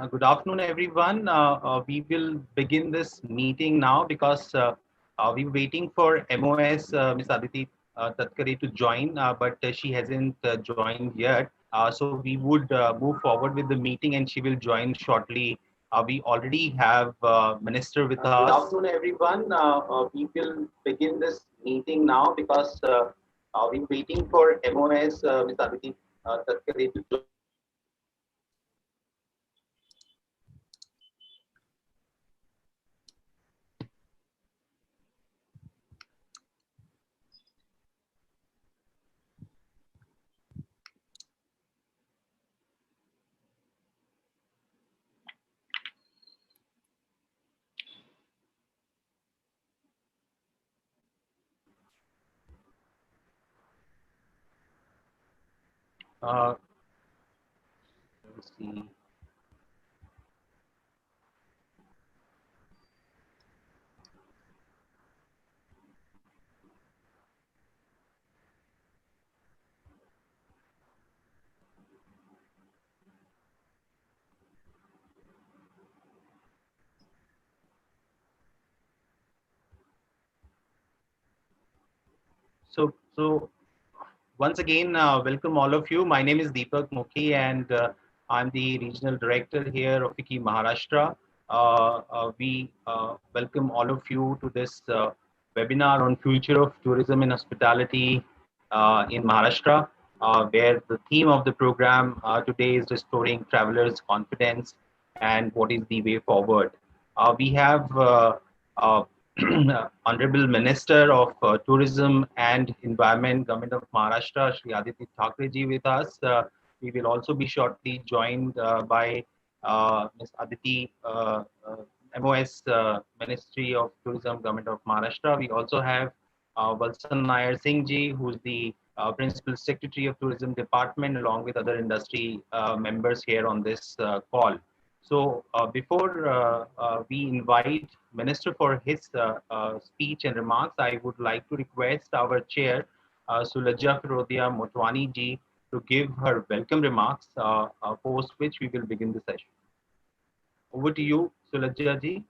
Good afternoon, everyone. We will begin this meeting now because we're waiting for MOS Ms. Aditi Tatkare to join, but she hasn't joined yet. So we would move forward with the meeting, and she will join shortly. We already have Minister with us. Good afternoon, everyone. We will begin this meeting now because we're waiting for MOS Ms. Aditi Tatkare to join. Uh, let's see. So once again, welcome all of you. My name is Deepak Mukhi, and I'm the regional director here of FICCI Maharashtra. We welcome all of you to this webinar on future of tourism and hospitality in Maharashtra, where the theme of the program today is restoring travelers' confidence and what is the way forward. We have Honorable Minister of Tourism and Environment, Government of Maharashtra, Shri Aditi Thackeray ji with us. We will also be shortly joined by Ms. Aditi, MOS Ministry of Tourism, Government of Maharashtra. We also have Valsan Nair Singh ji, who's the Principal Secretary of Tourism Department, along with other industry members here on this call. So before we invite Minister for his speech and remarks, I would like to request our chair, Sulajja Firodia Motwani ji, to give her welcome remarks, post which we will begin the session. Over to you, Sulajja ji.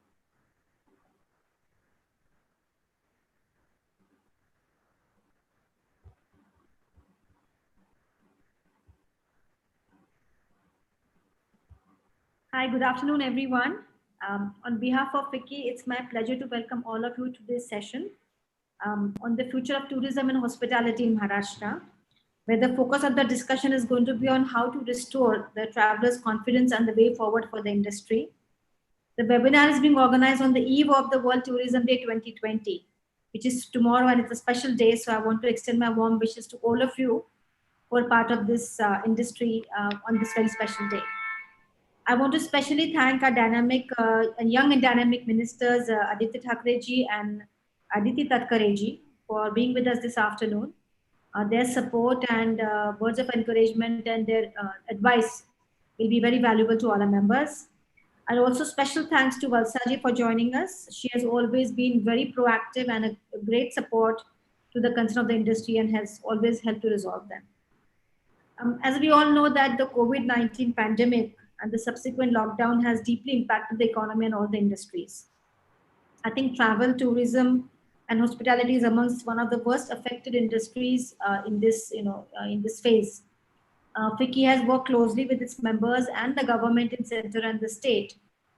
Hi, good afternoon, everyone. On behalf of FICCI, it's my pleasure to welcome all of you to this session on the future of tourism and hospitality in Maharashtra, where the focus of the discussion is going to be on how to restore the travelers' confidence and the way forward for the industry. The webinar is being organized on the eve of the World Tourism Day 2020, which is tomorrow, and it's a special day. So I want to extend my warm wishes to all of you who are part of this industry on this very special day. I want to especially thank our dynamic and young and dynamic ministers, Aditi Thackeray ji and Aditi Tatkare ji, for being with us this afternoon. Their support and words of encouragement and their advice will be very valuable to all our members. And also special thanks to Valsa ji for joining us. She has always been very proactive and a great support to the concern of the industry and has always helped to resolve them. As we all know that the COVID-19 pandemic and the subsequent lockdown has deeply impacted the economy and all the industries. I think travel, tourism, and hospitality is amongst one of the worst affected industries in this phase. FICCI has worked closely with its members and the government in center and the state,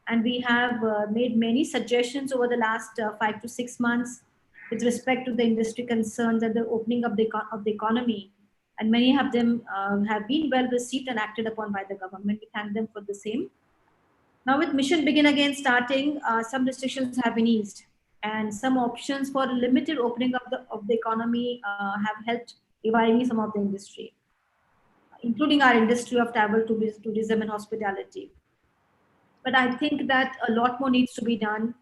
and we have made many suggestions over the last 5 to 6 months with respect to the industry concerns and the opening of the economy. And many of them have been well received and acted upon by the government. We thank them for the same. Now with Mission Begin Again starting, some restrictions have been eased and some options for limited opening of the economy have helped reviving some of the industry, including our industry of travel, tourism and hospitality. But I think that a lot more needs to be done.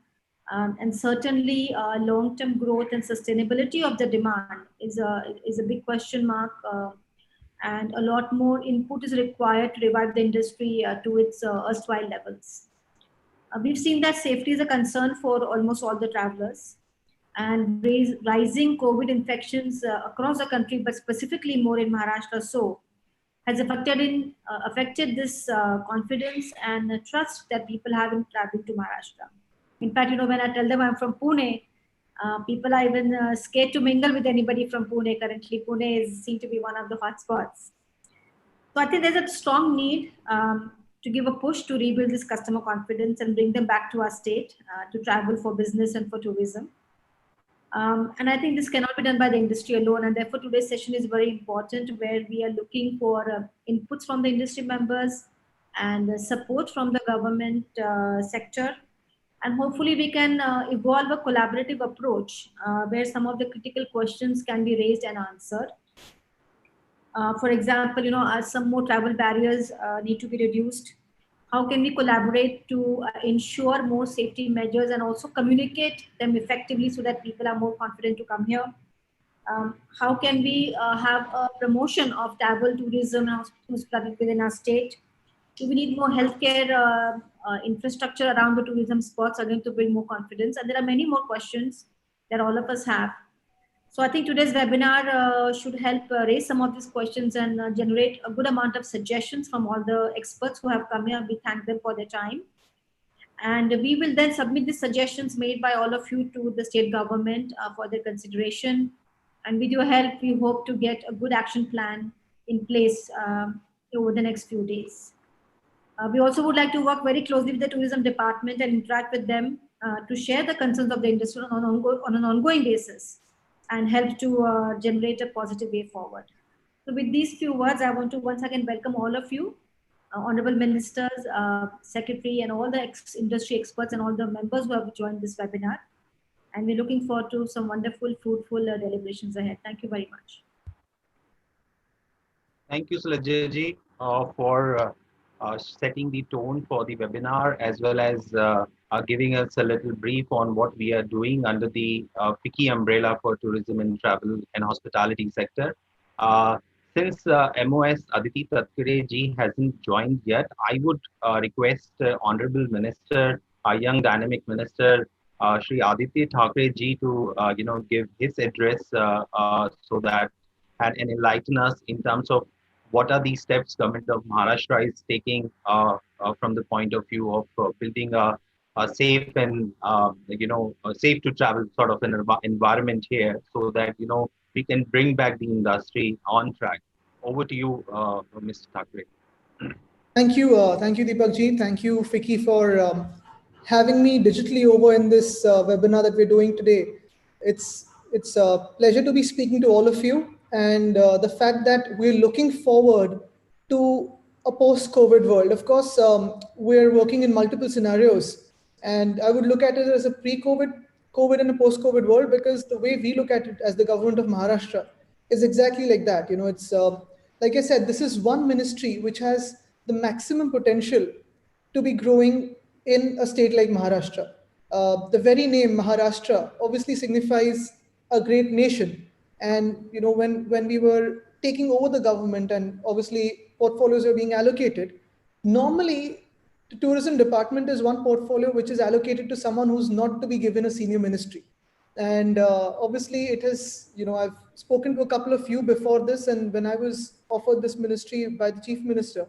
And certainly long-term growth and sustainability of the demand is a big question mark. And a lot more input is required to revive the industry to its erstwhile levels. We've seen that safety is a concern for almost all the travelers, and rising COVID infections across the country, but specifically more in Maharashtra. So has affected this confidence and trust that people have in traveling to Maharashtra. In fact, when I tell them I'm from Pune, people are even scared to mingle with anybody from Pune. Currently, Pune is seen to be one of the hotspots. So I think there's a strong need to give a push to rebuild this customer confidence and bring them back to our state to travel for business and for tourism. And I think this cannot be done by the industry alone. And therefore, today's session is very important, where we are looking for inputs from the industry members and support from the government sector. And hopefully, we can evolve a collaborative approach where some of the critical questions can be raised and answered. For example, some more travel barriers need to be reduced. How can we collaborate to ensure more safety measures and also communicate them effectively so that people are more confident to come here? How can we have a promotion of travel tourism and hospitality within our state? Do we need more healthcare infrastructure around the tourism spots again to build more confidence? And there are many more questions that all of us have. So I think today's webinar should help raise some of these questions and generate a good amount of suggestions from all the experts who have come here. We thank them for their time. And we will then submit the suggestions made by all of you to the state government for their consideration. And with your help, we hope to get a good action plan in place over the next few days. We also would like to work very closely with the tourism department and interact with them to share the concerns of the industry on an ongoing basis and help to generate a positive way forward. So with these few words, I want to once again welcome all of you, honorable ministers, secretary, and all the industry experts and all the members who have joined this webinar. And we're looking forward to some wonderful, fruitful deliberations ahead. Thank you very much. Thank you, Sulajya, for setting the tone for the webinar, as well as giving us a little brief on what we are doing under the FICCI umbrella for tourism and travel and hospitality sector. Since MOS Aditi Tatkare ji hasn't joined yet, I would request Honorable Minister, our young dynamic Minister, Shri Aditya Thackeray ji to give his address so that and enlighten us in terms of what are the steps government of Maharashtra is taking from the point of view of building a safe and a safe to travel sort of an environment here, so that we can bring back the industry on track. Over to you, Mr. Thackeray. Thank you, Deepak ji. Thank you, FICCI, for having me digitally over in this webinar that we're doing today. It's a pleasure to be speaking to all of you, and the fact that we're looking forward to a post-COVID world. Of course, we're working in multiple scenarios, and I would look at it as a pre-COVID, COVID, and a post-COVID world, because the way we look at it as the government of Maharashtra is exactly like that. It's like I said, this is one ministry which has the maximum potential to be growing in a state like Maharashtra. The very name Maharashtra obviously signifies a great nation. And when we were taking over the government and obviously portfolios are being allocated, normally the tourism department is one portfolio which is allocated to someone who's not to be given a senior ministry. And obviously it has, I've spoken to a couple of you before this, and when I was offered this ministry by the chief minister,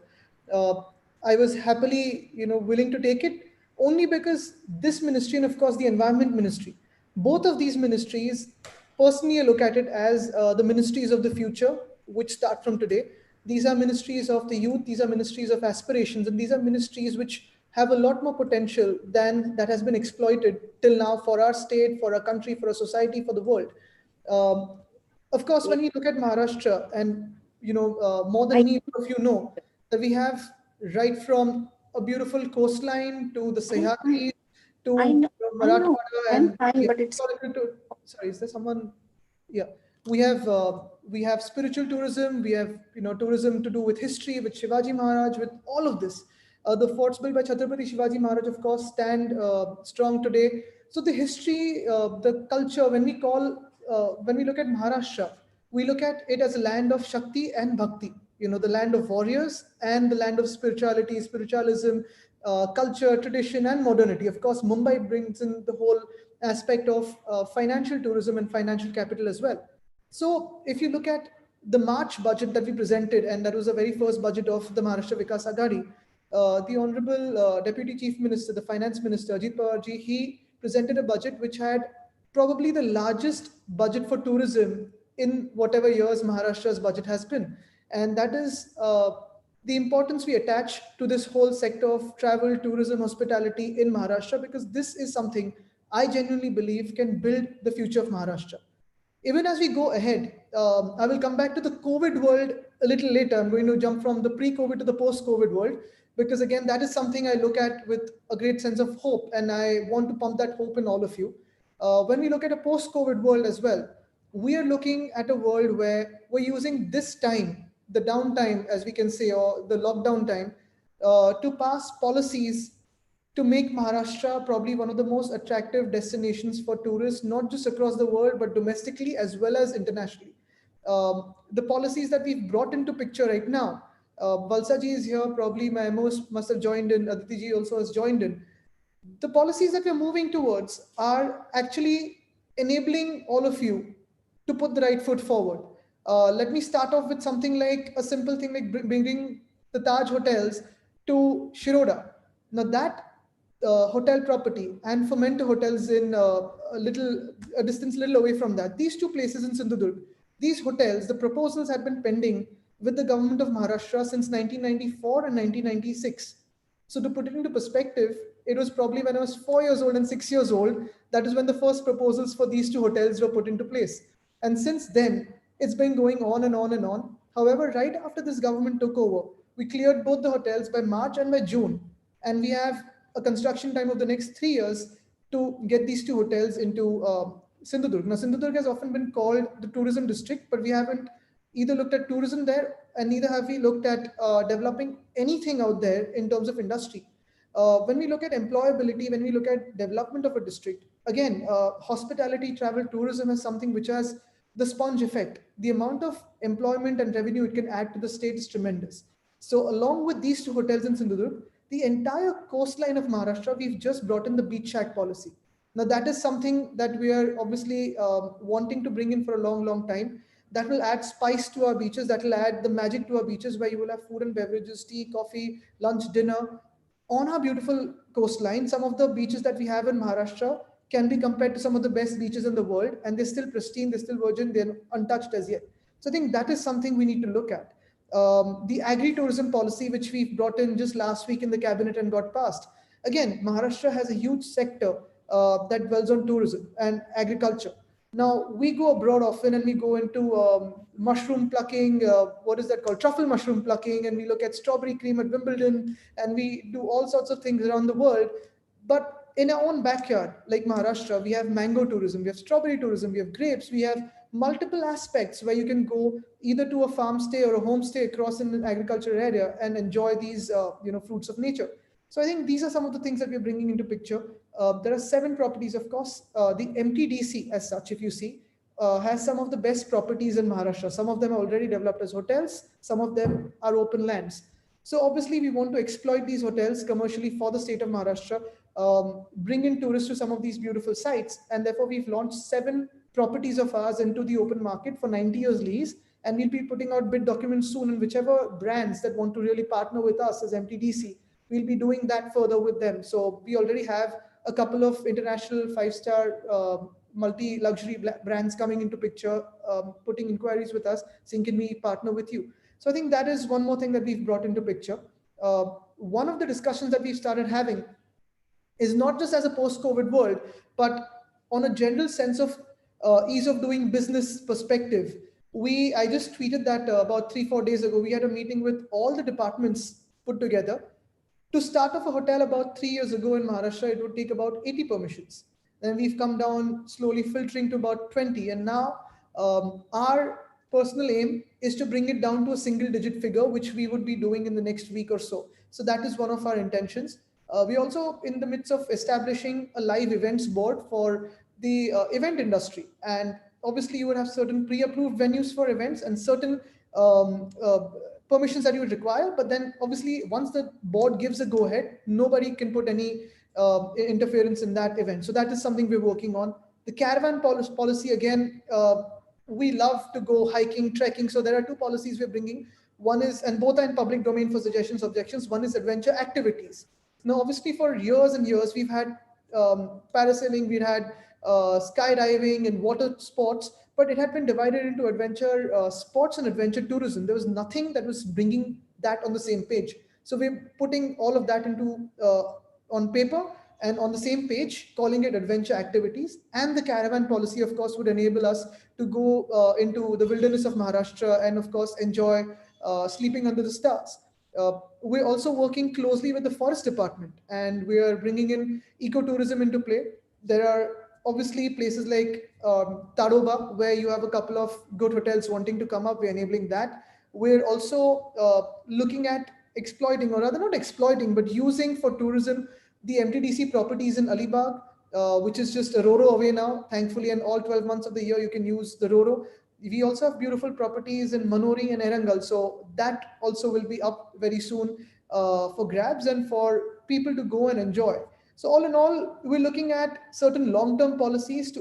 I was happily, willing to take it, only because this ministry and of course the environment ministry, both of these ministries, personally I look at it as the ministries of the future, which start from today. These are ministries of the youth, these are ministries of aspirations, and these are ministries which have a lot more potential than that has been exploited till now for our state, for our country, for our society, for the world. Of course, when we look at Maharashtra, and more than me, if you know that we have right from a beautiful coastline to the Sahyadris to Marathwada, and but it's sorry, is there someone? Yeah, we have spiritual tourism. We have tourism to do with history, with Shivaji Maharaj, with all of this. The forts built by Chhatrapati Shivaji Maharaj, of course, stand strong today. So the history, the culture, when we look at Maharashtra, we look at it as a land of Shakti and Bhakti. The land of warriors and the land of spirituality, spiritualism, culture, tradition, and modernity. Of course, Mumbai brings in the whole aspect of financial tourism and financial capital as well. So if you look at the March budget that we presented, and that was the very first budget of the Maharashtra Vikas Aghadi, the Honorable Deputy Chief Minister, the Finance Minister, Ajit Pawarji, he presented a budget which had probably the largest budget for tourism in whatever years Maharashtra's budget has been. And that is the importance we attach to this whole sector of travel, tourism, hospitality in Maharashtra, because this is something I genuinely believe can build the future of Maharashtra. Even as we go ahead, I will come back to the COVID world a little later. I'm going to jump from the pre-COVID to the post-COVID world, because again, that is something I look at with a great sense of hope, and I want to pump that hope in all of you. When we look at a post-COVID world as well, we are looking at a world where we're using this time, the downtime, as we can say, or the lockdown time, to pass policies to make Maharashtra probably one of the most attractive destinations for tourists, not just across the world, but domestically as well as internationally. The policies that we've brought into picture right now, Valsaji is here, probably my most must have joined in, Aditi ji also has joined in. The policies that we're moving towards are actually enabling all of you to put the right foot forward. Let me start off with something like a simple thing like bringing the Taj hotels to Shiroda. Now that hotel property and Fomento hotels in a distance little away from that, these two places in Sindhudurg, these hotels, the proposals had been pending with the government of Maharashtra since 1994 and 1996. So to put it into perspective, it was probably when I was 4 years old and 6 years old, that is when the first proposals for these two hotels were put into place. And since then, it's been going on and on and on. However, right after this government took over, we cleared both the hotels by March and by June. And we have a construction time of the next 3 years to get these two hotels into Sindhudurg. Now, Sindhudurg has often been called the tourism district, but we haven't either looked at tourism there, and neither have we looked at developing anything out there in terms of industry. When we look at employability, when we look at development of a district, again, hospitality, travel, tourism is something which has the sponge effect. The amount of employment and revenue it can add to the state is tremendous. So along with these two hotels in Sindhudurg, the entire coastline of Maharashtra, we've just brought in the beach shack policy. Now that is something that we are obviously wanting to bring in for a long, long time. That will add spice to our beaches. That will add the magic to our beaches, where you will have food and beverages, tea, coffee, lunch, dinner on our beautiful coastline. Some of the beaches that we have in Maharashtra can be compared to some of the best beaches in the world, and they're still pristine, they're still virgin, they're untouched as yet. So I think that is something we need to look at. The agri-tourism policy, which we brought in just last week in the cabinet and got passed. Again, Maharashtra has a huge sector that dwells on tourism and agriculture. Now, we go abroad often and we go into mushroom plucking, what is that called? Truffle mushroom plucking, and we look at strawberry cream at Wimbledon, and we do all sorts of things around the world. But in our own backyard, like Maharashtra, we have mango tourism, we have strawberry tourism, we have grapes, we have multiple aspects where you can go either to a farm stay or a homestay across in an agricultural area and enjoy these fruits of nature. So I think these are some of the things that we're bringing into picture. There are 7 properties, of course. The MTDC as such, if you see, has some of the best properties in Maharashtra. Some of them are already developed as hotels. Some of them are open lands. So obviously we want to exploit these hotels commercially for the state of Maharashtra, bring in tourists to some of these beautiful sites. And therefore we've launched 7 properties of ours into the open market for 90 years lease. And we'll be putting out bid documents soon, and whichever brands that want to really partner with us as MTDC, we'll be doing that further with them. So we already have a couple of international 5-star multi-luxury brands coming into picture, putting inquiries with us, saying, can we partner with you? So I think that is one more thing that we've brought into picture. One of the discussions that we've started having is not just as a post-COVID world, but on a general sense of ease of doing business perspective. I just tweeted that about 3-4 days ago, we had a meeting with all the departments put together. To start off a hotel about 3 years ago in Maharashtra, it would take about 80 permissions. Then we've come down slowly filtering to about 20. And now our personal aim is to bring it down to a single digit figure, which we would be doing in the next week or so. So that is one of our intentions. We're also in the midst of establishing a live events board for the event industry. And obviously you would have certain pre-approved venues for events and certain permissions that you would require. But then obviously once the board gives a go ahead, nobody can put any interference in that event. So that is something we're working on. The caravan policy, again, we love to go hiking, trekking. So there are two policies we're bringing. One is, and both are in public domain for suggestions, objections. One is adventure activities. Now, obviously, for years and years, we've had parasailing, we've had skydiving and water sports, but it had been divided into adventure sports and adventure tourism. There was nothing that was bringing that on the same page. So we're putting all of that into on paper and on the same page, calling it adventure activities. And the caravan policy, of course, would enable us to go into the wilderness of Maharashtra and, of course, enjoy sleeping under the stars. We're also working closely with the forest department, and we are bringing in ecotourism into play. There are obviously places like Tadoba, where you have a couple of good hotels wanting to come up. We're enabling that. We're also looking at exploiting, or rather not exploiting, but using for tourism the MTDC properties in Alibag, which is just a Roro away now, thankfully, and all 12 months of the year you can use the Roro. We also have beautiful properties in Manori and Erangal, so that also will be up very soon for grabs and for people to go and enjoy. So all in all, we're looking at certain long-term policies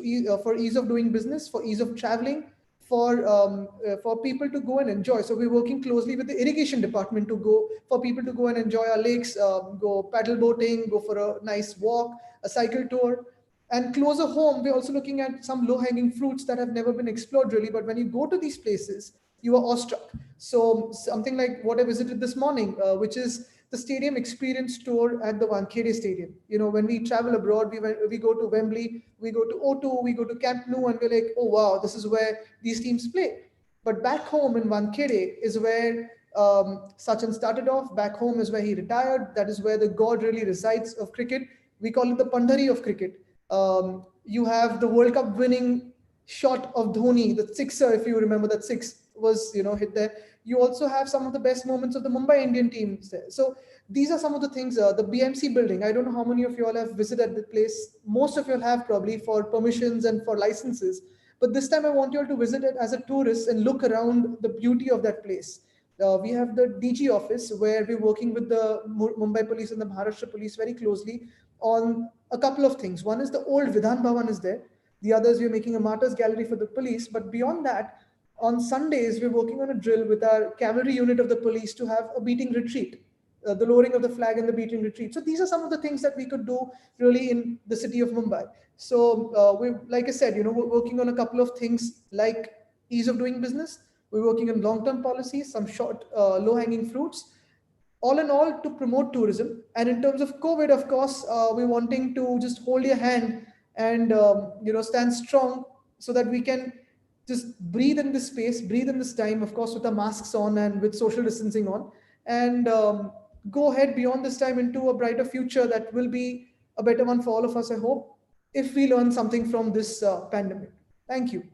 for ease of doing business, for ease of traveling, for people to go and enjoy. So we're working closely with the irrigation department to go for people to go and enjoy our lakes, go paddle boating, go for a nice walk, a cycle tour. And closer home, we're also looking at some low-hanging fruits that have never been explored really. But when you go to these places, you are awestruck. So something like what I visited this morning, which is the stadium experience tour at the Wankhede Stadium. You know, when we travel abroad, we go to Wembley, we go to O2, we go to Camp Nou, and we're like, oh wow, this is where these teams play. But back home in Wankhede is where Sachin started off. Back home is where he retired. That is where the god really resides of cricket. We call it the Pandhari of cricket. You have the World Cup winning shot of Dhoni, the sixer, if you remember that six was hit there. You also have some of the best moments of the Mumbai Indian teams there. So these are some of the things. The BMC building. I don't know how many of you all have visited the place. Most of you all have probably for permissions and for licenses. But this time I want you all to visit it as a tourist and look around the beauty of that place. We have the DG office where we're working with the Mumbai police and the Maharashtra police very closely on a couple of things. One is the old Vidhan Bhavan is there. The others, we're making a martyrs gallery for the police. But beyond that, on Sundays, we're working on a drill with our cavalry unit of the police to have a beating retreat, the lowering of the flag and the beating retreat. So these are some of the things that we could do really in the city of Mumbai. So we, like I said, we're working on a couple of things like ease of doing business. We're working on long-term policies, some short, low-hanging fruits. All in all, to promote tourism. And in terms of COVID, of course, we're wanting to just hold your hand and stand strong so that we can just breathe in this space, breathe in this time, of course, with the masks on and with social distancing on, and go ahead beyond this time into a brighter future that will be a better one for all of us, I hope, if we learn something from this pandemic. Thank you.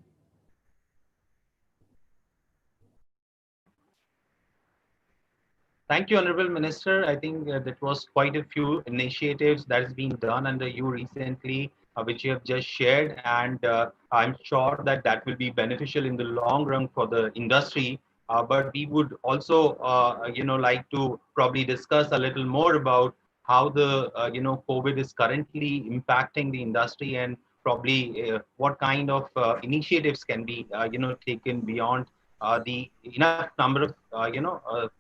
Thank you, Honorable Minister. I think that was quite a few initiatives that is being done under you recently, which you have just shared, and I'm sure that that will be beneficial in the long run for the industry. But we would also, like to probably discuss a little more about how the, COVID is currently impacting the industry, and probably what kind of initiatives can be, taken beyond the enough number of,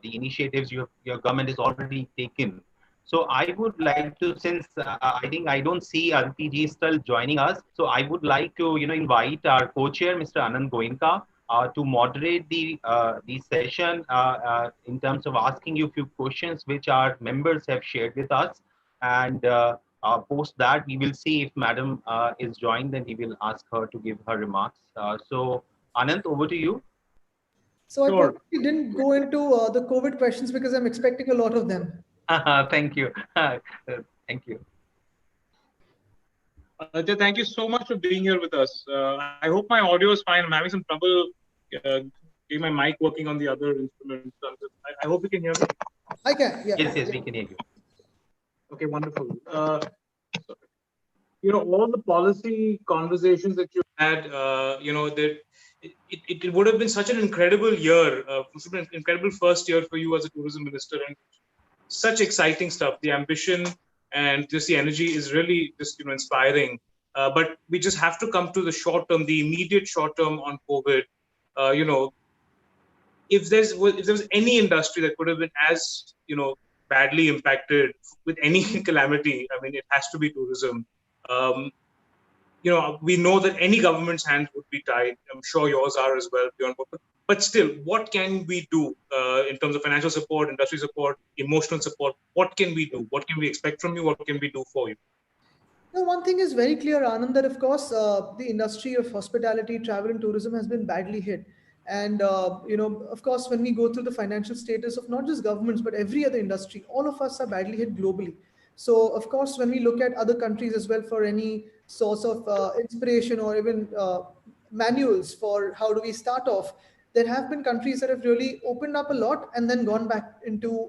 the initiatives your government has already taken. So I would like to, since I think I don't see Aditi still joining us, so I would like to invite our co-chair, Mr. Anand Goenka, to moderate the session in terms of asking you a few questions which our members have shared with us, and post that we will see if Madam is joined, then we will ask her to give her remarks. So Anand, over to you. So I probably didn't go into the COVID questions because I'm expecting a lot of them. Thank you. Thank you. Ajay, thank you so much for being here with us. I hope my audio is fine. I'm having some trouble getting my mic working on the other instruments. I hope you can hear me. I can, yeah. Yes, we can hear you. Okay, wonderful. All the policy conversations that you had, it would have been such an incredible year, an incredible first year for you as a tourism minister, and such exciting stuff. The ambition and just the energy is really just inspiring. But we just have to come to the short term, the immediate short term on COVID. If there was any industry that could have been as badly impacted with any calamity, I mean, it has to be tourism. We know that any government's hands would be tied. I'm sure yours are as well, beyond. But still, what can we do in terms of financial support, industry support, emotional support? What can we do? What can we expect from you? What can we do for you? Now, one thing is very clear, Anand, that of course the industry of hospitality, travel, and tourism has been badly hit. And of course, when we go through the financial status of not just governments but every other industry, all of us are badly hit globally. So, of course, when we look at other countries as well for any source of inspiration or even manuals for how do we start off, there have been countries that have really opened up a lot and then gone back into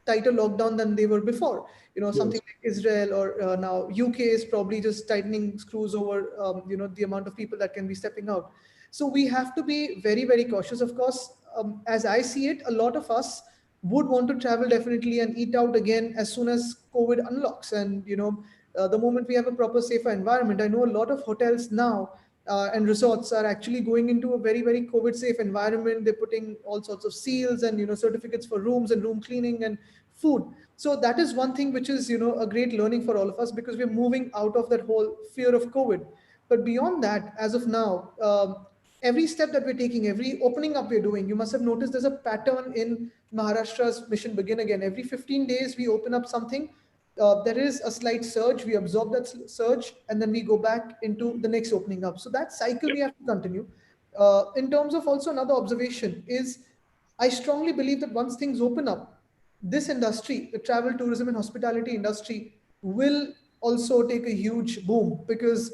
tighter lockdown than they were before. Something like Israel or now UK is probably just tightening screws over the amount of people that can be stepping out. So we have to be very, very cautious. Of course, as I see it, a lot of us would want to travel definitely and eat out again as soon as COVID unlocks. And the moment we have a proper safer environment, I know a lot of hotels now and resorts are actually going into a very, very COVID safe environment. They're putting all sorts of seals and certificates for rooms and room cleaning and food. So that is one thing which is a great learning for all of us, because we're moving out of that whole fear of COVID. But beyond that, as of now, every step that we're taking, every opening up we're doing, you must have noticed there's a pattern in Maharashtra's Mission Begin Again. Every 15 days, we open up something. There is a slight surge. We absorb that surge, and then we go back into the next opening up. So that cycle we have to continue. In terms of also another observation is, I strongly believe that once things open up, this industry, the travel, tourism, and hospitality industry, will also take a huge boom, because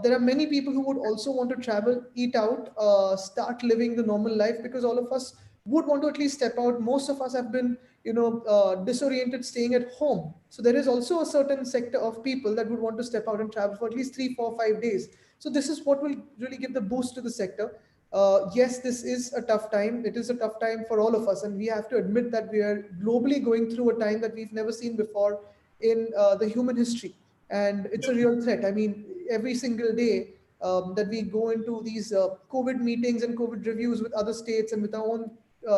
there are many people who would also want to travel, eat out, start living the normal life, because all of us would want to at least step out. Most of us have been, disoriented staying at home. So there is also a certain sector of people that would want to step out and travel for at least 3, 4, 5 days. So this is what will really give the boost to the sector. Yes, this is a tough time. It is a tough time for all of us. And we have to admit that we are globally going through a time that we've never seen before in the human history. And it's a real threat. I mean, every single day that we go into these COVID meetings and COVID reviews with other states and with our own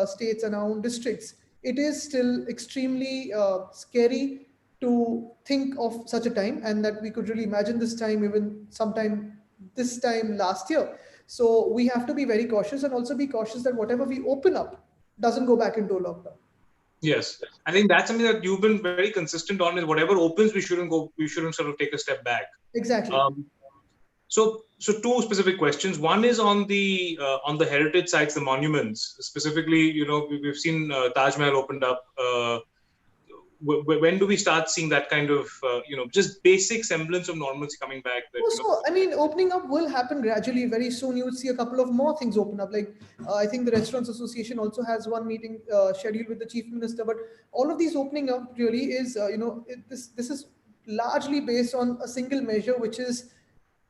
states and our own districts, it is still extremely scary to think of such a time, and that we could really imagine this time even sometime this time last year. So we have to be very cautious, and also be cautious that whatever we open up doesn't go back into a lockdown. Yes, I think that's something that you've been very consistent on, is whatever opens, we shouldn't sort of take a step back. Exactly. So two specific questions. One is on the heritage sites, the monuments specifically. We've seen Taj Mahal opened up. When do we start seeing that kind of just basic semblance of normalcy coming back? So I mean, opening up will happen gradually. Very soon you would see a couple of more things open up. Like I think the Restaurants Association also has one meeting scheduled with the Chief Minister. But all of these opening up really is this is largely based on a single measure, which is,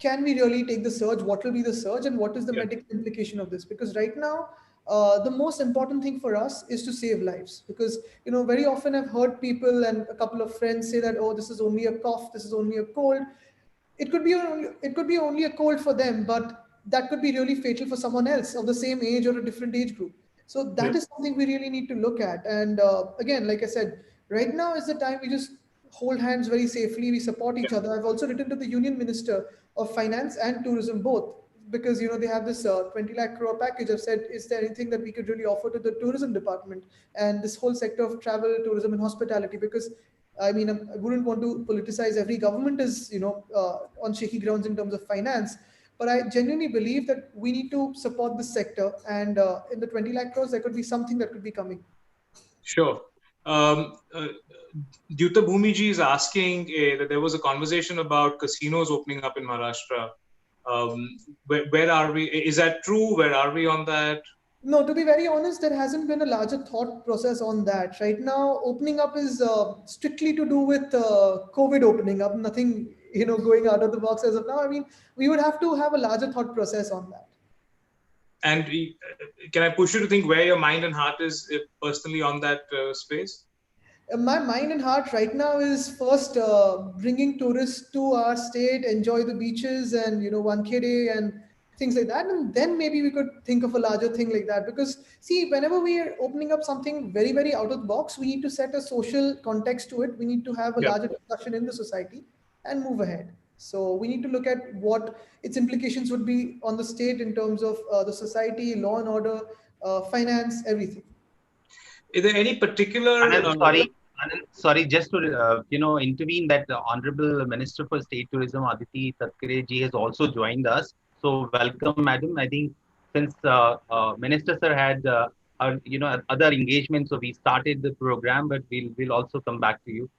can we really take the surge? What will be the surge, and what is the medical implication of this? Because right now, the most important thing for us is to save lives. Because very often I've heard people and a couple of friends say that, oh, this is only a cough, this is only a cold. It could be only a cold for them, but that could be really fatal for someone else of the same age or a different age group. So that is something we really need to look at. And again, like I said, right now is the time we just hold hands very safely. We support each other. I've also written to the Union Minister of Finance and Tourism both, because they have this 20 lakh crore package. I've said, is there anything that we could really offer to the tourism department and this whole sector of travel, tourism, and hospitality? Because I mean, I wouldn't want to politicize. Every government is on shaky grounds in terms of finance, but I genuinely believe that we need to support this sector, and in the 20 lakh crores there could be something that could be coming. Sure. Dyuta Bhumiji is asking that there was a conversation about casinos opening up in Maharashtra. Where are we? Is that true? Where are we on that? No, to be very honest, there hasn't been a larger thought process on that. Right now, opening up is strictly to do with COVID opening up. Nothing, going out of the box as of now. I mean, we would have to have a larger thought process on that. And can I push you to think where your mind and heart is personally on that space? My mind and heart right now is first bringing tourists to our state, enjoy the beaches and Wankere and things like that, and then maybe we could think of a larger thing like that. Because see, whenever we are opening up something very very out of the box, we need to set a social context to it. We need to have a Yeah. larger discussion in the society and move ahead. So we need to look at what its implications would be on the state in terms of the society, law and order, finance, everything. Is there any particular? Anand, sorry, just to intervene that the Honorable Minister for State Tourism, Aditi Tatkare ji, has also joined us. So welcome, madam. I think since Minister sir had other engagements, so we started the program, but we'll also come back to you.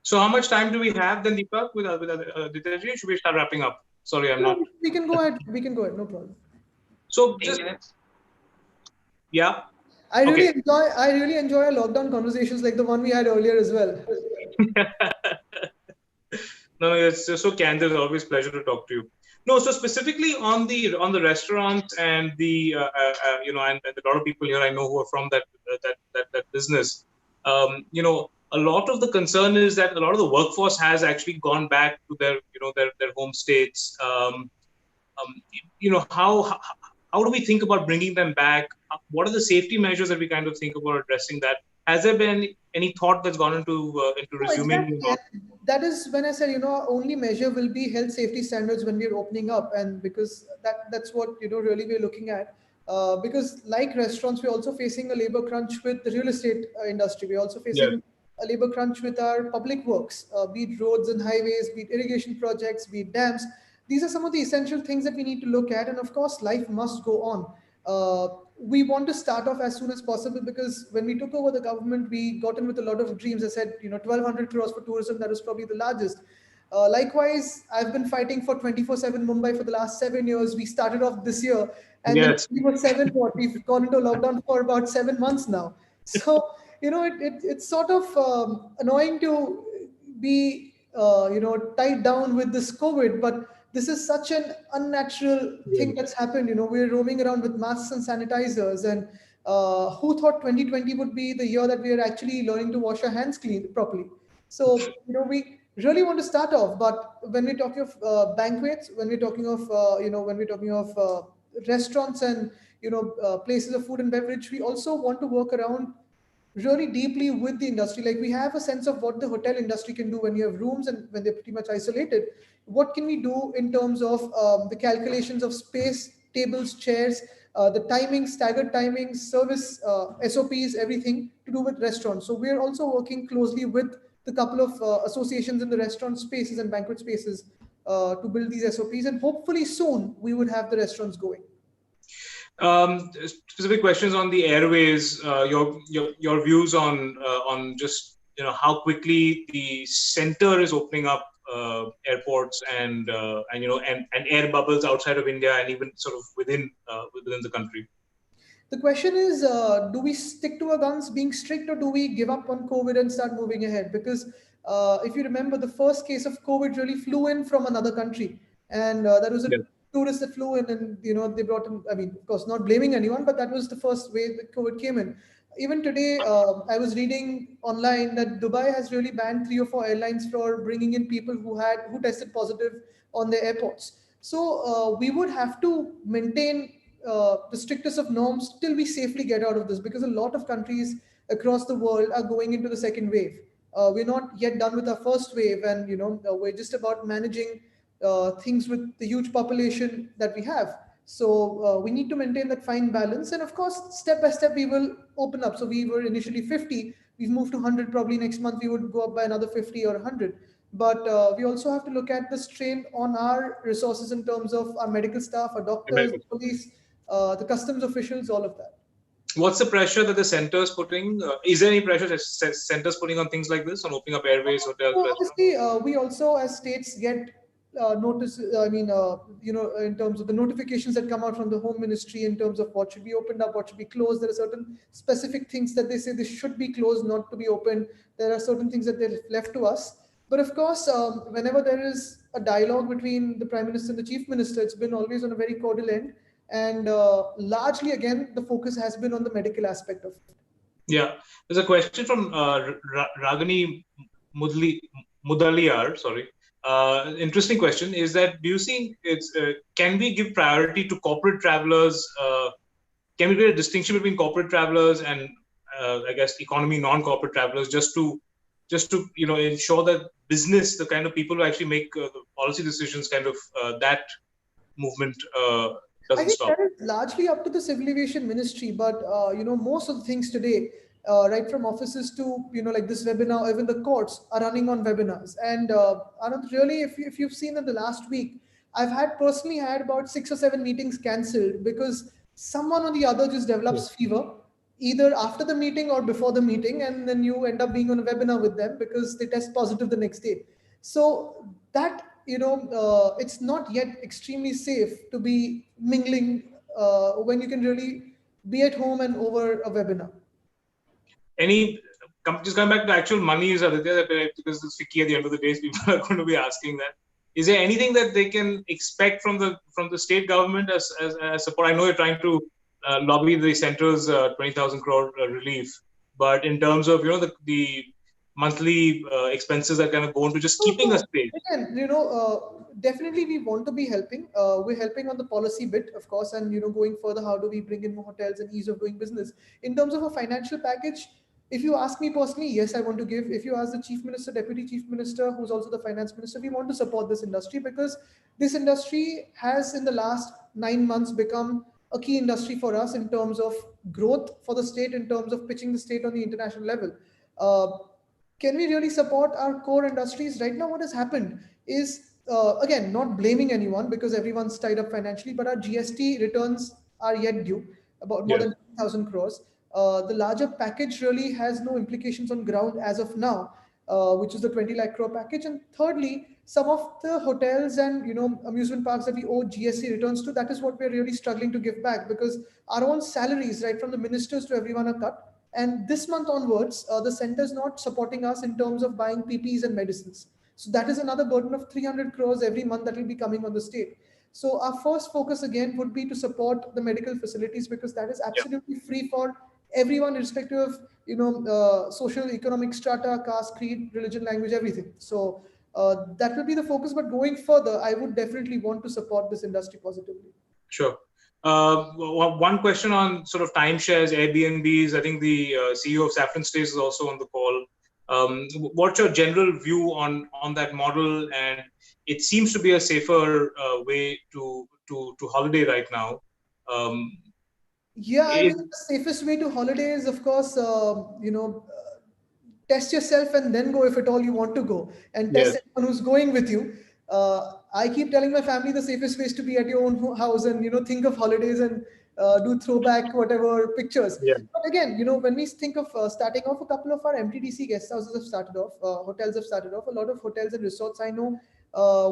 So how much time do we have then, Deepak, with Aditya? Should we start wrapping up? Sorry, I'm not. We can go ahead. We can go ahead. No problem. So just yeah. I really enjoy our lockdown conversations like the one we had earlier as well. No, it's just so candid. It's always a pleasure to talk to you. No, so specifically on the restaurants and the and a lot of people here I know who are from that business. A lot of the concern is that a lot of the workforce has actually gone back to their home states. How do we think about bringing them back? What are the safety measures that we kind of think about addressing that? Has there been any thought that's gone into resuming? Exactly. That is when I said, our only measure will be health safety standards when we're opening up, and because that's what really we're looking at. Because like restaurants, we're also facing a labor crunch with the real estate industry. We're also facing a labor crunch with our public works, be it roads and highways, be it irrigation projects, be it dams. These are some of the essential things that we need to look at, and of course, life must go on. We want to start off as soon as possible, because when we took over the government, we got in with a lot of dreams. I said, 1,200 crores for tourism, that was probably the largest. Likewise, I've been fighting for 24/7 Mumbai for the last 7 years. We started off this year, and then we were 7. We've gone into lockdown for about 7 months now. So it's sort of annoying to be tied down with this COVID, but this is such an unnatural thing that's happened. We're roaming around with masks and sanitizers, and who thought 2020 would be the year that we are actually learning to wash our hands clean properly? So we really want to start off, but when we're talking of banquets, when we're talking of restaurants and places of food and beverage, we also want to work around really deeply with the industry. Like, we have a sense of what the hotel industry can do when you have rooms and when they're pretty much isolated. What can we do in terms of the calculations of space, tables, chairs, the timings, staggered timings, service, SOPs, everything to do with restaurants. So we're also working closely with the couple of associations in the restaurant spaces and banquet spaces to build these SOPs, and hopefully soon we would have the restaurants going. Specific questions on the airways. Your views on just how quickly the center is opening up airports and air bubbles outside of India and even sort of within the country. The question is, do we stick to our guns being strict, or do we give up on COVID and start moving ahead? Because if you remember, the first case of COVID really flew in from another country, and that was a tourist that flew in, and they brought in. I mean, of course, not blaming anyone, but that was the first way that COVID came in. Even today, I was reading online that Dubai has really banned 3 or 4 airlines for bringing in people who tested positive on their airports. So we would have to maintain the strictest of norms till we safely get out of this, because a lot of countries across the world are going into the second wave. We're not yet done with our first wave, and we're just about managing things with the huge population that we have. So we need to maintain that fine balance, and of course, step by step, we will open up. So we were initially 50, we've moved to 100. Probably next month we would go up by another 50 or 100. But we also have to look at the strain on our resources in terms of our medical staff, our doctors, police, the customs officials, all of that. What's the pressure that the center is putting? Is there any pressure that centers putting on things like this, on opening up airways, hotels? So obviously, we also, as states, get notice. In terms of the notifications that come out from the Home Ministry in terms of what should be opened up, what should be closed. There are certain specific things that they say this should be closed, not to be opened. There are certain things that they're left to us. But of course, whenever there is a dialogue between the Prime Minister and the Chief Minister, it's been always on a very cordial end. And largely, again, the focus has been on the medical aspect of it. Yeah, there's a question from Ragini Mudaliar. Sorry, interesting question. Is that do you think it's can we give priority to corporate travelers? Can we create a distinction between corporate travelers and I guess economy non-corporate travelers, just to ensure that business, the kind of people who actually make the policy decisions, kind of that movement I doesn't think stop. that is largely up to the Civil Aviation Ministry, but most of the things today, right from offices to like this webinar, even the courts are running on webinars. And Anand, really, if you've seen in the last week, I've personally had about 6 or 7 meetings cancelled because someone or the other just develops fever, either after the meeting or before the meeting, and then you end up being on a webinar with them because they test positive the next day. So that it's not yet extremely safe to be mingling when you can really be at home and over a webinar. Any just coming back to actual money, is Aditya, because it's tricky at the end of the day, people are going to be asking that. Is there anything that they can expect from the state government as support? I know you're trying to lobby the centre's 20,000 crore relief, but in terms of the monthly expenses that kind of go into just keeping us safe. Again, definitely we want to be helping. We're helping on the policy bit, of course, and going further, how do we bring in more hotels and ease of doing business? In terms of a financial package, if you ask me personally, yes, I want to give. If you ask the Chief Minister, Deputy Chief Minister, who's also the Finance Minister, we want to support this industry because this industry has in the last 9 months become a key industry for us in terms of growth for the state, in terms of pitching the state on the international level. Can we really support our core industries? Right now, what has happened is, again, not blaming anyone because everyone's tied up financially, but our GST returns are yet due, about more than 1,000 crores. The larger package really has no implications on ground as of now, which is the 20 lakh crore package. And thirdly, some of the hotels and amusement parks that we owe GST returns to, that is what we're really struggling to give back because our own salaries, right from the ministers to everyone, are cut. And this month onwards, the center is not supporting us in terms of buying PPEs and medicines. So that is another burden of 300 crores every month that will be coming on the state. So our first focus again would be to support the medical facilities because that is absolutely free for everyone, irrespective of social, economic strata, caste, creed, religion, language, everything. So that will be the focus. But going further, I would definitely want to support this industry positively. Sure. One question on sort of timeshares, Airbnbs. I think the CEO of Saffron Stays is also on the call. What's your general view on that model? And it seems to be a safer way to holiday right now. Yeah, I mean, the safest way to holiday is, of course, test yourself and then go if at all you want to go, and test anyone who's going with you. I keep telling my family the safest way is to be at your own house and think of holidays and do throwback whatever pictures. But again, when we think of starting off, a couple of our MTDC guest houses have started off, hotels have started off. A lot of hotels and resorts I know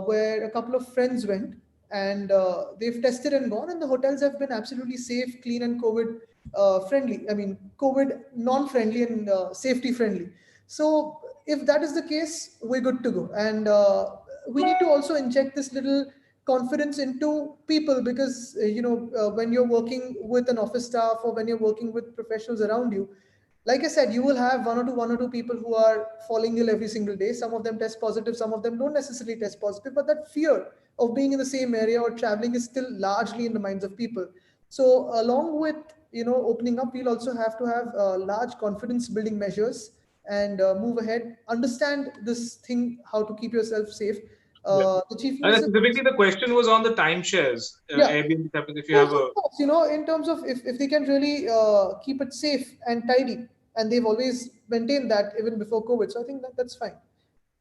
where a couple of friends went and they've tested and gone, and the hotels have been absolutely safe, clean, and COVID friendly. I mean, COVID non-friendly and safety friendly. So if that is the case, we're good to go. And we need to also inject this little confidence into people because when you're working with an office staff or when you're working with professionals around you, like I said, you will have one or two people who are falling ill every single day. Some of them test positive, some of them don't necessarily test positive, but that fear of being in the same area or traveling is still largely in the minds of people. So along with opening up, we'll also have to have large confidence building measures and move ahead, understand this thing, how to keep yourself safe. The chief minister, specifically, the question was on the timeshares. Airbnb, if you have a, course, in terms of if they can really keep it safe and tidy, and they've always maintained that even before COVID. So I think that's fine.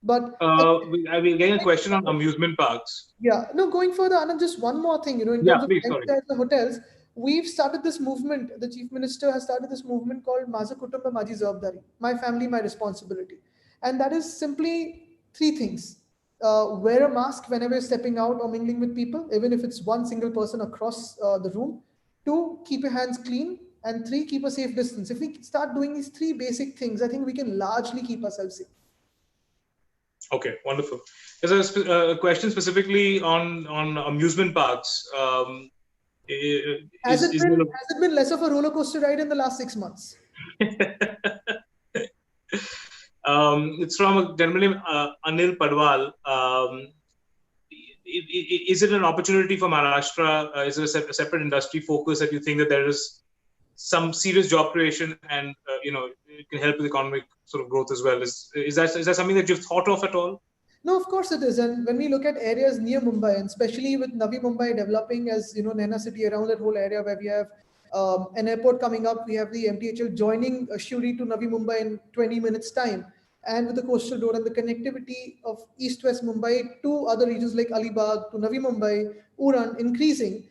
But we're getting a question on amusement parks. Yeah, no, going further, Anand, just one more thing, in terms of the hotels, we've started this movement. The chief minister has started this movement called Maza Kutumba Maji Jawabdari, my family, my responsibility. And that is simply 3 things. Wear a mask whenever you're stepping out or mingling with people, even if it's one single person across the room. 2, keep your hands clean. And 3, keep a safe distance. If we start doing these 3 basic things, I think we can largely keep ourselves safe. Okay, wonderful. There's a question specifically on amusement parks. Has it been less of a roller coaster ride in the last 6 months? It's from a gentleman, Anil Padwal. Is it an opportunity for Maharashtra? Is it a separate industry focus that you think that there is some serious job creation and it can help with economic sort of growth as well? Is that something that you've thought of at all? No, of course it is. And when we look at areas near Mumbai, and especially with Navi Mumbai developing as, Naina City, around that whole area where we have an airport coming up, we have the MTHL joining Shiroda to Navi Mumbai in 20 minutes time. And with the coastal road and the connectivity of East-West Mumbai to other regions like Alibag, to Navi Mumbai, Uran increasing,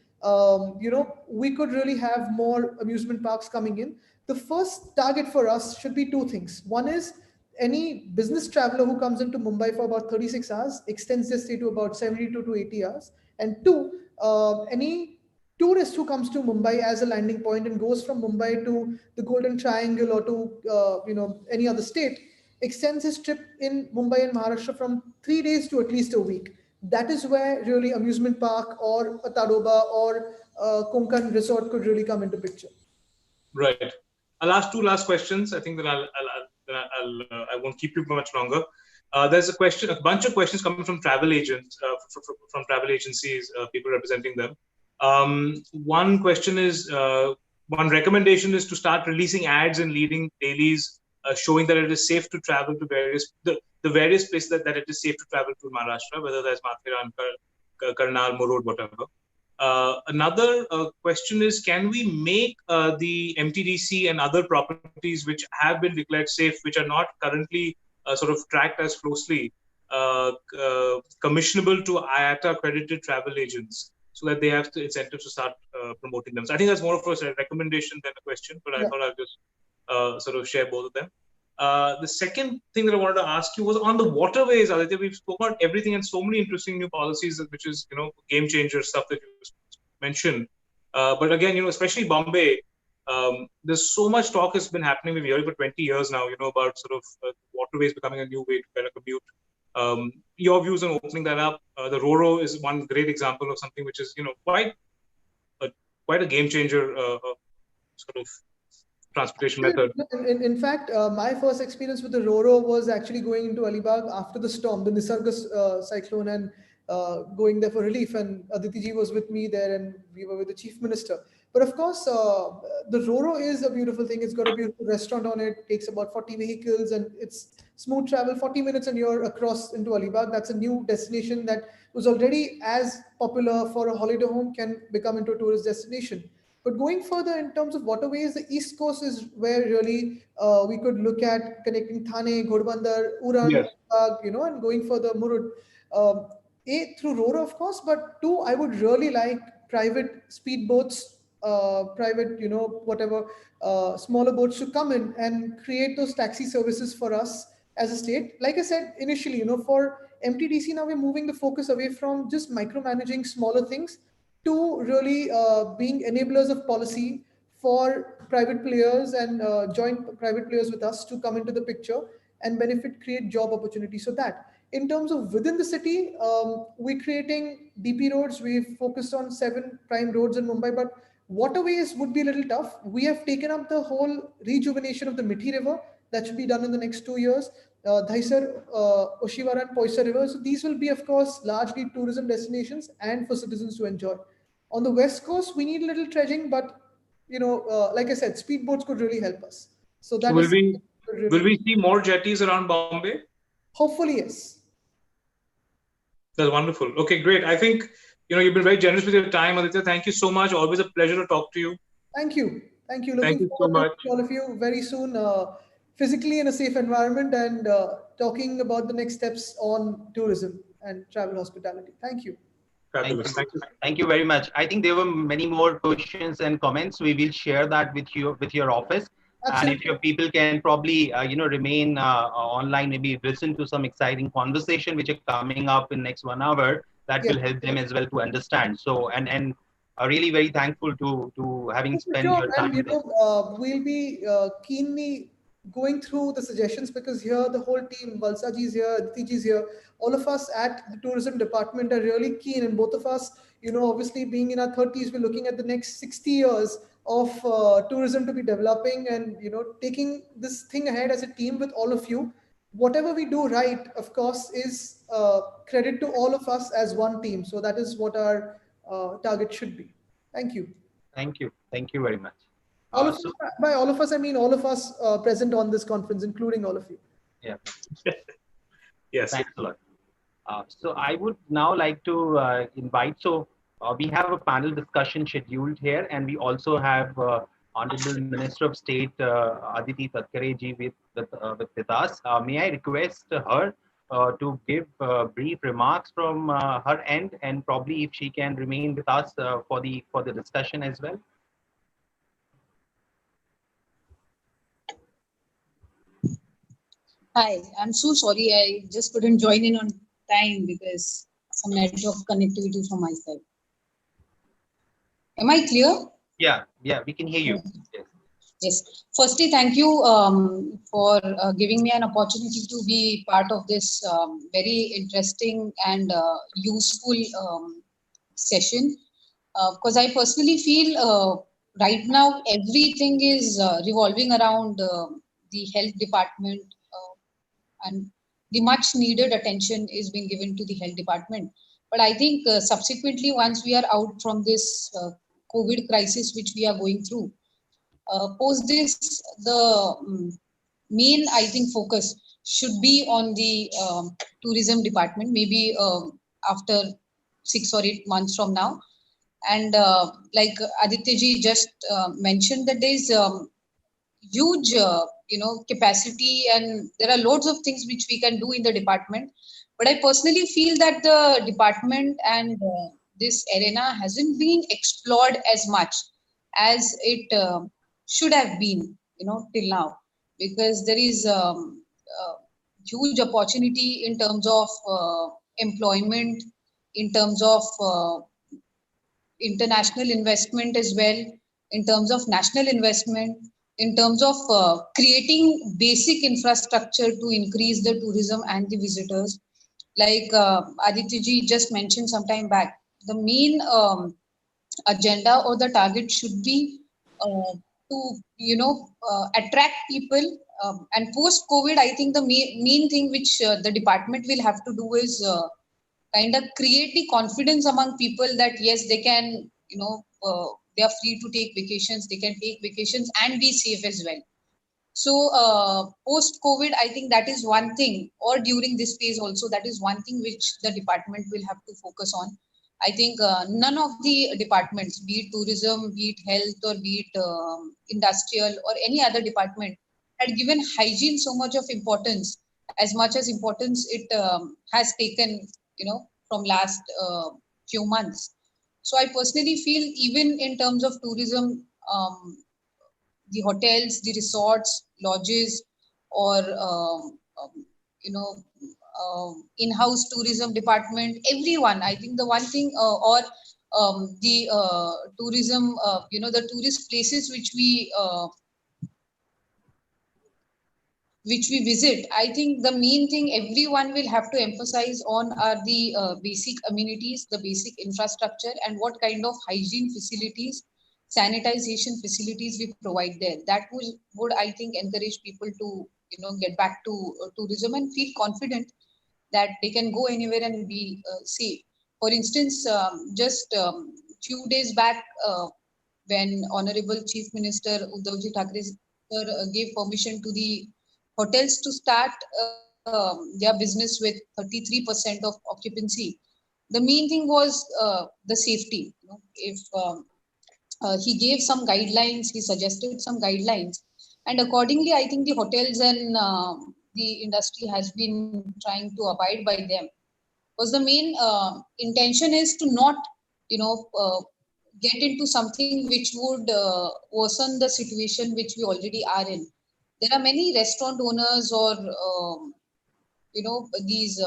we could really have more amusement parks coming in. The first target for us should be two things. One is any business traveler who comes into Mumbai for about 36 hours extends their stay to about 72 to 80 hours. And two, any tourist who comes to Mumbai as a landing point and goes from Mumbai to the Golden Triangle or to any other state extends his trip in Mumbai and Maharashtra from 3 days to at least a week. That is where really amusement park or a Tadoba or Konkan resort could really come into picture. Right. I'll ask two last questions. I think that I won't keep you for much longer. There's a bunch of questions coming from travel agents, from travel agencies, people representing them. One question is, one recommendation is to start releasing ads in leading dailies showing that it is safe to travel to the various places that it is safe to travel to Maharashtra, whether that's Mathiran, Karnal, Murud, whatever. Another question is, can we make the MTDC and other properties which have been declared safe, which are not currently sort of tracked as closely, commissionable to IATA accredited travel agents so that they have the incentives to start promoting them? So I think that's more of a recommendation than a question, but I thought I'd just sort of share both of them. The second thing that I wanted to ask you was on the waterways, Aditya. We've spoken about everything and so many interesting new policies, which is, game changer stuff that you mentioned. But again, especially Bombay, there's so much talk has been happening. We've heard for 20 years now, about sort of waterways becoming a new way to better commute. Your views on opening that up? The RoRo is one great example of something which is, quite a game changer sort of transportation method. In fact, my first experience with the RoRo was actually going into Alibag after the storm, the Nisarga cyclone, and going there for relief. And Aditi ji was with me there, and we were with the chief minister. But of course, the RoRo is a beautiful thing. It's got a beautiful restaurant on it. Takes about 40 vehicles, and it's smooth travel. 40 minutes, and you're across into Alibag. That's a new destination that was already as popular for a holiday home can become into a tourist destination. But going further in terms of waterways, the East Coast is where really we could look at connecting Thane, Ghodbandar, Uran, and going further, Murud. Through RoRo, of course, but two, I would really like private speedboats, private, smaller boats to come in and create those taxi services for us as a state. Like I said initially, for MTDC, now we're moving the focus away from just micromanaging smaller things to really being enablers of policy for private players and joint private players with us to come into the picture and benefit, create job opportunities. So that in terms of within the city, we're creating DP roads. We've focused on 7 prime roads in Mumbai, but waterways would be a little tough. We have taken up the whole rejuvenation of the Mithi River. That should be done in the next 2 years. Dhaisar, Oshiwara and Poisar rivers. So these will be, of course, largely tourism destinations and for citizens to enjoy. On the West Coast, we need a little dredging, but, like I said, speedboats could really help us. So that will we see more jetties around Bombay? Hopefully, yes. That's wonderful. Okay, great. I think, you've been very generous with your time, Aditya. Thank you so much. Always a pleasure to talk to you. Thank you. Looking Thank you so much. To all of you very soon, physically in a safe environment and talking about the next steps on tourism and travel hospitality. Thank you. Thank you very much. I think there were many more questions and comments. We will share that with your office. Absolutely. And if your people can probably, remain online, maybe listen to some exciting conversation which are coming up in next 1 hour, that will help them as well to understand. So, and really very thankful to having spent your time. And, we'll be keenly going through the suggestions, because here the whole team, Valsaji is here, Aditi is here, all of us at the tourism department are really keen, and both of us, obviously being in our 30s, we're looking at the next 60 years of tourism to be developing, and taking this thing ahead as a team with all of you. Whatever we do right, of course, is credit to all of us as one team. So that is what our target should be. Thank you. Thank you. Thank you very much. All of us, So, by all of us, I mean all of us present on this conference, including all of you. yeah, Yes. thanks a lot. So I would now like to invite, so we have a panel discussion scheduled here, and we also have Honorable Minister of State Aditi Tatkare ji with us. May I request her to give brief remarks from her end, and probably if she can remain with us for the discussion as well. Hi, I'm so sorry. I just couldn't join in on time because some network connectivity from my side. Am I clear? Yeah, we can hear you. Yes. Yes. Firstly, thank you for giving me an opportunity to be part of this very interesting and useful session. Because I personally feel right now everything is revolving around the health department, and the much needed attention is being given to the health department. But I think subsequently, once we are out from this COVID crisis which we are going through, post this, the main, I think, focus should be on the tourism department, maybe after 6 or 8 months from now. And like Aditya ji just mentioned, that there is huge capacity, and there are loads of things which we can do in the department. But I personally feel that the department and this arena hasn't been explored as much as it should have been, till now, because there is huge opportunity in terms of employment, in terms of international investment as well, in terms of national investment, in terms of creating basic infrastructure to increase the tourism and the visitors. Like Aditya ji just mentioned some time back, the main agenda or the target should be to attract people. And post COVID, I think the main thing which the department will have to do is kind of create the confidence among people that yes, they can, they are free to take vacations, they can take vacations and be safe as well. So post COVID, I think that is one thing, or during this phase also, that is one thing which the department will have to focus on. I think none of the departments, be it tourism, be it health, or be it industrial or any other department, had given hygiene so much of importance, as much as importance it has taken, from last few months. So I personally feel, even in terms of tourism, the hotels, the resorts, lodges, or in-house tourism department, everyone. I think the one thing, or the tourism, the tourist places which we visit, I think the main thing everyone will have to emphasize on are the basic amenities, the basic infrastructure, and what kind of hygiene facilities, sanitization facilities we provide there. That would I think encourage people to get back to tourism and feel confident that they can go anywhere and be safe. For instance, just few days back, when Honorable Chief Minister Uddhavji Thackeray gave permission to the hotels to start their business with 33% of occupancy, the main thing was the safety. If he gave some guidelines, he suggested some guidelines, and accordingly, I think the hotels and the industry has been trying to abide by them. Because the main intention is to not, get into something which would worsen the situation which we already are in. There are many restaurant owners or these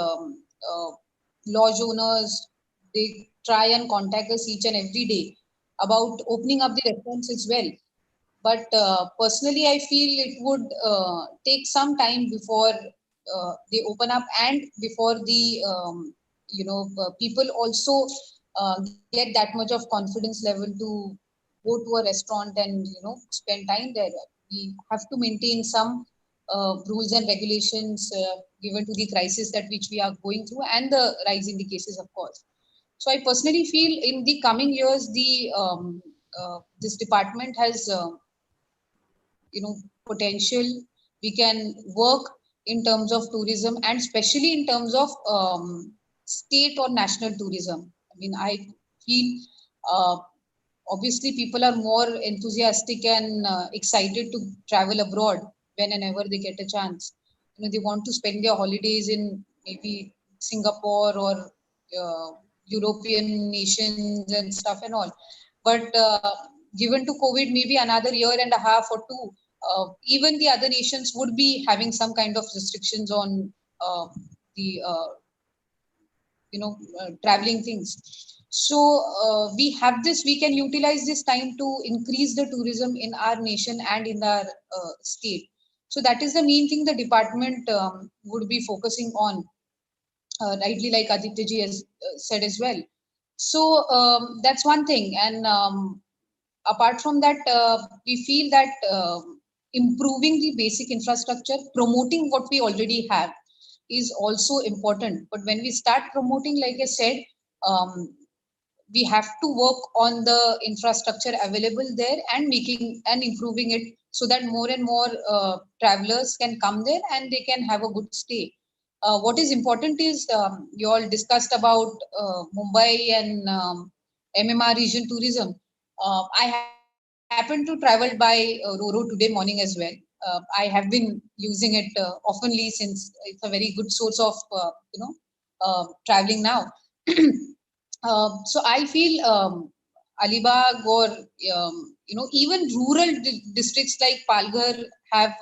lodge owners. They try and contact us each and every day about opening up the restaurants as well. But personally, I feel it would take some time before they open up, and before the people also get that much of confidence level to go to a restaurant and spend time there. We have to maintain some rules and regulations given to the crisis that which we are going through, and the rise in the cases, of course. So I personally feel in the coming years, the this department has potential. We can work in terms of tourism, and especially in terms of state or national tourism. I mean, I feel uh, obviously people are more enthusiastic and excited to travel abroad whenever they get a chance. They want to spend their holidays in maybe Singapore or European nations and stuff and all. But given to COVID, maybe another year and a half or two, even the other nations would be having some kind of restrictions on the traveling things. So we have this, we can utilize this time to increase the tourism in our nation and in our state. So that is the main thing the department would be focusing on, rightly, like Aditya ji has said as well. So that's one thing. And apart from that, we feel that improving the basic infrastructure, promoting what we already have, is also important. But when we start promoting, like I said, we have to work on the infrastructure available there and making and improving it, so that more and more travelers can come there and they can have a good stay. What is important is, you all discussed about Mumbai and MMR region tourism. I happen to travel by Roro today morning as well. I have been using it oftenly, since it's a very good source of traveling now. So I feel Alibag or even rural districts like Palghar have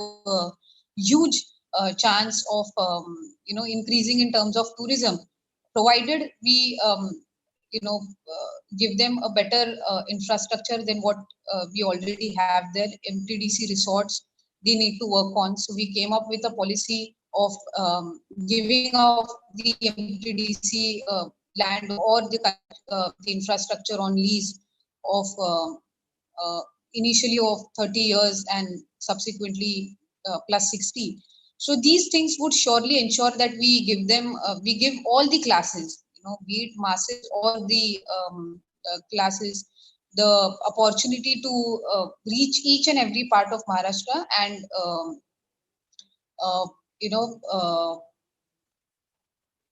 huge chance of increasing in terms of tourism, provided we give them a better infrastructure than what we already have there. MTDC resorts, they need to work on. So we came up with a policy of giving of the MTDC land or the infrastructure on lease of initially of 30 years and subsequently plus 60. So these things would surely ensure that we give them, we give all the classes, be it masses or the classes, the opportunity to reach each and every part of Maharashtra, and uh, you know uh,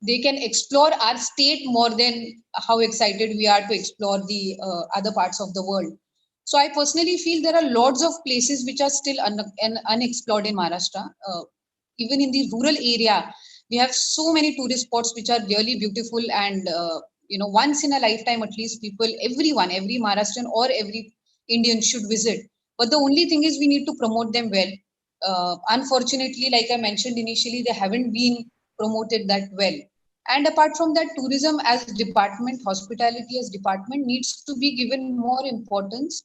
they can explore our state more than how excited we are to explore the other parts of the world. So I personally feel there are lots of places which are still unexplored in Maharashtra. Even in the rural area, we have so many tourist spots which are really beautiful, and once in a lifetime, at least people, everyone, every Maharashtrian or every Indian should visit. But the only thing is we need to promote them well. Unfortunately, like I mentioned initially, they haven't been promoted that well. And apart from that, tourism as department, hospitality as department needs to be given more importance.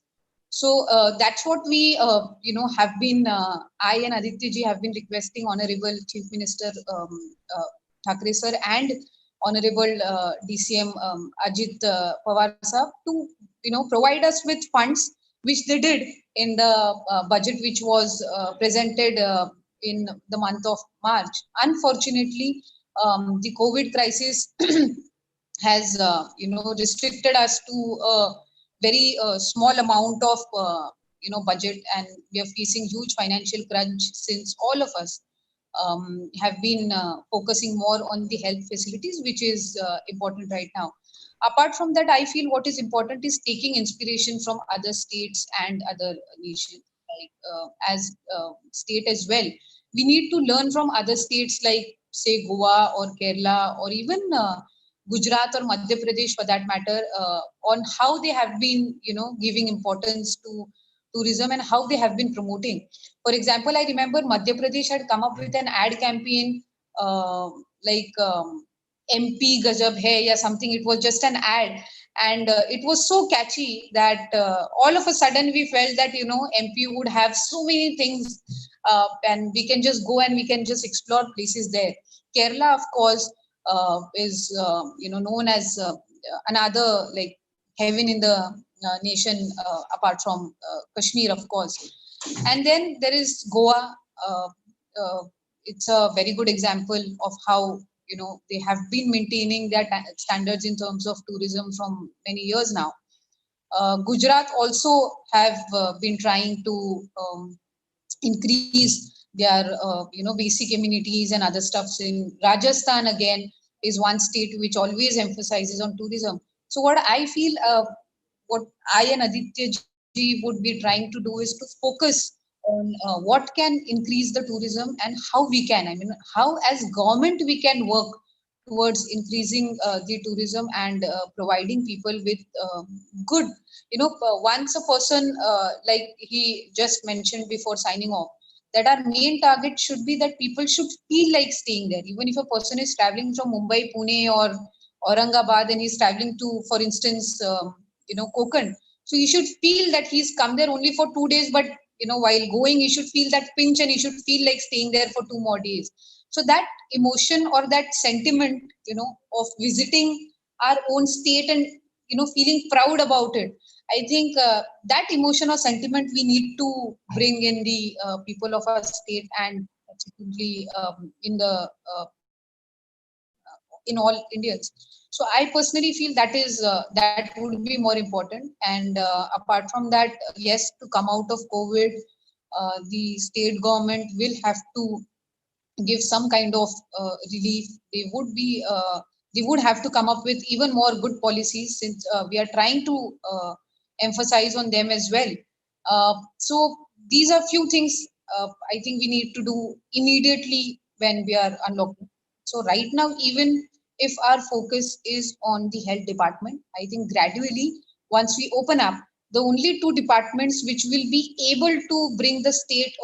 So that's what we, have been, I and Aditya ji have been requesting Honorable Chief Minister Thackeray sir and Honorable DCM Ajit Pawar sahab to, provide us with funds, which they did in the budget which was presented in the month of March. Unfortunately, the COVID crisis has, restricted us to a very small amount of, budget, and we are facing huge financial crunch, since all of us have been focusing more on the health facilities, which is important right now. Apart from that, I feel what is important is taking inspiration from other states and other nations, like as state as well. We need to learn from other states, like say Goa or Kerala, or even Gujarat or Madhya Pradesh for that matter, on how they have been, giving importance to tourism and how they have been promoting. For example, I remember Madhya Pradesh had come up with an ad campaign, like MP Gajab Hai, or something. It was just an ad, And it was so catchy that all of a sudden we felt that, MP would have so many things, and we can just go and we can just explore places there. Kerala, of course, is known as another like heaven in the nation, apart from Kashmir, of course. And then there is Goa. Uh, uh, it's a very good example of how they have been maintaining their standards in terms of tourism from many years now. Gujarat also have been trying to increase their basic amenities and other stuffs. In Rajasthan again is one state which always emphasizes on tourism. So what I feel, what I and Aditya ji would be trying to do is to focus on what can increase the tourism and how we can, how as government we can work towards increasing the tourism and providing people with good, once a person, like he just mentioned before signing off, that our main target should be that people should feel like staying there. Even if a person is traveling from Mumbai, Pune, or Aurangabad, and he's traveling to, for instance, Konkan, so he should feel that he's come there only for 2 days, but while going, he should feel that pinch and he should feel like staying there for 2 more days. So that emotion or that sentiment, of visiting our own state and feeling proud about it, I think that emotion or sentiment we need to bring in the people of our state, and subsequently in the in all Indians. So I personally feel that would be more important. And apart from that, yes, to come out of COVID, the state government will have to give some kind of relief. They would have to come up with even more good policies, since we are trying to emphasize on them as well. So these are few things I think we need to do immediately when we are unlocking. So right now, even if our focus is on the health department, I think gradually, once we open up, the only two departments which will be able to bring the state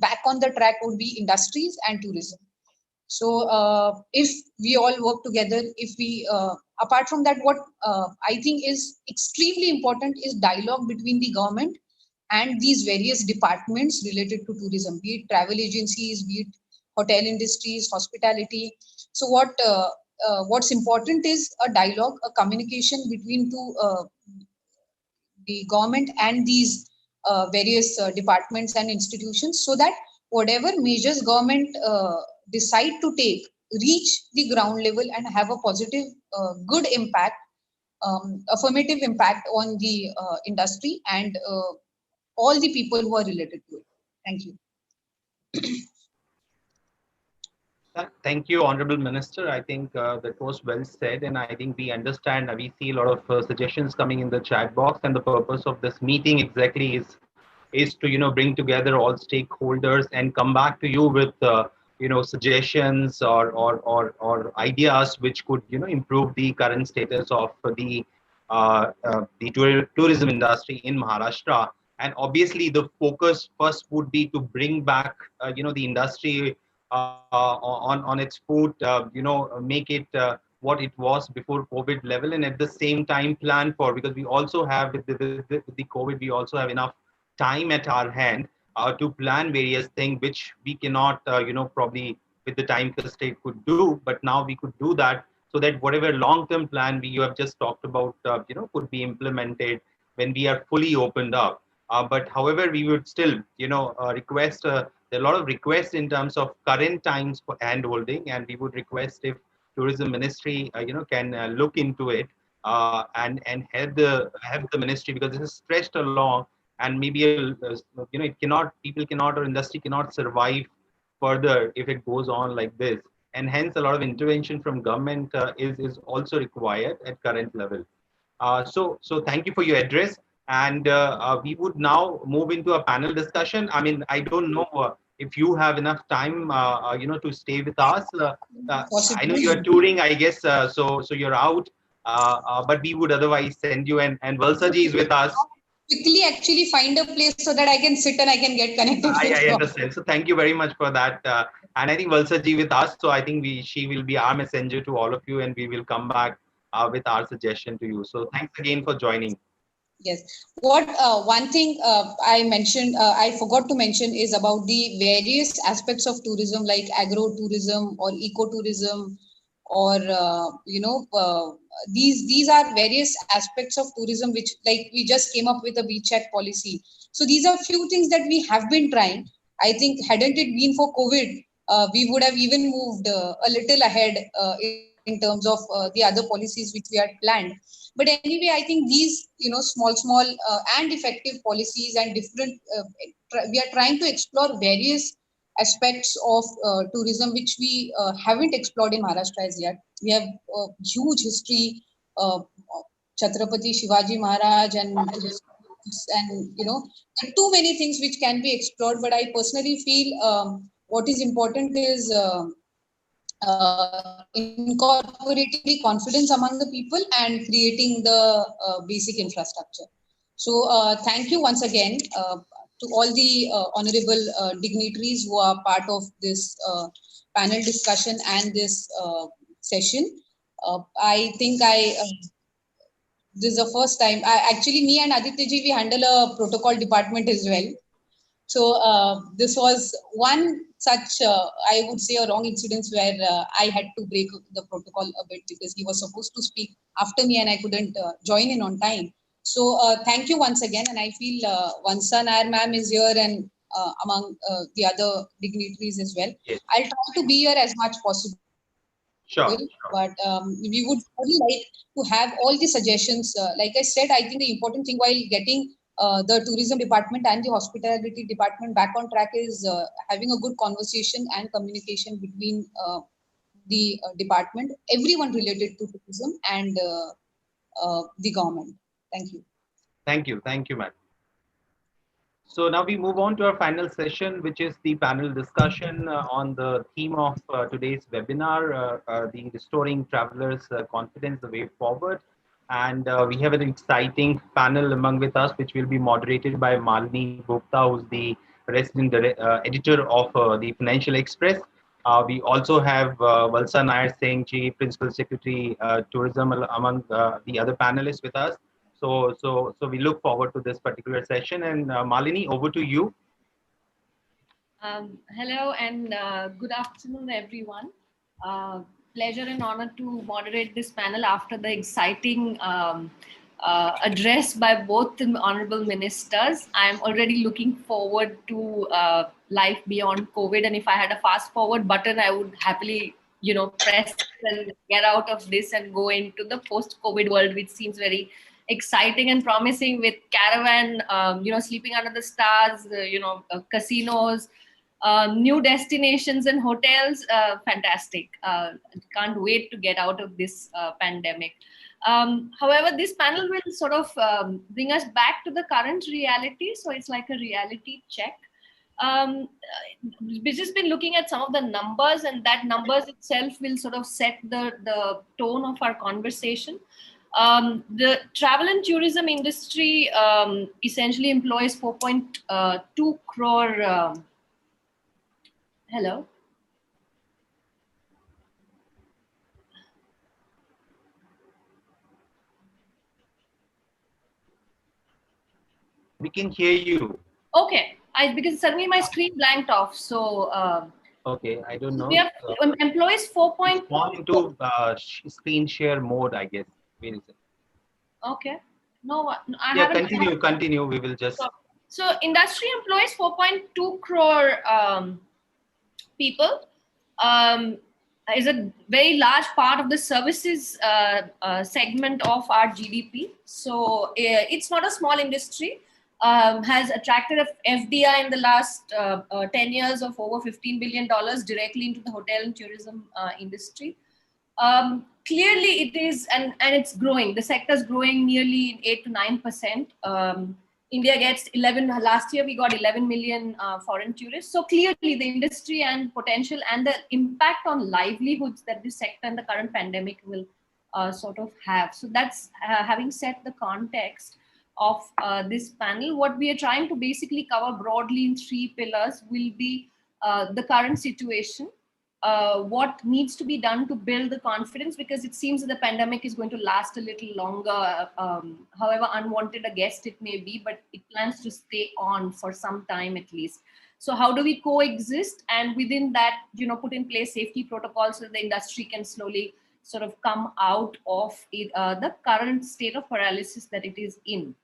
back on the track would be industries and tourism. So if we all work together, if we apart from that, what I think is extremely important is dialogue between the government and these various departments related to tourism, be it travel agencies, be it hotel industries, hospitality. So what's important is a dialogue, a communication between the government and these various departments and institutions, so that whatever measures government decide to take reach the ground level and have a positive, good impact, affirmative impact on the industry and all the people who are related to it. Thank you. Thank you, Honorable Minister. I think that was well said, and I think we understand. We see a lot of suggestions coming in the chat box, and the purpose of this meeting exactly is to bring together all stakeholders and come back to you with suggestions or ideas which could improve the current status of the tourism industry in Maharashtra. And obviously, the focus first would be to bring back the industry on its foot, make it what it was before COVID level, and at the same time plan for, because we also have with the COVID, we also have enough time at our hand to plan various things which we cannot, probably with the time constraint could do, but now we could do that, so that whatever long-term plan you have just talked about, could be implemented when we are fully opened up. But however, we would still, request. There are a lot of requests in terms of current times for hand holding, and we would request if tourism ministry, can look into it and help the ministry, because this is stretched along, and maybe it cannot, people cannot, or industry cannot survive further if it goes on like this, and hence a lot of intervention from government is also required at current level. So thank you for your address. And we would now move into a panel discussion. I mean, I don't know if you have enough time, to stay with us. I know you're touring, I guess, so you're out. But we would otherwise send you, and Valsaji is with us. Quickly actually find a place so that I can sit and I can get connected. I understand. So thank you very much for that. And I think Valsaji with us. So I think she will be our messenger to all of you, and we will come back with our suggestion to you. So thanks again for joining. Yes. What one thing I mentioned, I forgot to mention is about the various aspects of tourism, like agro tourism or eco tourism, or these are various aspects of tourism which, like, we just came up with a beach check policy. So these are few things that we have been trying. I think hadn't it been for COVID, we would have even moved a little ahead in terms of the other policies which we had planned. But anyway, I think these, small and effective policies and different, we are trying to explore various aspects of tourism which we haven't explored in Maharashtra as yet. We have huge history, uh, Chhatrapati Shivaji Maharaj, and there are too many things which can be explored. But I personally feel what is important is incorporating the confidence among the people and creating the basic infrastructure. So thank you once again to all the honorable dignitaries who are part of this panel discussion and this session. I think this is the first time. Actually, me and Aditya ji, we handle a protocol department as well. So this was one such, I would say, a wrong incident where I had to break the protocol a bit because he was supposed to speak after me and I couldn't join in on time. So thank you once again. And I feel Vansa Nair ma'am is here and among the other dignitaries as well. Yes. I'll try to be here as much possible. Sure. But we would really like to have all the suggestions. Like I said, I think the important thing while getting the tourism department and the hospitality department back on track is having a good conversation and communication between the department, everyone related to tourism, and the government. Thank you. Thank you, ma'am. So now we move on to our final session, which is the panel discussion on the theme of today's webinar, the Restoring Travelers' Confidence, the Way Forward. And we have an exciting panel among with us, which will be moderated by Malini Gupta, who's the resident editor of the Financial Express. We also have Valsa Nair Singh Ji, Principal Secretary, Tourism, among the other panelists with us. So we look forward to this particular session. And Malini, over to you. Hello and good afternoon, everyone. Pleasure and honor to moderate this panel after the exciting address by both the honorable ministers. I'm already looking forward to life beyond COVID. And if I had a fast forward button, I would happily, press and get out of this and go into the post-COVID world, which seems very exciting and promising, with caravan, sleeping under the stars, casinos, new destinations and hotels. Fantastic. Can't wait to get out of this pandemic. However, this panel will sort of bring us back to the current reality. So it's like a reality check. We've just been looking at some of the numbers, and that numbers itself will sort of set the tone of our conversation. The travel and tourism industry essentially employs 4.2 crore. Hello. We can hear you. Okay, because suddenly my screen blanked off. So okay, I don't know. We have employees 4. Gone into screen share mode, I guess. Where is it? Okay. No, I yeah, haven't. Continue. We will just. So industry employs 4.2 crore people. Is a very large part of the services segment of our GDP. So it's not a small industry. Has attracted a FDI in the last 10 years of over $15 billion directly into the hotel and tourism industry. Clearly it is, and it's growing. The sector is growing nearly 8 to 9%. India gets 11, last year we got 11 million foreign tourists. So clearly the industry and potential and the impact on livelihoods that this sector and the current pandemic will sort of have. So that's having set the context of this panel. What we are trying to basically cover broadly in 3 pillars will be the current situation, what needs to be done to build the confidence, because it seems that the pandemic is going to last a little longer, however unwanted a guest it may be, but it plans to stay on for some time at least. So how do we coexist, and within that, put in place safety protocols so that the industry can slowly sort of come out of the current state of paralysis that it is in.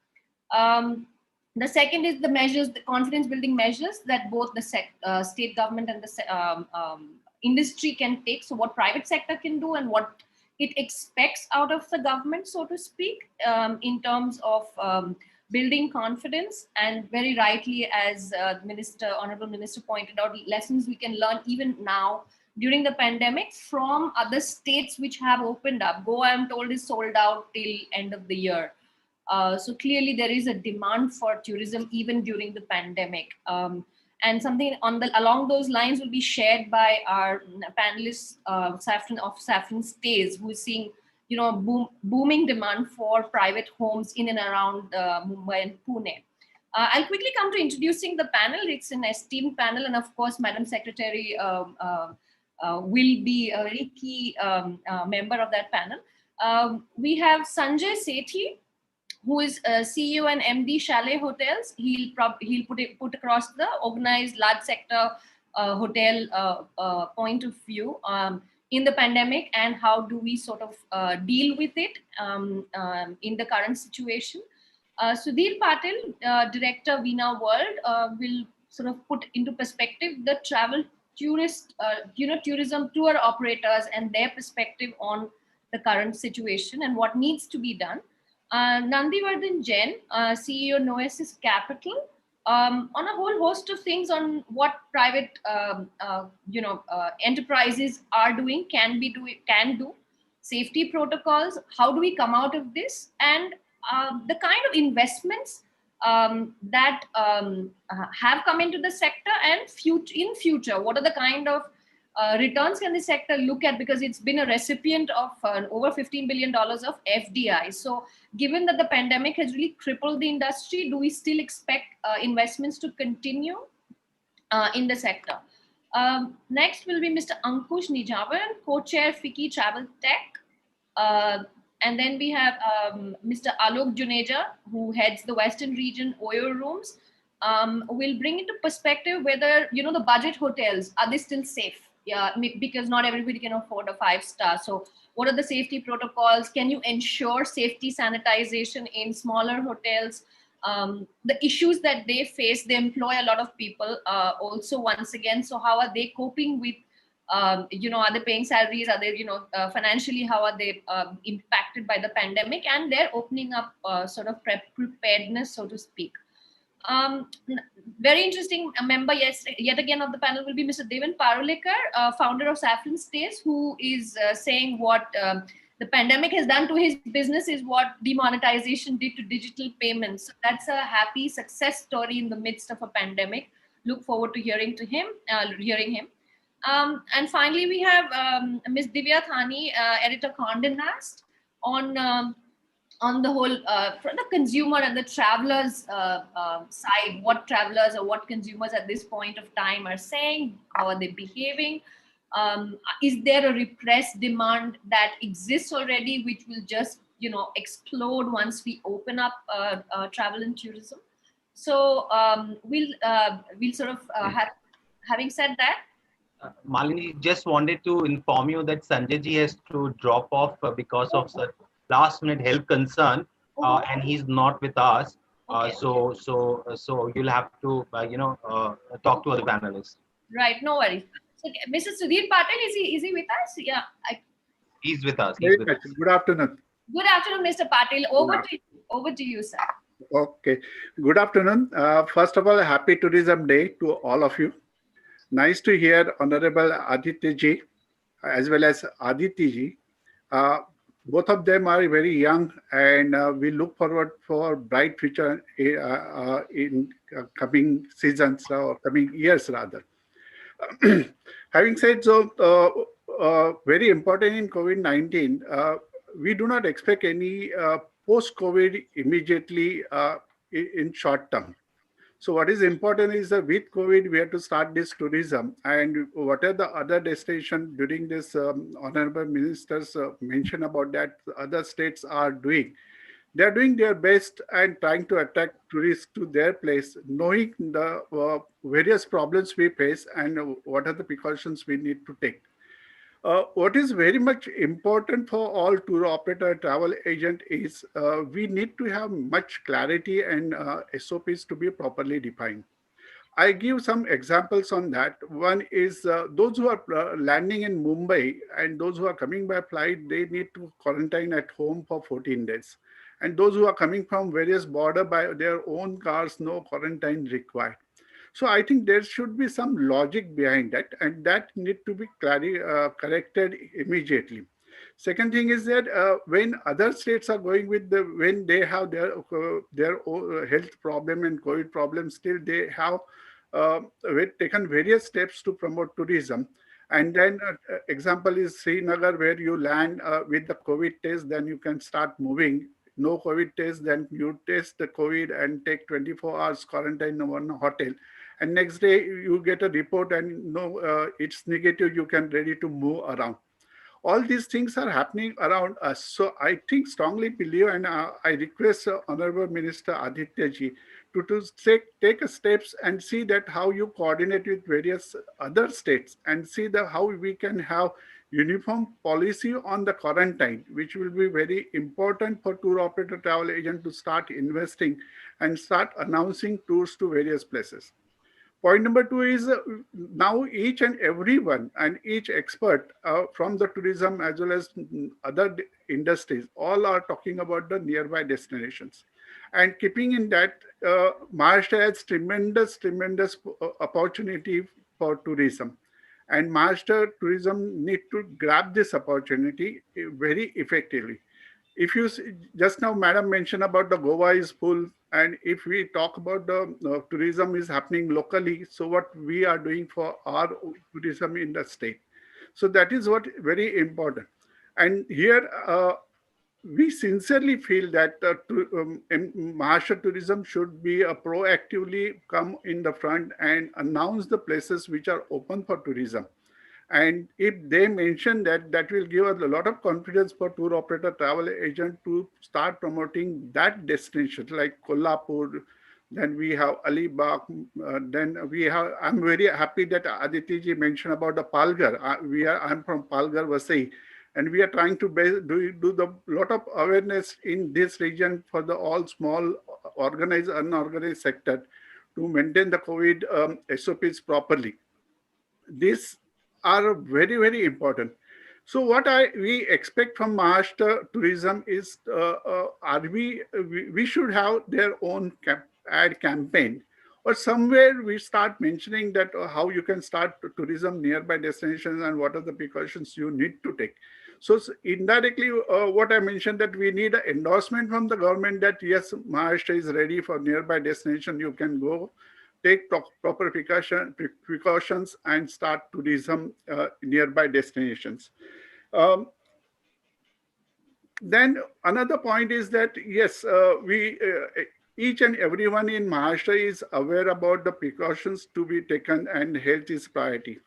The second is the measures, the confidence building measures that both the state government and the industry can take. So what private sector can do and what it expects out of the government, so to speak, in terms of building confidence. And very rightly, as Honorable Minister pointed out, lessons we can learn even now during the pandemic from other states which have opened up. Goa, I'm told, is sold out till end of the year. So clearly there is a demand for tourism even during the pandemic. And something along those lines will be shared by our panelists Saffron Stays, who is seeing booming demand for private homes in and around Mumbai and Pune. I'll quickly come to introducing the panel. It's an esteemed panel, and of course, Madam Secretary will be a very key member of that panel. We have Sanjay Sethi, who is CEO and MD Chalet Hotels. He'll put across the organized large sector hotel point of view in the pandemic, and how do we sort of deal with it in the current situation. Sudhir Patil, Director Veena World, will sort of put into perspective the tourism tour operators and their perspective on the current situation and what needs to be done. Nandivardhan Jain, CEO Noesis Capital, on a whole host of things on what private enterprises are doing, can do, safety protocols, how do we come out of this, and the kind of investments that have come into the sector, and in future, what are the kind of returns can the sector look at, because it's been a recipient of over $15 billion of FDI. So given that the pandemic has really crippled the industry, do we still expect investments to continue in the sector? Next will be Mr. Ankush Nijavan, co-chair FICCI Travel Tech. And then we have Mr. Alok Juneja, who heads the Western Region Oyo Rooms. Will bring into perspective whether, the budget hotels, are they still safe? Yeah, because not everybody can afford a 5-star. So what are the safety protocols? Can you ensure safety sanitization in smaller hotels? The issues that they face, they employ a lot of people also, once again. So how are they coping with, are they paying salaries? Are they, financially, how are they impacted by the pandemic? And they're opening up sort of preparedness, so to speak. Very interesting member, yes, yet again of the panel will be Mr. Devan Parulekar, founder of Saffron Stays, who is saying what the pandemic has done to his business is what demonetization did to digital payments. So that's a happy success story in the midst of a pandemic. Look forward to hearing him. And finally, we have Ms. Divya Thani, editor Condé Nast, on the whole, for the consumer and the travelers side, what travelers or what consumers at this point of time are saying, how are they behaving? Is there a repressed demand that exists already, which will just, explode once we open up travel and tourism? So we'll sort of having said that. Malini, just wanted to inform you that Sanjay ji has to drop off because of the last-minute health concern, and he's not with us. Okay. So you'll have to, talk to other panelists. Right, no worries. So, Mr. Sudhir Patil, is he with us? Yeah, He's with us. Good afternoon. Good afternoon, Mr. Patil. Over to you, sir. Okay. Good afternoon. First of all, happy Tourism Day to all of you. Nice to hear Honorable Aditya ji as well as Aditi ji. Both of them are very young, and we look forward for bright future in coming seasons or coming years rather. Having said so, very important in COVID-19, we do not expect any post-COVID immediately in short term. So what is important is that with COVID, we have to start this tourism, and what are the other destinations during this honorable ministers mentioned about that other states are doing. They are doing their best and trying to attract tourists to their place, knowing the various problems we face and what are the precautions we need to take. What is very much important for all tour operator travel agent is we need to have much clarity and SOPs to be properly defined. I give some examples on that. One is those who are landing in Mumbai and those who are coming by flight, they need to quarantine at home for 14 days. And those who are coming from various border by their own cars, no quarantine required. So I think there should be some logic behind that, and that need to be corrected immediately. Second thing is that when other states are going with when they have their own health problem and COVID problem, still they have taken various steps to promote tourism. And then example is Srinagar, where you land with the COVID test, then you can start moving. No COVID test, then you test the COVID and take 24 hours quarantine in one hotel. And next day you get a report and no, it's negative, you can ready to move around. All these things are happening around us. So I think strongly believe, and I request Honorable Minister Aditya ji to take a steps and see that how you coordinate with various other states and see the how we can have uniform policy on the quarantine, which will be very important for tour operator travel agent to start investing and start announcing tours to various places. Point number two is now each and everyone and each expert from the tourism as well as other industries, all are talking about the nearby destinations. And keeping in that, Maharashtra has tremendous opportunity for tourism. And Maharashtra tourism need to grab this opportunity very effectively. If you just now, Madam mentioned about the Goa is full, and if we talk about the tourism is happening locally, so what we are doing for our tourism in the state. So that is what very important. And here we sincerely feel that Maharashtra tourism should be proactively come in the front and announce the places which are open for tourism. And if they mention that, that will give us a lot of confidence for tour operator travel agent to start promoting that destination like Kolhapur. Then we have Alibag. Then we have, I'm very happy that Aditi ji mentioned about the Palghar. I'm from Palghar, Vasai. And we are trying to do the lot of awareness in this region for the all small organized, unorganized sector to maintain the COVID SOPs properly. These are very important. So what we expect from Maharashtra tourism is we should have their own ad campaign, or somewhere we start mentioning that how you can start tourism nearby destinations and what are the precautions you need to take. So indirectly, what I mentioned, that we need an endorsement from the government that yes, Maharashtra is ready for nearby destination. You can go, take proper precautions and start tourism nearby destinations. Then another point is that yes, each and everyone in Maharashtra is aware about the precautions to be taken and health is priority.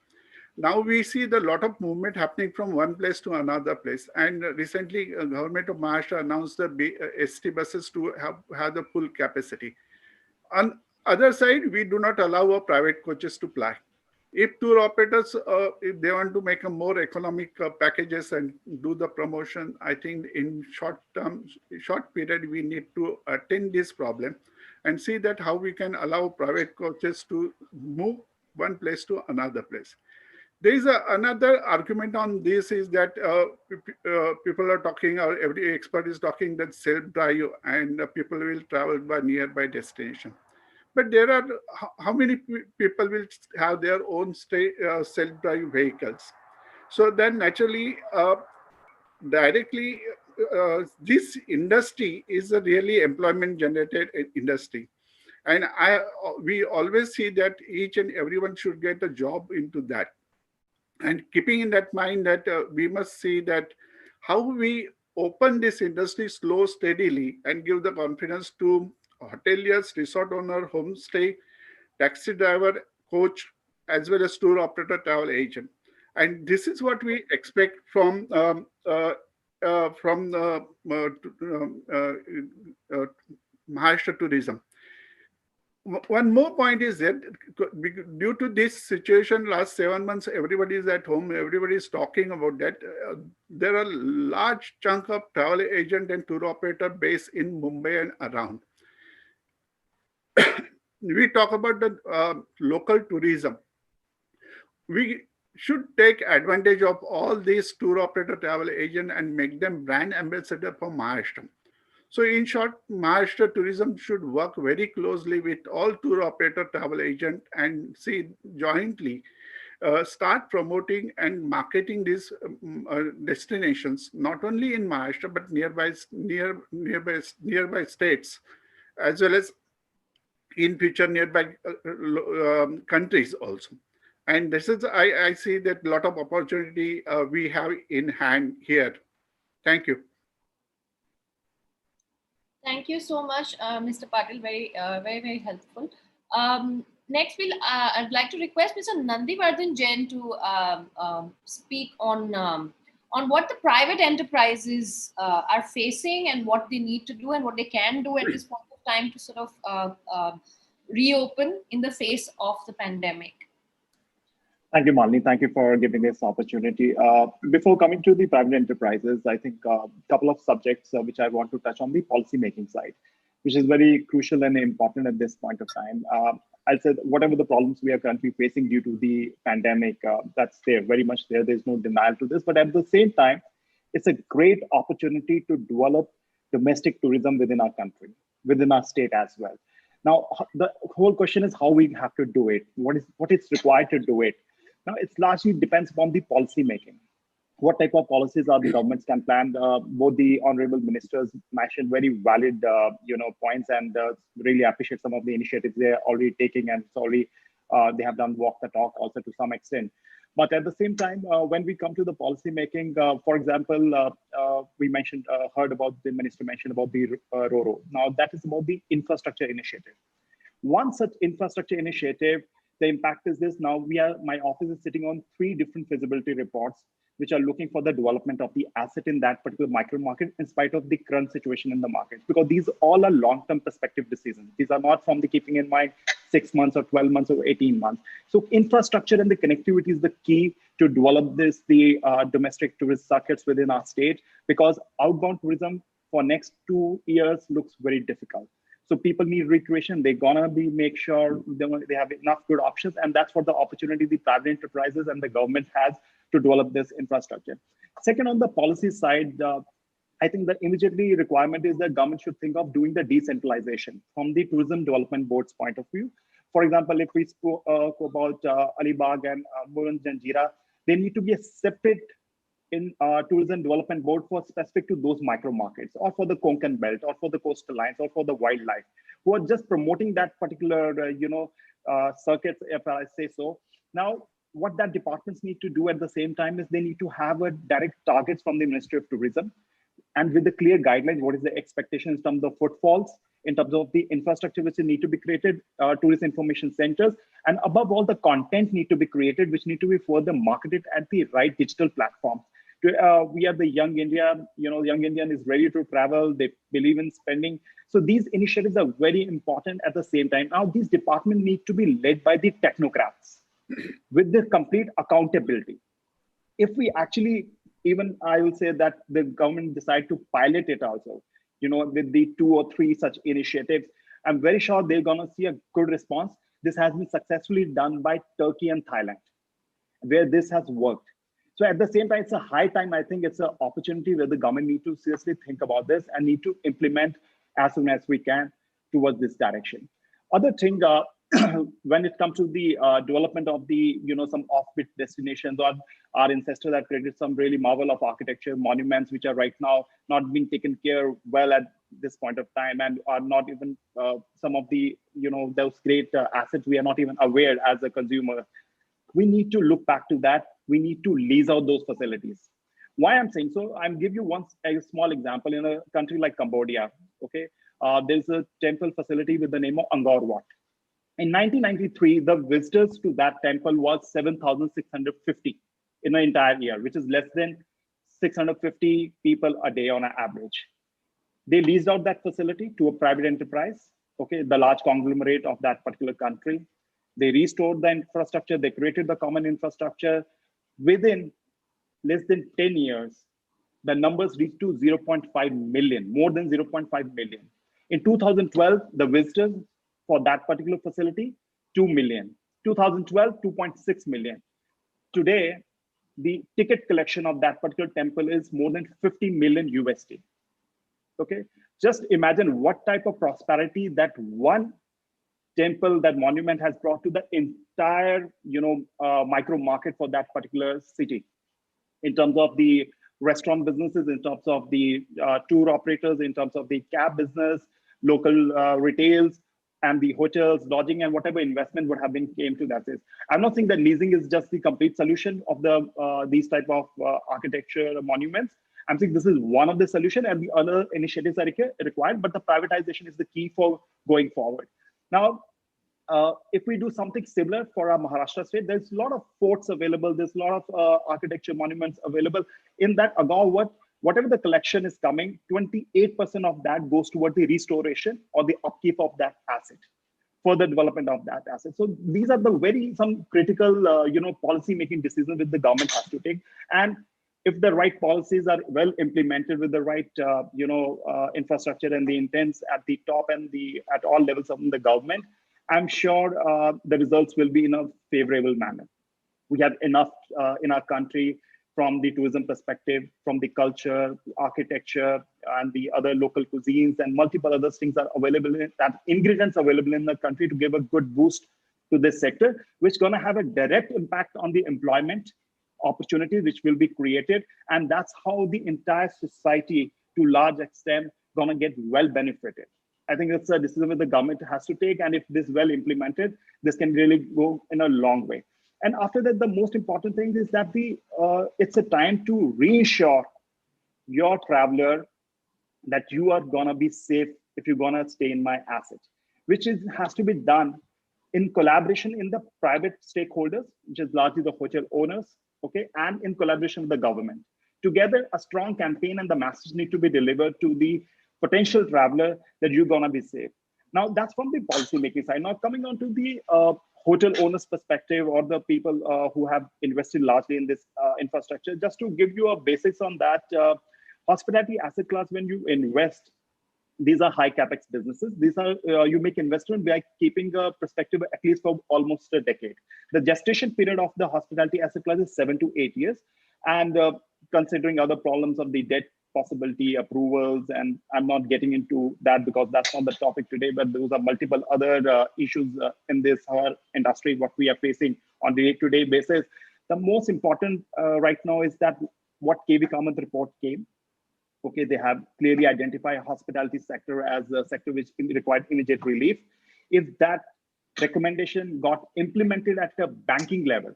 Now we see the lot of movement happening from one place to another place. And recently, government of Maharashtra announced the ST buses to have the full capacity. On other side, we do not allow our private coaches to ply. If tour operators, if they want to make a more economic packages and do the promotion, I think in short period, we need to attend this problem and see that how we can allow private coaches to move one place to another place. There is another argument on this is that people are talking, or every expert is talking that self-drive and people will travel by nearby destination. But there are, how many people will have their own self-drive vehicles? So then naturally, directly, this industry is a really employment generated industry. And we always see that each and everyone should get a job into that. And keeping in that mind that we must see that how we open this industry steadily and give the confidence to hoteliers, resort owner, homestay, taxi driver, coach, as well as tour operator, travel agent. And this is what we expect from Maharashtra tourism. One more point is that due to this situation, last 7 months, everybody is at home, everybody is talking about that. There are large chunk of travel agent and tour operator based in Mumbai and around. We talk about the local tourism. We should take advantage of all these tour operator travel agent and make them brand ambassador for Maharashtra. So in short, Maharashtra tourism should work very closely with all tour operator travel agent and see jointly start promoting and marketing these destinations, not only in Maharashtra, but nearby states, as well as in future nearby countries also. And this is, I see that a lot of opportunity we have in hand here. Thank you. Thank you so much, Mr. Patil. Very helpful. Next, I'd like to request Mr. Nandivardhan Jain to speak on what the private enterprises are facing and what they need to do and what they can do at this point of time to sort of reopen in the face of the pandemic. Thank you, Malini. Thank you for giving this opportunity. Before coming to the private enterprises, I think a couple of subjects which I want to touch on the policy making side, which is very crucial and important at this point of time. I'll say whatever the problems we are currently facing due to the pandemic, that's there, very much there. There's no denial to this. But at the same time, it's a great opportunity to develop domestic tourism within our country, within our state as well. Now, the whole question is how we have to do it. What is required to do it? Now, it largely depends upon the policy making. What type of policies are the governments can plan? Both the honorable ministers mentioned very valid, points, and really appreciate some of the initiatives they are already taking, and it's already they have done walk the talk also to some extent. But at the same time, when we come to the policy making, for example, we heard about the minister mentioned about the RoRo. Now, that is about the infrastructure initiative. One such infrastructure initiative, the impact is this. Now my office is sitting on 3 different feasibility reports, which are looking for the development of the asset in that particular micro market in spite of the current situation in the market, because these all are long-term perspective decisions. These are not from the keeping in mind 6 months or 12 months or 18 months. So infrastructure and the connectivity is the key to develop the domestic tourist circuits within our state, because outbound tourism for next 2 years looks very difficult. So people need recreation. They're gonna make sure they have enough good options, and that's what the opportunity the private enterprises and the government has to develop this infrastructure. Second, on the policy side, I think the immediately requirement is that government should think of doing the decentralization from the tourism development board's point of view. For example, if we spoke about Alibag and Murun Janjira, they need to be a separate tourism development board for specific to those micro markets, or for the Konkan belt, or for the coastal lines, or for the wildlife, who are just promoting that particular circuits, if I say so. Now, what that departments need to do at the same time is they need to have a direct targets from the Ministry of Tourism, and with the clear guidelines, what is the expectation in terms of footfalls, in terms of the infrastructure which need to be created, tourist information centers, and above all, the content need to be created, which need to be further marketed at the right digital platform. We are the young India, young Indian is ready to travel, they believe in spending. So these initiatives are very important at the same time. Now, these departments need to be led by the technocrats with the complete accountability. If we actually, even I will say that the government decide to pilot it also, with the 2 or 3 such initiatives, I'm very sure they're gonna see a good response. This has been successfully done by Turkey and Thailand, where this has worked. So at the same time, it's a high time. I think it's an opportunity where the government need to seriously think about this and need to implement as soon as we can towards this direction. Other thing, when it comes to the development of the, some offbeat destinations, or our ancestors have created some really marvel of architecture, monuments, which are right now not being taken care well at this point of time, and are not even some of the, those great assets we are not even aware as a consumer. We need to look back to that. We need to lease out those facilities. Why I'm saying so, I'm give you a small example. In a country like Cambodia, okay, there's a temple facility with the name of Angkor Wat. In 1993, the visitors to that temple was 7,650 in an entire year, which is less than 650 people a day on an average. They leased out that facility to a private enterprise, okay, the large conglomerate of that particular country. They restored the infrastructure, they created the common infrastructure. Within less than 10 years, the numbers reached to 0.5 million, more than 0.5 million. In 2012, the visitors for that particular facility, 2 million. 2012, 2.6 million. Today, the ticket collection of that particular temple is more than 50 million USD. Okay, just imagine what type of prosperity that one temple, that monument has brought to the entire, micro market for that particular city, in terms of the restaurant businesses, in terms of the tour operators, in terms of the cab business, local retails, and the hotels, lodging, and whatever investment would have been came to that. I'm not saying that leasing is just the complete solution of the these type of architecture monuments. I'm saying this is one of the solution, and the other initiatives are required, but the privatization is the key for going forward. Now, if we do something similar for our Maharashtra state, there's a lot of forts available. There's a lot of architecture monuments available. In that, whatever the collection is coming, 28% of that goes toward the restoration or the upkeep of that asset, for the development of that asset. So these are the some critical, policy making decisions that the government has to take. And if the right policies are well implemented with the right, infrastructure and the intents at the top and at all levels of the government, I'm sure the results will be in a favorable manner. We have enough in our country from the tourism perspective, from the culture, architecture, and the other local cuisines and multiple other things are available, ingredients available in the country to give a good boost to this sector, which is going to have a direct impact on the employment opportunities which will be created. And that's how the entire society, to large extent, going to get well benefited. I think it's a decision that the government has to take. And if this is well implemented, this can really go in a long way. And after that, the most important thing is that it's a time to reassure your traveler that you are going to be safe if you're going to stay in my asset, which has to be done in collaboration in the private stakeholders, which is largely the hotel owners, okay, and in collaboration with the government. Together, a strong campaign and the message need to be delivered to the potential traveler that you're going to be safe. Now, that's from the policy making side. Now, coming on to the hotel owners perspective, or the people who have invested largely in this infrastructure, just to give you a basics on that, hospitality asset class, when you invest, these are high capex businesses. These are you make investment by keeping a perspective at least for almost a decade. The gestation period of the hospitality asset class is 7 to 8 years, and considering other problems of the debt possibility, approvals, and I'm not getting into that because that's not the topic today, but those are multiple other issues in this industry, what we are facing on the day-to-day basis. The most important right now is that what KV Kamath report came. Okay, they have clearly identified hospitality sector as a sector which required immediate relief. If that recommendation got implemented at a banking level,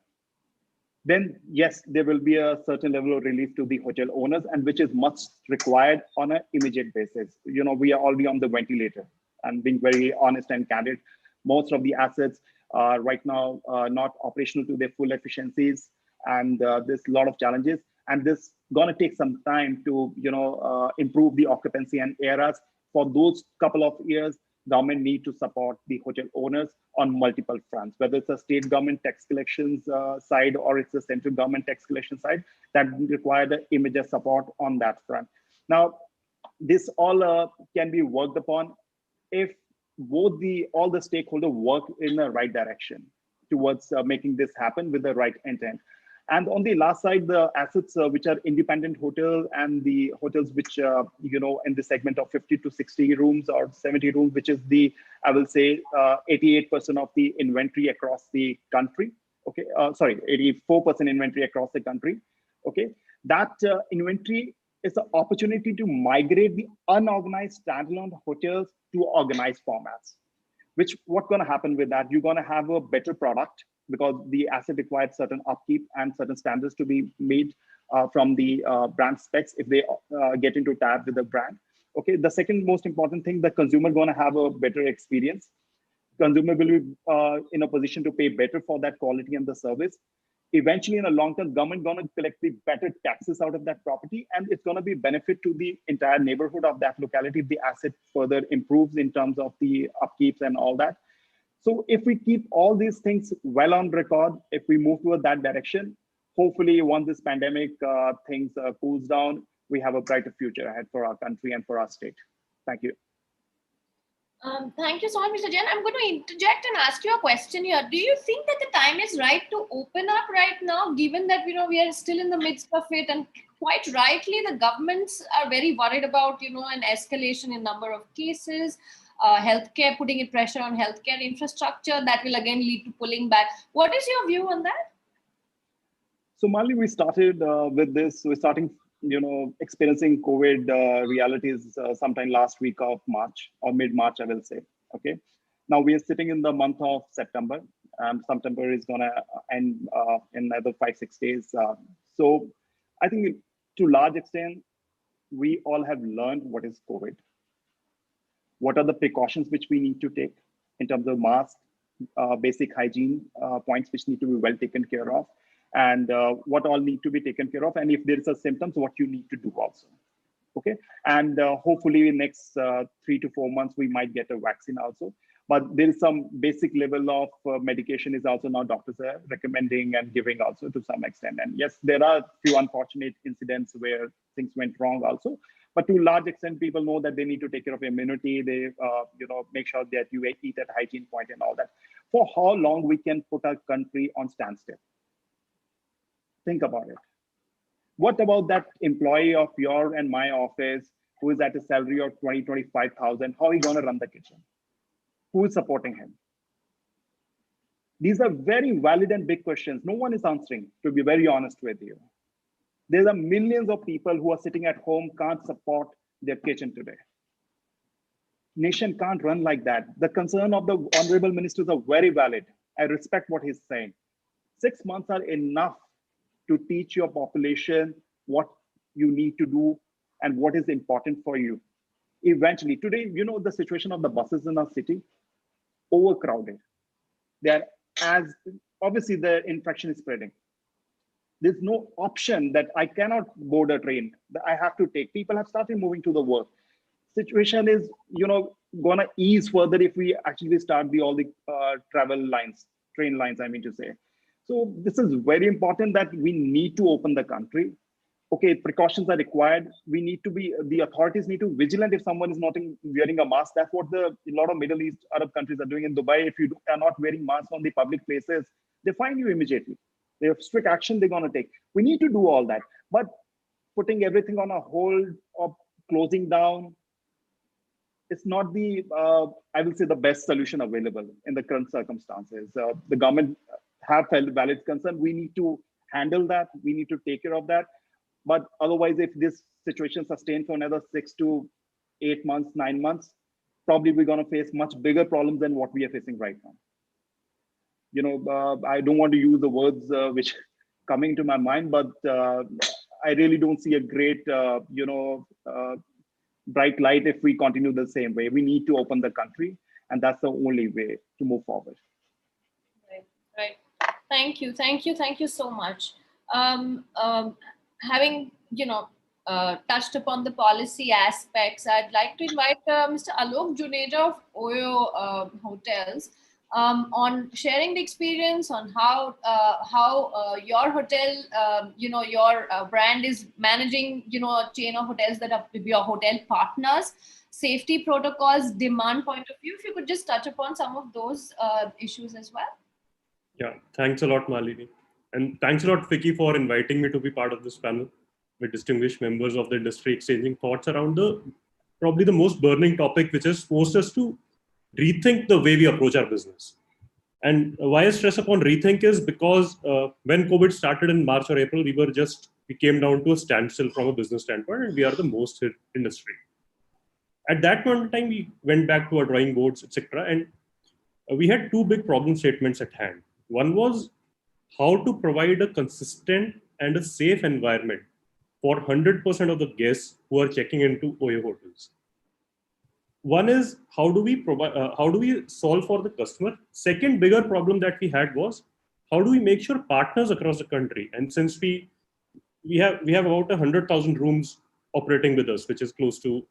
then yes, there will be a certain level of relief to the hotel owners, and which is much required on an immediate basis. You know, we are already on the ventilator, and being very honest and candid, most of the assets are right now not operational to their full efficiencies, and there's a lot of challenges, and this gonna take some time to improve the occupancy and ARRs. For those couple of years, government need to support the hotel owners on multiple fronts, whether it's a state government tax collections side or it's a central government tax collection side, that require the immediate support on that front. Now, this all can be worked upon if both all the stakeholders work in the right direction towards making this happen with the right intent. And on the last side, the assets which are independent hotel and the hotels which, in the segment of 50 to 60 rooms or 70 rooms, which is I will say 88% of the inventory across the country. Okay, 84% inventory across the country. Okay, that inventory is the opportunity to migrate the unorganized standalone hotels to organized formats. What's going to happen with that? You're going to have a better product, because the asset requires certain upkeep and certain standards to be made from the brand specs if they get into tab with the brand. Okay, the second most important thing, the consumer going to have a better experience. Consumer will be in a position to pay better for that quality and the service. Eventually, in the long term, government going to collect the better taxes out of that property, and it's going to be benefit to the entire neighborhood of that locality if the asset further improves in terms of the upkeeps and all that. So if we keep all these things well on record, if we move toward that direction, hopefully once this pandemic things cools down, we have a brighter future ahead for our country and for our state. Thank you. Thank you so much, Mr. Jain. I'm going to interject and ask you a question here. Do you think that the time is right to open up right now, given that we are still in the midst of it, and quite rightly, the governments are very worried about an escalation in number of cases, healthcare, putting a pressure on healthcare infrastructure that will again lead to pulling back. What is your view on that? So Mali, we started with this. We're starting experiencing COVID realities sometime last week of March or mid-March, I will say. Okay. Now we are sitting in the month of September, and September is gonna end in another 5-6 days. So I think to large extent, we all have learned what is COVID. What are the precautions which we need to take in terms of masks, basic hygiene points which need to be well taken care of, and what all need to be taken care of, and if there is a symptoms, what you need to do also. Okay, and hopefully in next 3 to 4 months we might get a vaccine also. But there is some basic level of medication is also now doctors are recommending and giving also to some extent. And yes, there are few unfortunate incidents where things went wrong also. But to a large extent, people know that they need to take care of immunity. They, make sure that you eat at hygiene point and all that. For how long we can put our country on standstill? Think about it. What about that employee of your and my office who is at a salary of 20,000-25,000? How are you going to run the kitchen? Who is supporting him? These are very valid and big questions. No one is answering, to be very honest with you. There are millions of people who are sitting at home, can't support their kitchen today. Nation can't run like that. The concern of the honorable ministers are very valid. I respect what he's saying. 6 months are enough to teach your population what you need to do and what is important for you. Eventually, today, the situation of the buses in our city, overcrowded. They are obviously the infection is spreading. There's no option that I cannot board a train that I have to take. People have started moving to the work. Situation is, gonna ease further if we actually start all the travel lines, train lines, I mean to say. So this is very important that we need to open the country. Okay, precautions are required. The authorities need to be vigilant if someone is not wearing a mask. That's what a lot of Middle East Arab countries are doing in Dubai. If you are not wearing masks on the public places, they fine you immediately. They have strict action they're going to take. We need to do all that. But putting everything on a hold or closing down, it's not the, I will say, the best solution available in the current circumstances. The government have felt valid concern. We need to handle that. We need to take care of that. But otherwise, if this situation sustains for another 6 to 8 months, 9 months, probably we're going to face much bigger problems than what we are facing right now. I don't want to use the words which coming to my mind, but I really don't see a great, bright light if we continue the same way. We need to open the country, and that's the only way to move forward. Right. Thank you so much. Having touched upon the policy aspects, I'd like to invite Mr. Alok Juneja of Oyo Hotels on sharing the experience on how your hotel, your brand is managing, a chain of hotels that are your hotel partners, safety protocols, demand point of view. If you could just touch upon some of those issues as well. Yeah, thanks a lot, Malini. And thanks a lot, Vicky, for inviting me to be part of this panel with distinguished members of the industry exchanging thoughts around probably the most burning topic, which has forced us to rethink the way we approach our business. And why I stress upon rethink is because when COVID started in March or April, we came down to a standstill from a business standpoint, and we are the most hit industry. At that point in time, we went back to our drawing boards, etc. And we had two big problem statements at hand. One was how to provide a consistent and a safe environment for 100% of the guests who are checking into Oyo hotels. One is how do we provide, how do we solve for the customer? Second bigger problem that we had was how do we make sure partners across the country, and since we have about 100,000 rooms operating with us, which is close to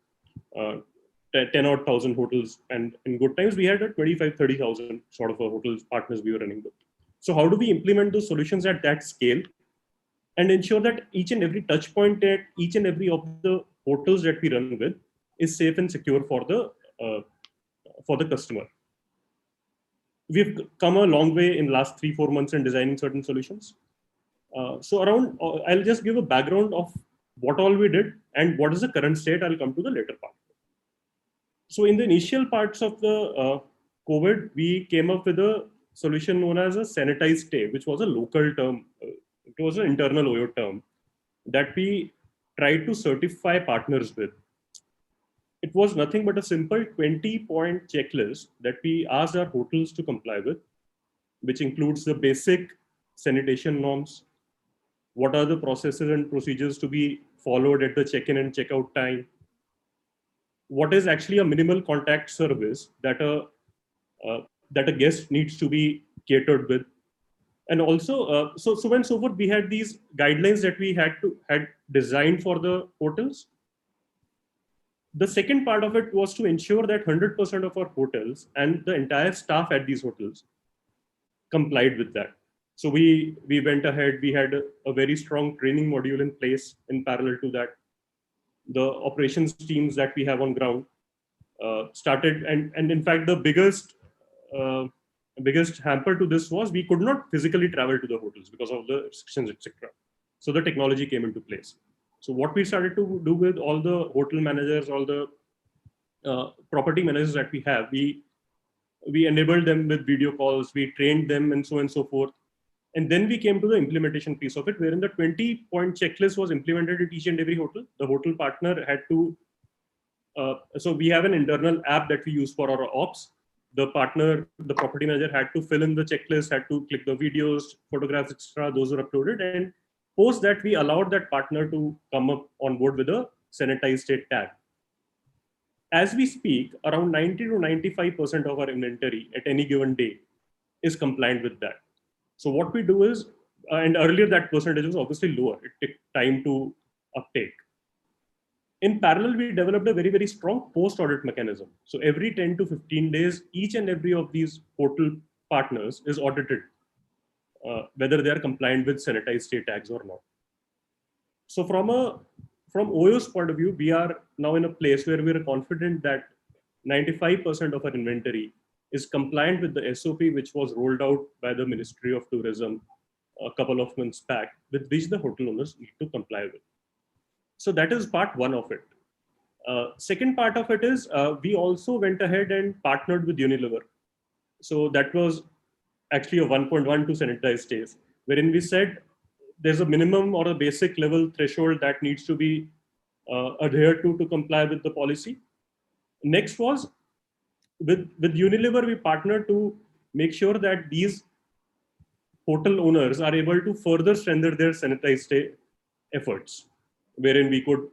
10 odd thousand hotels, and in good times we had a 25-30,000 sort of a hotels partners we were running with. So how do we implement those solutions at that scale and ensure that each and every touch point at each and every of the hotels that we run with is safe and secure for the customer? We've come a long way in last 3-4 months in designing certain solutions. So around, I'll just give a background of what all we did and what is the current state. I'll come to the later part. So in the initial parts of the COVID, we came up with a solution known as a sanitized stay, which was a local term. It was an internal OYO term that we tried to certify partners with. It was nothing but a simple 20-point checklist that we asked our hotels to comply with, which includes the basic sanitation norms, what are the processes and procedures to be followed at the check-in and check-out time, what is actually a minimal contact service that a guest needs to be catered with. And also, so on and so forth, we had these guidelines that we had designed for the hotels. The second part of it was to ensure that 100% of our hotels and the entire staff at these hotels complied with that. So we went ahead, we had a very strong training module in place in parallel to that. The operations teams that we have on ground started, and in fact, the biggest hamper to this was we could not physically travel to the hotels because of the restrictions, etc. So the technology came into place. So what we started to do with all the hotel managers, all the property managers that we have, we enabled them with video calls, we trained them, and so on and so forth. And then we came to the implementation piece of it, wherein the 20-point checklist was implemented at each and every hotel. The hotel partner had to, so we have an internal app that we use for our ops. The partner, the property manager had to fill in the checklist, had to click the videos, photographs, etc. Those were uploaded. And post that, we allowed that partner to come up on board with a sanitized state tag. As we speak, around 90 to 95% of our inventory at any given day is compliant with that. So what we do is, and earlier that percentage was obviously lower. It took time to uptake. In parallel, we developed a very, very strong post-audit mechanism. So every 10 to 15 days, each and every of these hotel partners is audited, whether they are compliant with sanitized state tags or not. So from OYO's point of view, we are now in a place where we are confident that 95% of our inventory is compliant with the SOP, which was rolled out by the Ministry of Tourism a couple of months back, with which the hotel owners need to comply with. So that is part one of it. Second part of it is we also went ahead and partnered with Unilever. So that was actually a 1.12 sanitized stays, wherein we said there's a minimum or a basic level threshold that needs to be adhered to comply with the policy. Next was with Unilever, we partnered to make sure that these hotel owners are able to further strengthen their sanitized stay efforts, wherein we could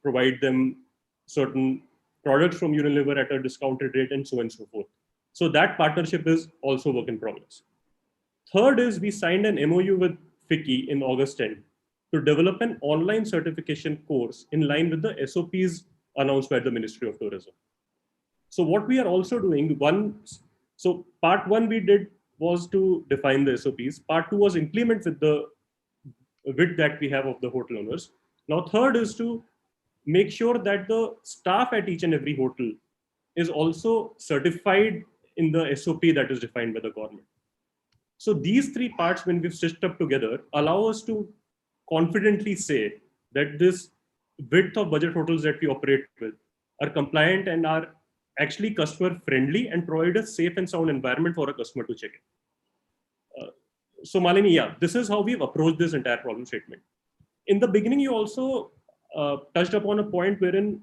provide them certain products from Unilever at a discounted rate and so on and so forth. So that partnership is also work in progress. Third is we signed an MOU with FICCI in August 10 to develop an online certification course in line with the SOPs announced by the Ministry of Tourism. So what we are also doing, so part one we did was to define the SOPs. Part two was implement with the width that we have of the hotel owners. Now third is to make sure that the staff at each and every hotel is also certified in the SOP that is defined by the government. So these three parts, when we've stitched up together, allow us to confidently say that this width of budget hotels that we operate with are compliant and are actually customer friendly and provide a safe and sound environment for a customer to check in. So Malini, yeah, this is how we've approached this entire problem statement. In the beginning, you also touched upon a point wherein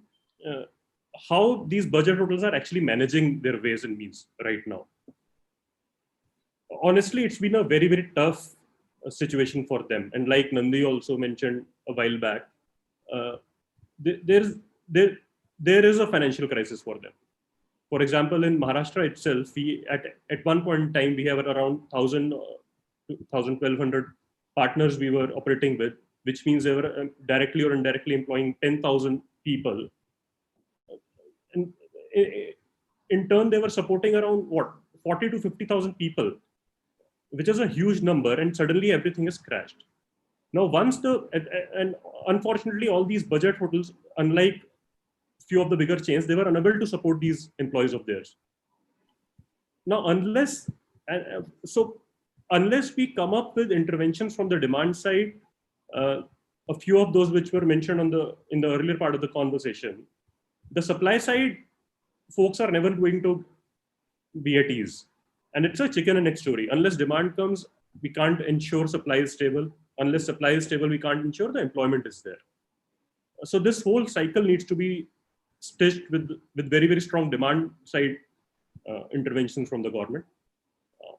how these budget hotels are actually managing their ways and means right now. Honestly, it's been a very, very tough situation for them. And like Nandi also mentioned a while back, there is a financial crisis for them. For example, in Maharashtra itself, we at one point in time, we have around 1,000, 1,200 partners we were operating with, which means they were directly or indirectly employing 10,000 people. And in turn, they were supporting around 40 to 50,000 people, which is a huge number, and suddenly everything is crashed. Now, and unfortunately, all these budget hotels, unlike few of the bigger chains, they were unable to support these employees of theirs. Now, unless we come up with interventions from the demand side, a few of those which were mentioned in the earlier part of the conversation, the supply side folks are never going to be at ease. And it's a chicken and egg story. Unless demand comes, we can't ensure supply is stable. Unless supply is stable, we can't ensure the employment is there. So this whole cycle needs to be stitched with very, very strong demand side interventions from the government.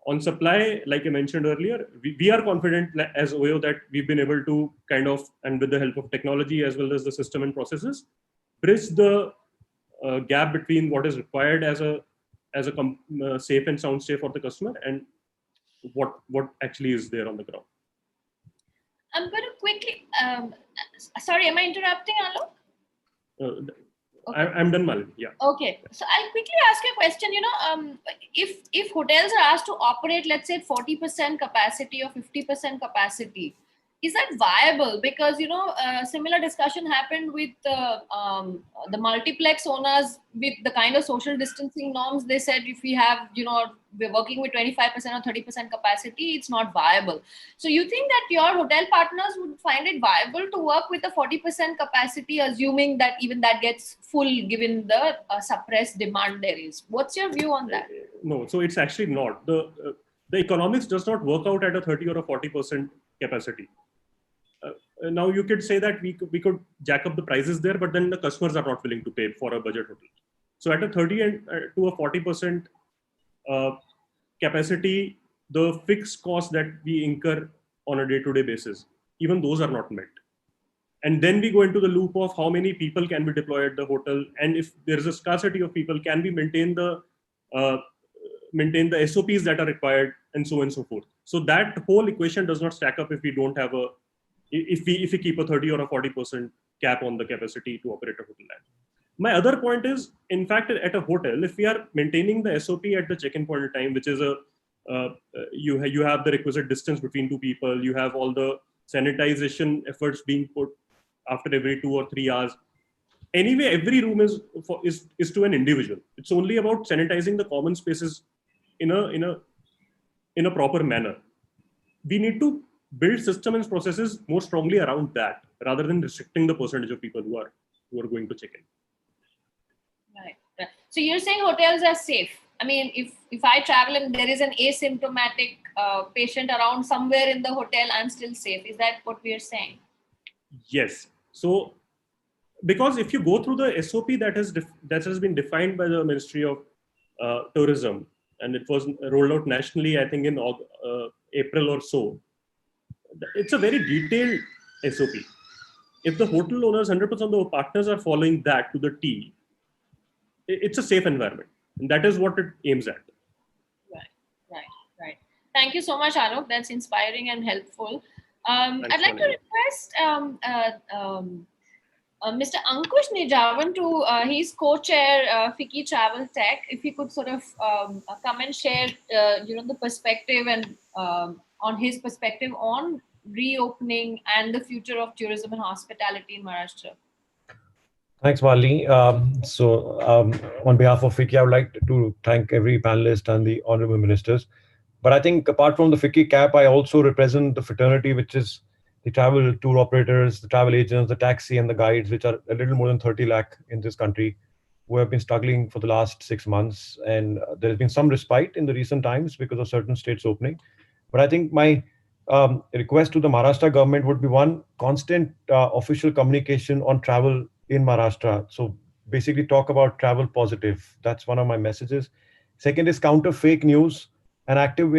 On supply, like I mentioned earlier, we are confident as OYO that we've been able to kind of, and with the help of technology as well as the system and processes, bridge the gap between what is required as a safe and sound stay for the customer and what actually is there on the ground. I'm going to quickly, sorry, am I interrupting, Alok? Okay. I'm done, Malini. Yeah. Okay. So I'll quickly ask you a question. If hotels are asked to operate, let's say 40% capacity or 50% capacity, is that viable? Because, similar discussion happened with the multiplex owners with the kind of social distancing norms. They said if we have, we're working with 25% or 30% capacity, it's not viable. So you think that your hotel partners would find it viable to work with a 40% capacity, assuming that even that gets full given the suppressed demand there is? What's your view on that? No, so it's actually not. The economics does not work out at a 30 or a 40% capacity. Now you could say that we could jack up the prices there, but then the customers are not willing to pay for a budget hotel. So at a 30 to a 40% capacity, the fixed costs that we incur on a day-to-day basis, even those are not met. And then we go into the loop of how many people can be deployed at the hotel, and if there is a scarcity of people, can we maintain the SOPs that are required, and so on and so forth. So that whole equation does not stack up if we don't have if we keep a 30 or a 40% cap on the capacity to operate a hotel at. My other point is, in fact, at a hotel, if we are maintaining the SOP at the check-in point in time, which is you have the requisite distance between two people, you have all the sanitization efforts being put after every 2 or 3 hours. Anyway, every room is to an individual. It's only about sanitizing the common spaces in a proper manner. We need to build systems and processes more strongly around that, rather than restricting the percentage of people who are going to check in. Right. So you're saying hotels are safe. I mean, if I travel and there is an asymptomatic patient around somewhere in the hotel, I'm still safe. Is that what we are saying? Yes. So, because if you go through the SOP that has been defined by the Ministry of Tourism, and it was rolled out nationally, I think in April or so, it's a very detailed SOP. If the hotel owners, 100% of the partners are following that to the T, it's a safe environment. And that is what it aims at. Right. Thank you so much, Alok. That's inspiring and helpful. I'd like to request Mr. Ankush Nijavan he's co-chair FICCI Travel Tech. If he could sort of come and share, the perspective and on his perspective on reopening and the future of tourism and hospitality in Maharashtra. Thanks, Malini. On behalf of FICCI, I would like to thank every panelist and the honorable ministers. But I think apart from the FICCI cap, I also represent the fraternity, which is the travel tour operators, the travel agents, the taxi and the guides, which are a little more than 30 lakh in this country, who have been struggling for the last 6 months. And there has been some respite in the recent times because of certain states opening. But I think my request to the Maharashtra government would be, one, constant official communication on travel in Maharashtra. So basically talk about travel positive. That's one of my messages. Second is counter fake news and active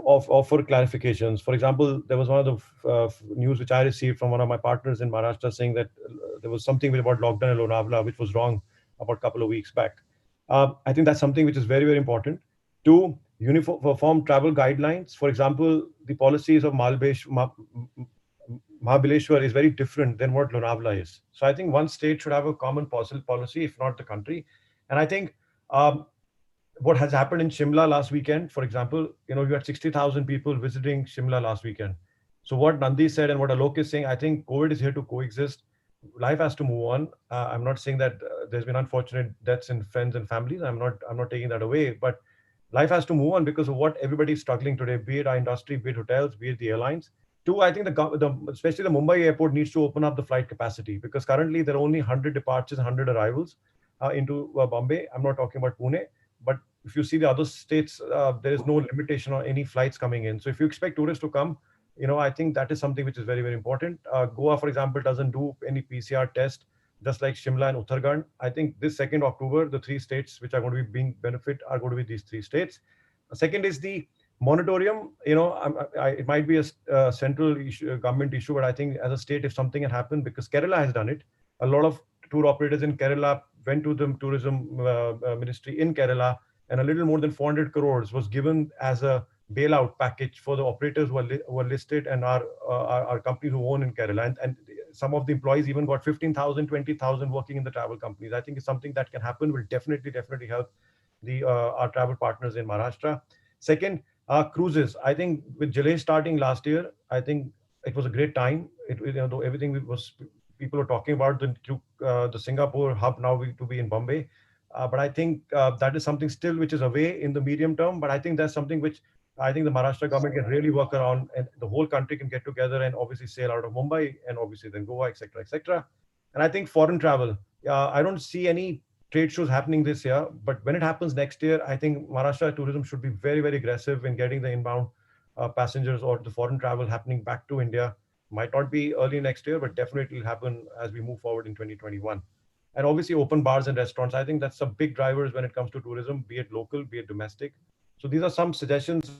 offer clarifications. For example, there was one of the news which I received from one of my partners in Maharashtra saying that there was something about lockdown in Lonavala, which was wrong about a couple of weeks back. I think that's something which is very, very important. Two, uniform travel guidelines. For example, the policies of Mahabaleshwar is very different than what Lonavala is. So I think one state should have a common policy, if not the country. And I think what has happened in Shimla last weekend, for example, you had 60,000 people visiting Shimla last weekend. So what Nandi said and what Alok is saying, I think COVID is here to coexist. Life has to move on. I'm not saying that there's been unfortunate deaths in friends and families. I'm not taking that away, but life has to move on because of what everybody's struggling today, be it our industry, be it hotels, be it the airlines. Two, I think especially the Mumbai airport needs to open up the flight capacity, because currently there are only 100 departures, 100 arrivals into Bombay. I'm not talking about Pune, but if you see the other states, there is no limitation on any flights coming in. So if you expect tourists to come, I think that is something which is very, very important. Goa, for example, doesn't do any PCR test, just like Shimla and Uttarakhand. I think this 2nd October, the 3 states which are going to be being benefit are going to be these 3 states. Second is the moratorium. It might be a central issue, government issue, but I think as a state, if something had happened, because Kerala has done it, a lot of tour operators in Kerala went to the tourism ministry in Kerala, and a little more than 400 crores was given as a bailout package for the operators who were listed and our companies who own in Kerala. And some of the employees even got 15,000, 20,000 working in the travel companies. I think it's something that can happen, will definitely help our travel partners in Maharashtra. Second, cruises. I think with Jaleh starting last year, I think it was a great time. Though everything people were talking about the Singapore hub now to be in Bombay. But I think that is something still which is away in the medium term. But I think that's something which I think the Maharashtra government can really work around, and the whole country can get together and obviously sail out of Mumbai and obviously then Goa, etc., etc. And I think foreign travel. I don't see any trade shows happening this year, but when it happens next year, I think Maharashtra tourism should be very, very aggressive in getting the inbound passengers or the foreign travel happening back to India. Might not be early next year, but definitely will happen as we move forward in 2021. And obviously open bars and restaurants. I think that's some big drivers when it comes to tourism, be it local, be it domestic. So these are some suggestions.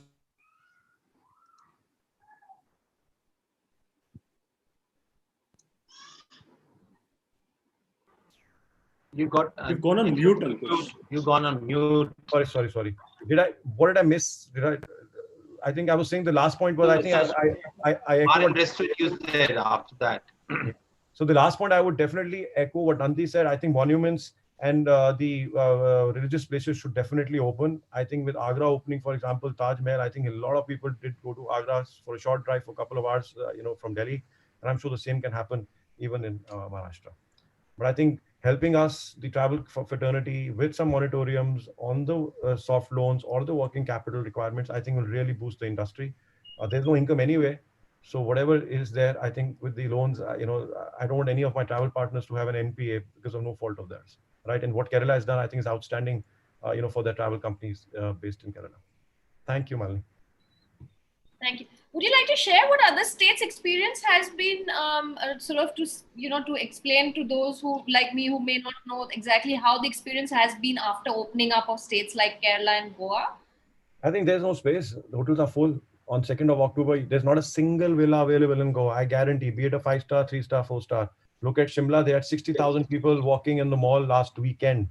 You've gone on mute. You've gone on mute. Sorry. What did I miss? I think I was saying the last point was, I think I echo what you said after that. So the last point, I would definitely echo what Nandi said. I think monuments and the religious places should definitely open. I think with Agra opening, for example, Taj Mahal, I think a lot of people did go to Agra for a short drive for a couple of hours, from Delhi. And I'm sure the same can happen even in Maharashtra. But I think helping us, the travel fraternity, with some moratoriums on the soft loans or the working capital requirements, I think will really boost the industry. There's no income anyway. So whatever is there, I think with the loans, I don't want any of my travel partners to have an NPA because of no fault of theirs, right? And what Kerala has done, I think, is outstanding, for their travel companies based in Kerala. Thank you, Malini. Thank you. Would you like to share what other states' experience has been, to explain to those who, like me, who may not know exactly how the experience has been after opening up of states like Kerala and Goa? I think there's no space. The hotels are full. On 2nd of October, there's not a single villa available in Goa. I guarantee, be it a 5-star, 3-star, 4-star. Look at Shimla. They had 60,000 people walking in the mall last weekend,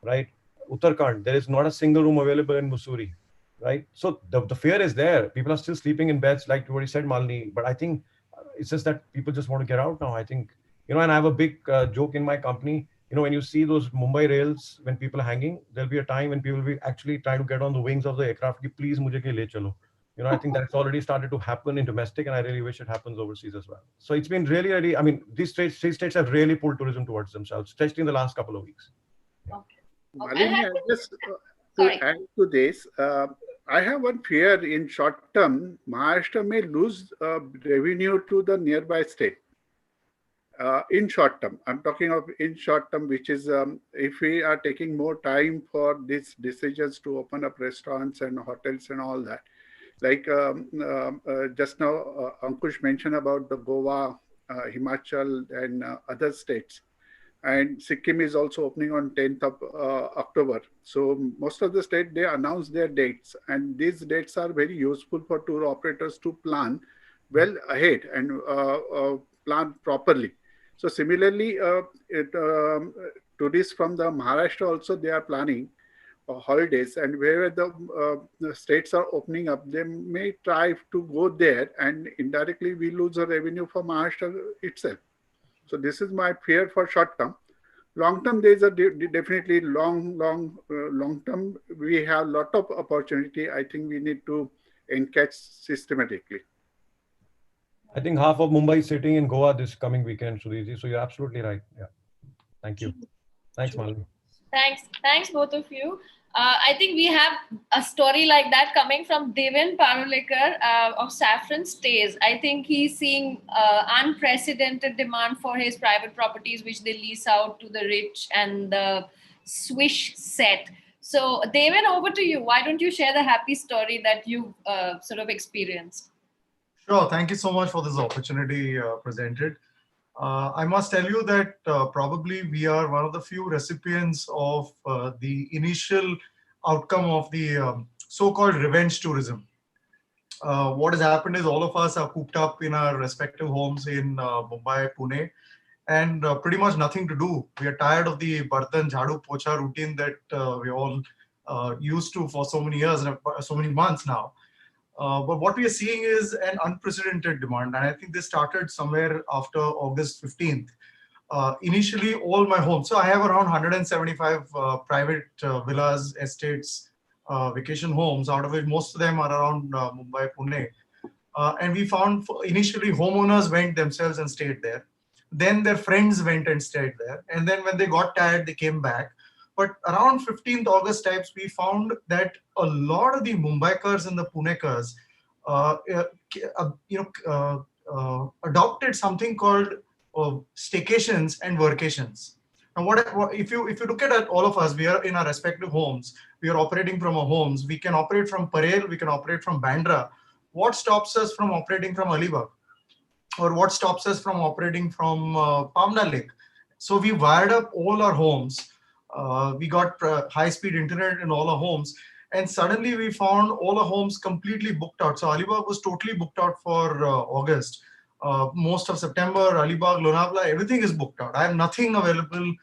right? Uttarakhand, there is not a single room available in Mussoorie, right? So the fear is there. People are still sleeping in beds, like you already said, Malini. But I think it's just that people just want to get out now. I think, and I have a big joke in my company. When you see those Mumbai rails, when people are hanging, there'll be a time when people will be actually trying to get on the wings of the aircraft. Please, mujhe ke le chalo. I think that's already started to happen in domestic, and I really wish it happens overseas as well. So it's been really, really, these three states have really pulled tourism towards themselves, especially in the last couple of weeks. Okay. Malini, just to add to this, I have one fear in short term, Maharashtra may lose revenue to the nearby state. In short term, I'm talking of in short term, which is if we are taking more time for these decisions to open up restaurants and hotels and all that. Like just now, Ankush mentioned about the Goa, Himachal, and other states. And Sikkim is also opening on 10th of October. So most of the states, they announce their dates. And these dates are very useful for tour operators to plan well ahead and plan properly. So similarly, tourists from the Maharashtra also, they are planning. holidays, and wherever the states are opening up, they may try to go there, and indirectly we lose the revenue for Maharashtra itself. So this is my fear for short term. Long term, there is a definitely long term. We have lot of opportunity. I think we need to encash systematically. I think half of Mumbai is sitting in Goa this coming weekend, Sudhirji. So you're absolutely right. Yeah. Thank you. Thanks, Malini. Thanks both of you. I think we have a story like that coming from Devin Parulekar of Saffron Stays. I think he's seeing unprecedented demand for his private properties, which they lease out to the rich and the swish set. So Devin, over to you. Why don't you share the happy story that you sort of experienced? Sure. Thank you so much for this opportunity presented. I must tell you that probably we are one of the few recipients of the initial outcome of the so-called revenge tourism. What has happened is all of us are cooped up in our respective homes in Mumbai, Pune, and pretty much nothing to do. We are tired of the Bartan Jhadu Pocha routine that we all used to for so many years and so many months now. But what we are seeing is an unprecedented demand. And I think this started somewhere after August 15th. Initially, all my homes, so I have around 175 private villas, estates, vacation homes, out of which most of them are around Mumbai, Pune. And we found initially homeowners went themselves and stayed there. Then their friends went and stayed there. And then when they got tired, they came back. But around 15th August types, we found that a lot of the Mumbaikars and the Punekars, adopted something called staycations and workations. Now, if you look at all of us, we are in our respective homes. We are operating from our homes. We can operate from Parel. We can operate from Bandra. What stops us from operating from Alibag? Or what stops us from operating from Pamna Lake? So we wired up all our homes. We got high-speed internet in all our homes, and suddenly we found all our homes completely booked out. So Alibag was totally booked out for August. Most of September, Alibag, Lonavala, everything is booked out. I have nothing available,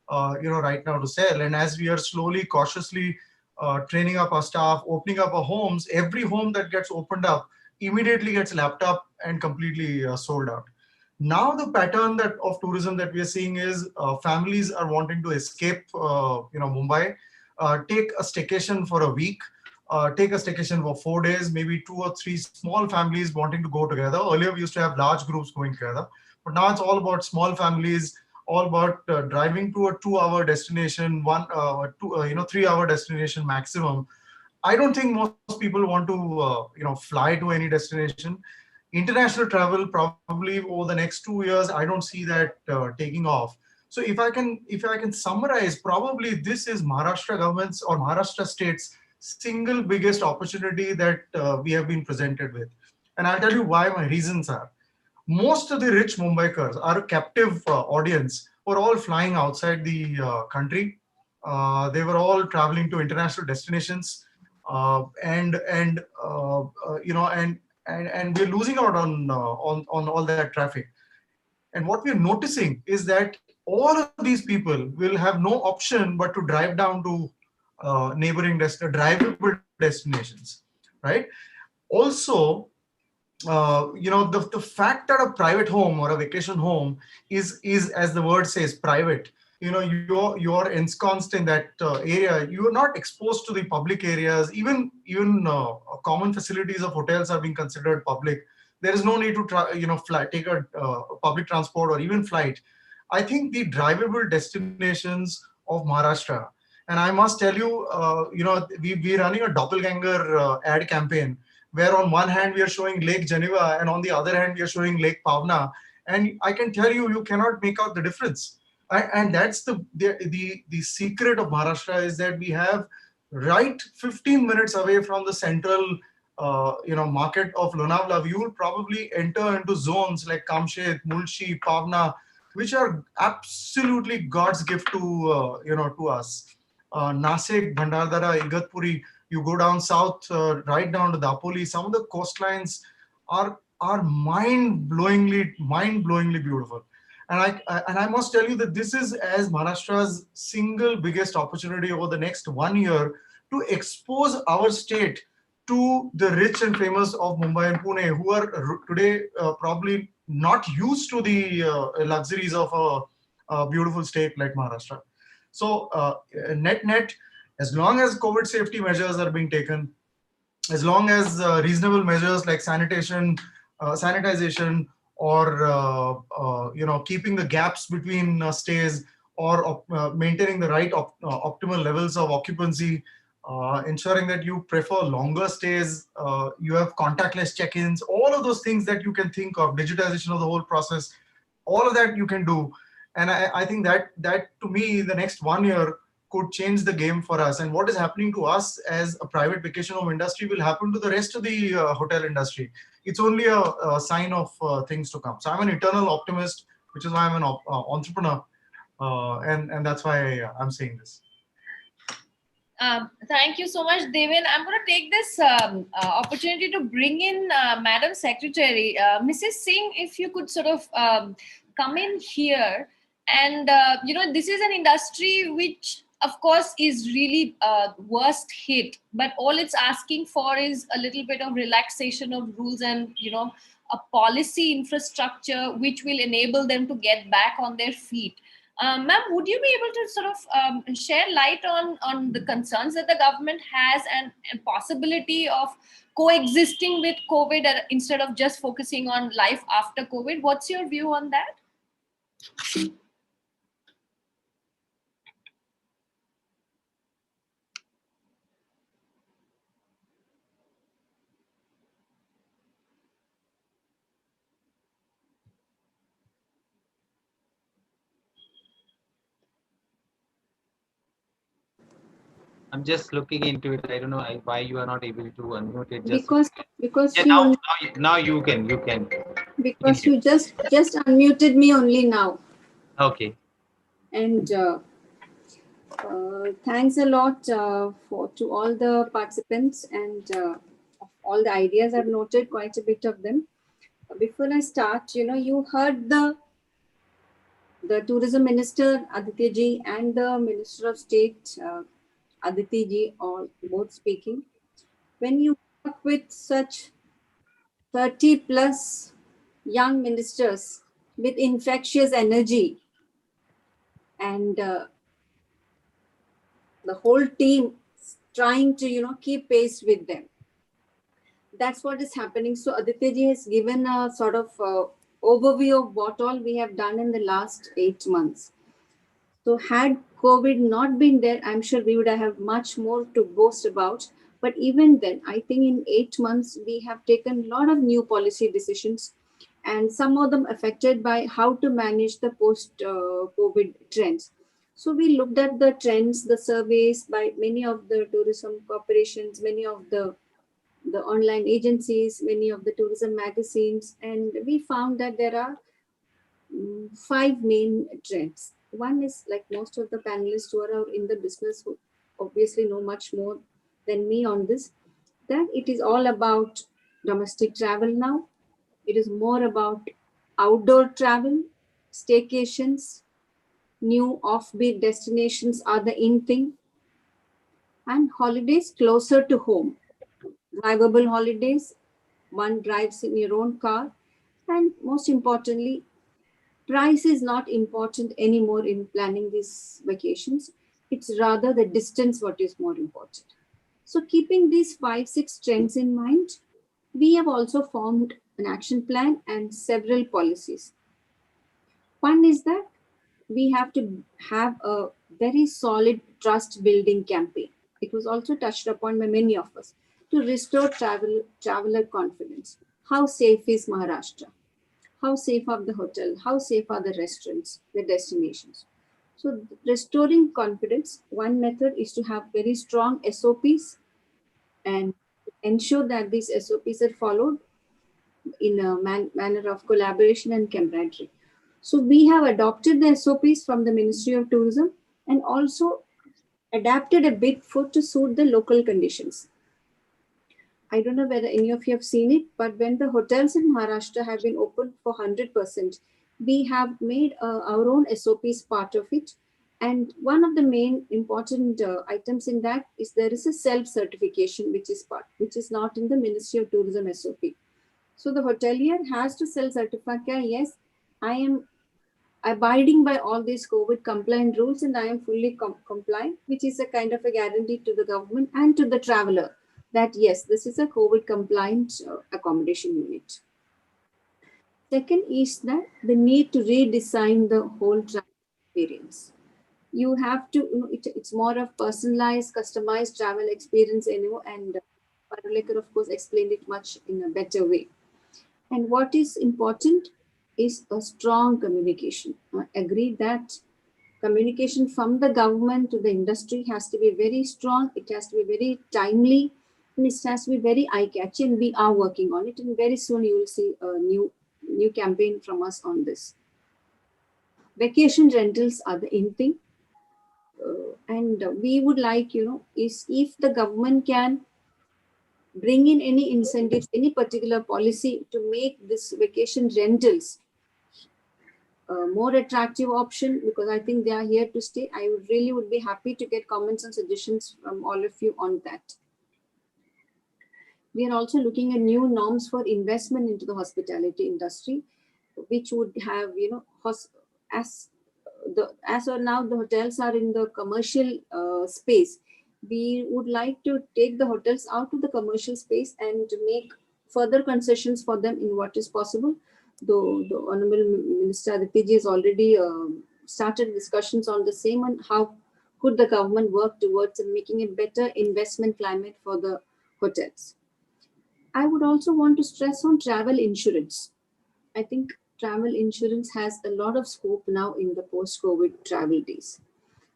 right now to sell. And as we are slowly, cautiously training up our staff, opening up our homes, every home that gets opened up immediately gets lapped up and completely sold out. Now the pattern of tourism that we are seeing is families are wanting to escape, Mumbai, take a staycation for a week, take a staycation for 4 days, maybe 2 or 3 small families wanting to go together. Earlier we used to have large groups going together, but now it's all about small families, all about driving to a 2-hour destination, 3-hour destination maximum. I don't think most people want to, fly to any destination. International travel, probably over the next 2 years, I don't see that taking off. So if I can summarize, probably this is Maharashtra government's or Maharashtra state's single biggest opportunity that we have been presented with. And I'll tell you why my reasons are. Most of the rich Mumbaikars, our captive audience, were all flying outside the country. They were all traveling to international destinations, and we're losing out on all that traffic. And what we're noticing is that all of these people will have no option but to drive down to neighboring drivable destinations, right? Also, the fact that a private home or a vacation home is as the word says, private. You're ensconced in that area. You are not exposed to the public areas. Even common facilities of hotels are being considered public. There is no need to take a public transport or even flight. I think the drivable destinations of Maharashtra, and I must tell you, we're running a doppelganger ad campaign, where on one hand we are showing Lake Geneva and on the other hand we are showing Lake Pavna, and I can tell you, you cannot make out the difference. And that's the secret of Maharashtra, is that we have right 15 minutes away from the central market of Lonavala. You will probably enter into zones like Kamshet, Mulshi, Pavna, which are absolutely God's gift to us. Nasik, Bhandardara, Igatpuri. You go down south, right down to Dapoli. Some of the coastlines are mind-blowingly beautiful. And I must tell you that this is as Maharashtra's single biggest opportunity over the next 1 year to expose our state to the rich and famous of Mumbai and Pune, who are today probably not used to the luxuries of a beautiful state like Maharashtra. So net, as long as COVID safety measures are being taken, as long as reasonable measures like sanitization, or keeping the gaps between stays, or maintaining the right optimal levels of occupancy, ensuring that you prefer longer stays, you have contactless check-ins, all of those things that you can think of, digitization of the whole process, all of that you can do. And I think that to me, the next 1 year could change the game for us. And what is happening to us as a private vacation home industry will happen to the rest of the hotel industry. It's only a sign of things to come. So I'm an eternal optimist, which is why I'm an entrepreneur. And that's why I'm saying this. Thank you so much, Devin. I'm going to take this opportunity to bring in Madam Secretary. Mrs. Singh, if you could sort of come in here. And, this is an industry which, of course, is really worst hit. But all it's asking for is a little bit of relaxation of rules and, a policy infrastructure which will enable them to get back on their feet. Ma'am, would you be able to sort of share light on the concerns that the government has and possibility of coexisting with COVID instead of just focusing on life after COVID? What's your view on that? I'm just looking into it. I don't know why you are not able to unmute it. Because yeah, now you can. Because you just unmuted me only now. Okay. And thanks a lot to all the participants, and all the ideas I've noted quite a bit of them. Before I start, you heard the tourism minister Aditya ji and the minister of state Aditi ji, all both speaking. When you work with such 30 plus young ministers with infectious energy, and the whole team trying to keep pace with them, that's what is happening. So Aditya ji has given a sort of overview of what all we have done in the last 8 months. So had COVID not been there, I'm sure we would have much more to boast about. But even then, I think in 8 months, we have taken a lot of new policy decisions, and some of them affected by how to manage the post-COVID trends. So we looked at the trends, the surveys by many of the tourism corporations, many of the online agencies, many of the tourism magazines, and we found that there are 5 main trends. One is, like most of the panelists who are in the business, who obviously know much more than me on this, that it is all about domestic travel now. It is more about outdoor travel, staycations, new offbeat destinations are the in thing, and holidays closer to home. Drivable holidays, one drives in your own car, and most importantly, price is not important anymore in planning these vacations. It's rather the distance what is more important. So keeping these 5-6 trends in mind, we have also formed an action plan and several policies. One is that we have to have a very solid trust building campaign. It was also touched upon by many of us, to restore traveler confidence. How safe is Maharashtra? How safe are the hotel? How safe are the restaurants, the destinations? So restoring confidence, one method is to have very strong SOPs and ensure that these SOPs are followed in a manner of collaboration and camaraderie. So we have adopted the SOPs from the Ministry of Tourism and also adapted a bit to suit the local conditions. I don't know whether any of you have seen it, but when the hotels in Maharashtra have been open for 100%, we have made our own SOPs part of it. And one of the main important items in that is there is a self-certification, which is not in the Ministry of Tourism SOP. So the hotelier has to self-certify, yes, I am abiding by all these COVID compliant rules and I am fully compliant, which is a kind of a guarantee to the government and to the traveler that yes, this is a COVID compliant accommodation unit. Second is that the need to redesign the whole travel experience. You have to, it's more of personalized, customized travel experience, and Parulekar, of course, explained it much in a better way. And what is important is a strong communication. I agree that communication from the government to the industry has to be very strong. It has to be very timely, and it has to be very eye-catchy. And we are working on it. And very soon you will see a new campaign from us on this. Vacation rentals are the in thing. And we would like, is if the government can bring in any incentives, any particular policy to make this vacation rentals a more attractive option, because I think they are here to stay. I would be happy to get comments and suggestions from all of you on that. We are also looking at new norms for investment into the hospitality industry, which would have, as of now, the hotels are in the commercial space. We would like to take the hotels out of the commercial space and to make further concessions for them in what is possible. Though the Honorable Minister Aditya has already started discussions on the same, and how could the government work towards making a better investment climate for the hotels. I would also want to stress on travel insurance. I think travel insurance has a lot of scope now in the post-COVID travel days.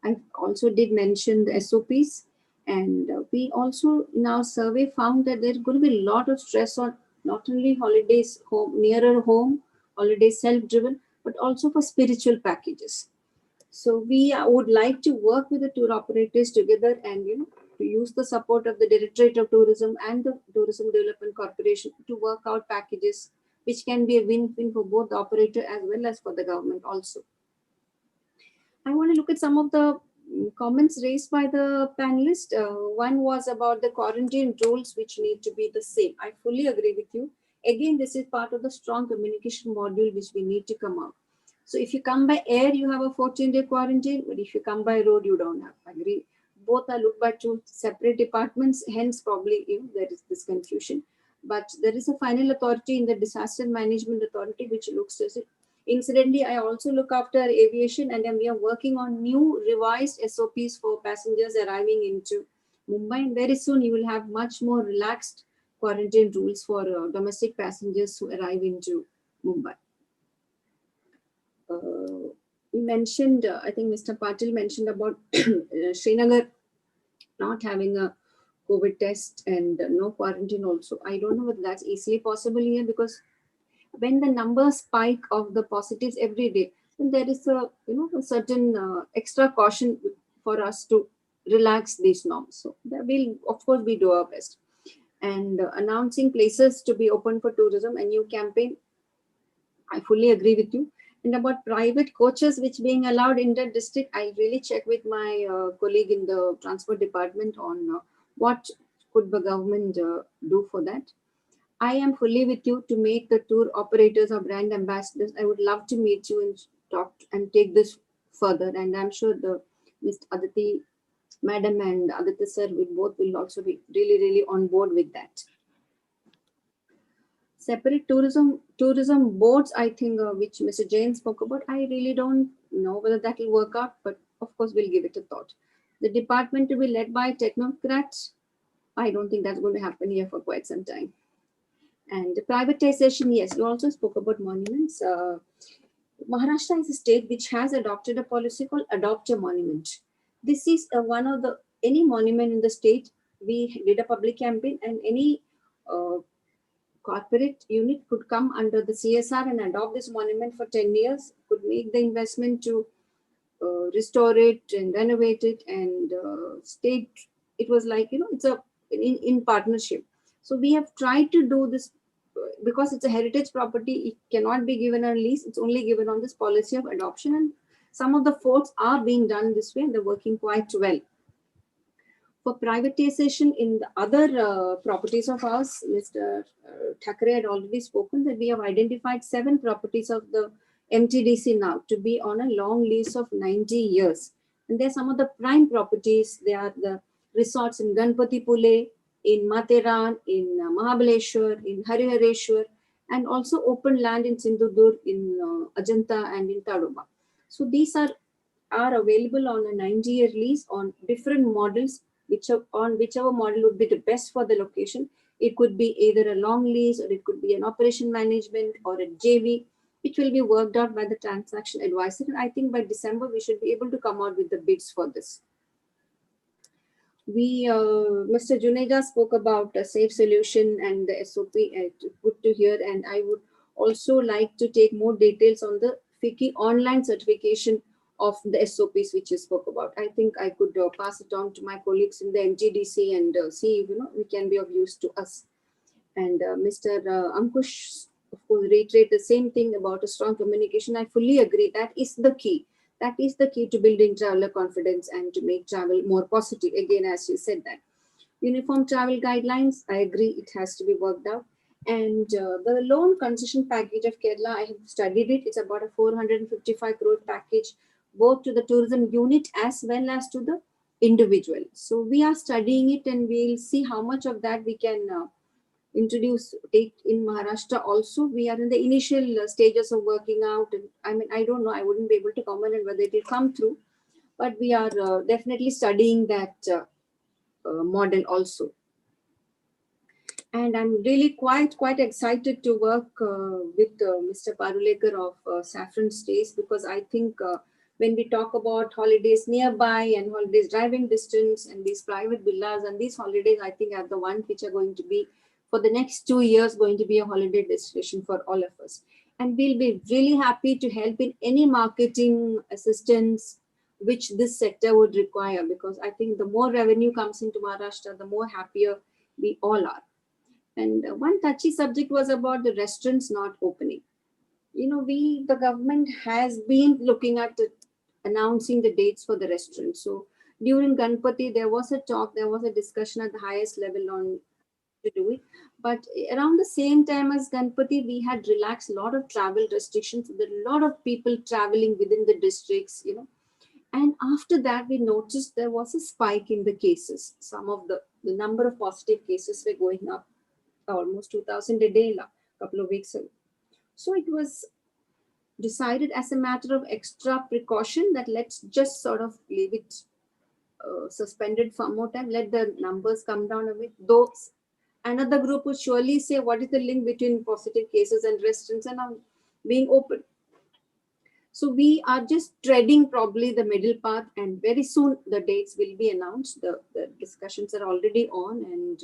I also did mention the SOPs, and we also in our survey found that there's going to be a lot of stress on not only holidays home, nearer home, holidays self-driven, but also for spiritual packages. So we would like to work with the tour operators together and to use the support of the Directorate of Tourism and the Tourism Development Corporation to work out packages which can be a win-win for both the operator as well as for the government also. I want to look at some of the comments raised by the panelists. One was about the quarantine rules, which need to be the same. I fully agree with you. Again, this is part of the strong communication module which we need to come out. So if you come by air, you have a 14-day quarantine, but if you come by road, you don't have. I agree. Both are looked by two separate departments, hence probably there is this confusion. But there is a final authority in the Disaster Management Authority which looks at it. Incidentally, I also look after aviation, and we are working on new revised SOPs for passengers arriving into Mumbai. And very soon you will have much more relaxed quarantine rules for domestic passengers who arrive into Mumbai. We mentioned, I think Mr. Patil mentioned about Srinagar not having a COVID test and no quarantine also. I don't know whether that's easily possible here, because when the numbers spike of the positives every day, then there is a certain extra caution for us to relax these norms. So that will, of course, we do our best. And announcing places to be open for tourism, a new campaign, I fully agree with you. And about private coaches which being allowed in the district, I really check with my colleague in the transport department on what could the government do for that. I am fully with you to make the tour operators or brand ambassadors. I would love to meet you and talk and take this further. And I'm sure the Ms. Aditi Madam and Aditya Sir will also be really, really on board with that. Separate tourism boards, I think, which Mr. Jain spoke about, I really don't know whether that will work out, but of course we'll give it a thought. The department to be led by technocrats, I don't think that's going to happen here for quite some time. And the privatization, yes, you also spoke about monuments. Maharashtra is a state which has adopted a policy called Adopt a Monument. This is one of any monument in the state. We did a public campaign, and any corporate unit could come under the CSR and adopt this monument for 10 years, could make the investment to restore it and renovate it, and state, it was like, it's in partnership. So we have tried to do this because it's a heritage property, it cannot be given on lease. It's only given on this policy of adoption. And some of the forts are being done this way and they're working quite well. For privatization in the other properties of ours, Mr. Thackeray had already spoken that we have identified 7 properties of the MTDC now to be on a long lease of 90 years. And they're some of the prime properties. They are the resorts in Ganpati Pule, in Matheran, in Mahabaleshwar, in Harihareshwar, and also open land in Sindhudur, in Ajanta and in Tadoba. So these are available on a 90-year lease on different models, whichever model would be the best for the location. It could be either a long lease or it could be an operation management or a JV, which will be worked out by the transaction advisor. And I think by December, we should be able to come out with the bids for this. Mr. Juneja spoke about a safe solution and the SOP, good to hear. And I would also like to take more details on the FICCI online certification of the SOPs which you spoke about. I think I could pass it on to my colleagues in the MTDC and see if we can be of use to us. And Mr. Ankush, of course, reiterate the same thing about a strong communication. I fully agree. That is the key. That is the key to building traveler confidence and to make travel more positive. Again, as you said that. Uniform travel guidelines, I agree, it has to be worked out. And the loan concession package of Kerala, I have studied it. It's about a 455 crore package, both to the tourism unit as well as to the individual. So we are studying it and we'll see how much of that we can take in Maharashtra also. We are in the initial stages of working out. And I mean, I don't know, I wouldn't be able to comment on whether it will come through, but we are definitely studying that model also. And I'm really quite excited to work with Mr. Parulekar of Saffron Stays, because I think when we talk about holidays nearby and holidays driving distance and these private villas and these holidays, I think are the ones which are going to be for the next 2 years going to be a holiday destination for all of us. And we'll be really happy to help in any marketing assistance which this sector would require, because I think the more revenue comes into Maharashtra, the more happier we all are. And one touchy subject was about the restaurants not opening. The government has been looking at announcing the dates for the restaurants. So during Ganpati, there was a talk, there was a discussion at the highest level on to do it. But around the same time as Ganpati, we had relaxed a lot of travel restrictions. There were a lot of people traveling within the districts, And after that, we noticed there was a spike in the cases. Some of the number of positive cases were going up, almost 2,000 a day a couple of weeks ago. So it was decided as a matter of extra precaution that let's just sort of leave it suspended for more time, let the numbers come down a bit. Though another group would surely say, what is the link between positive cases and restaurants and being open? So we are just treading probably the middle path, and very soon the dates will be announced. The discussions are already on, and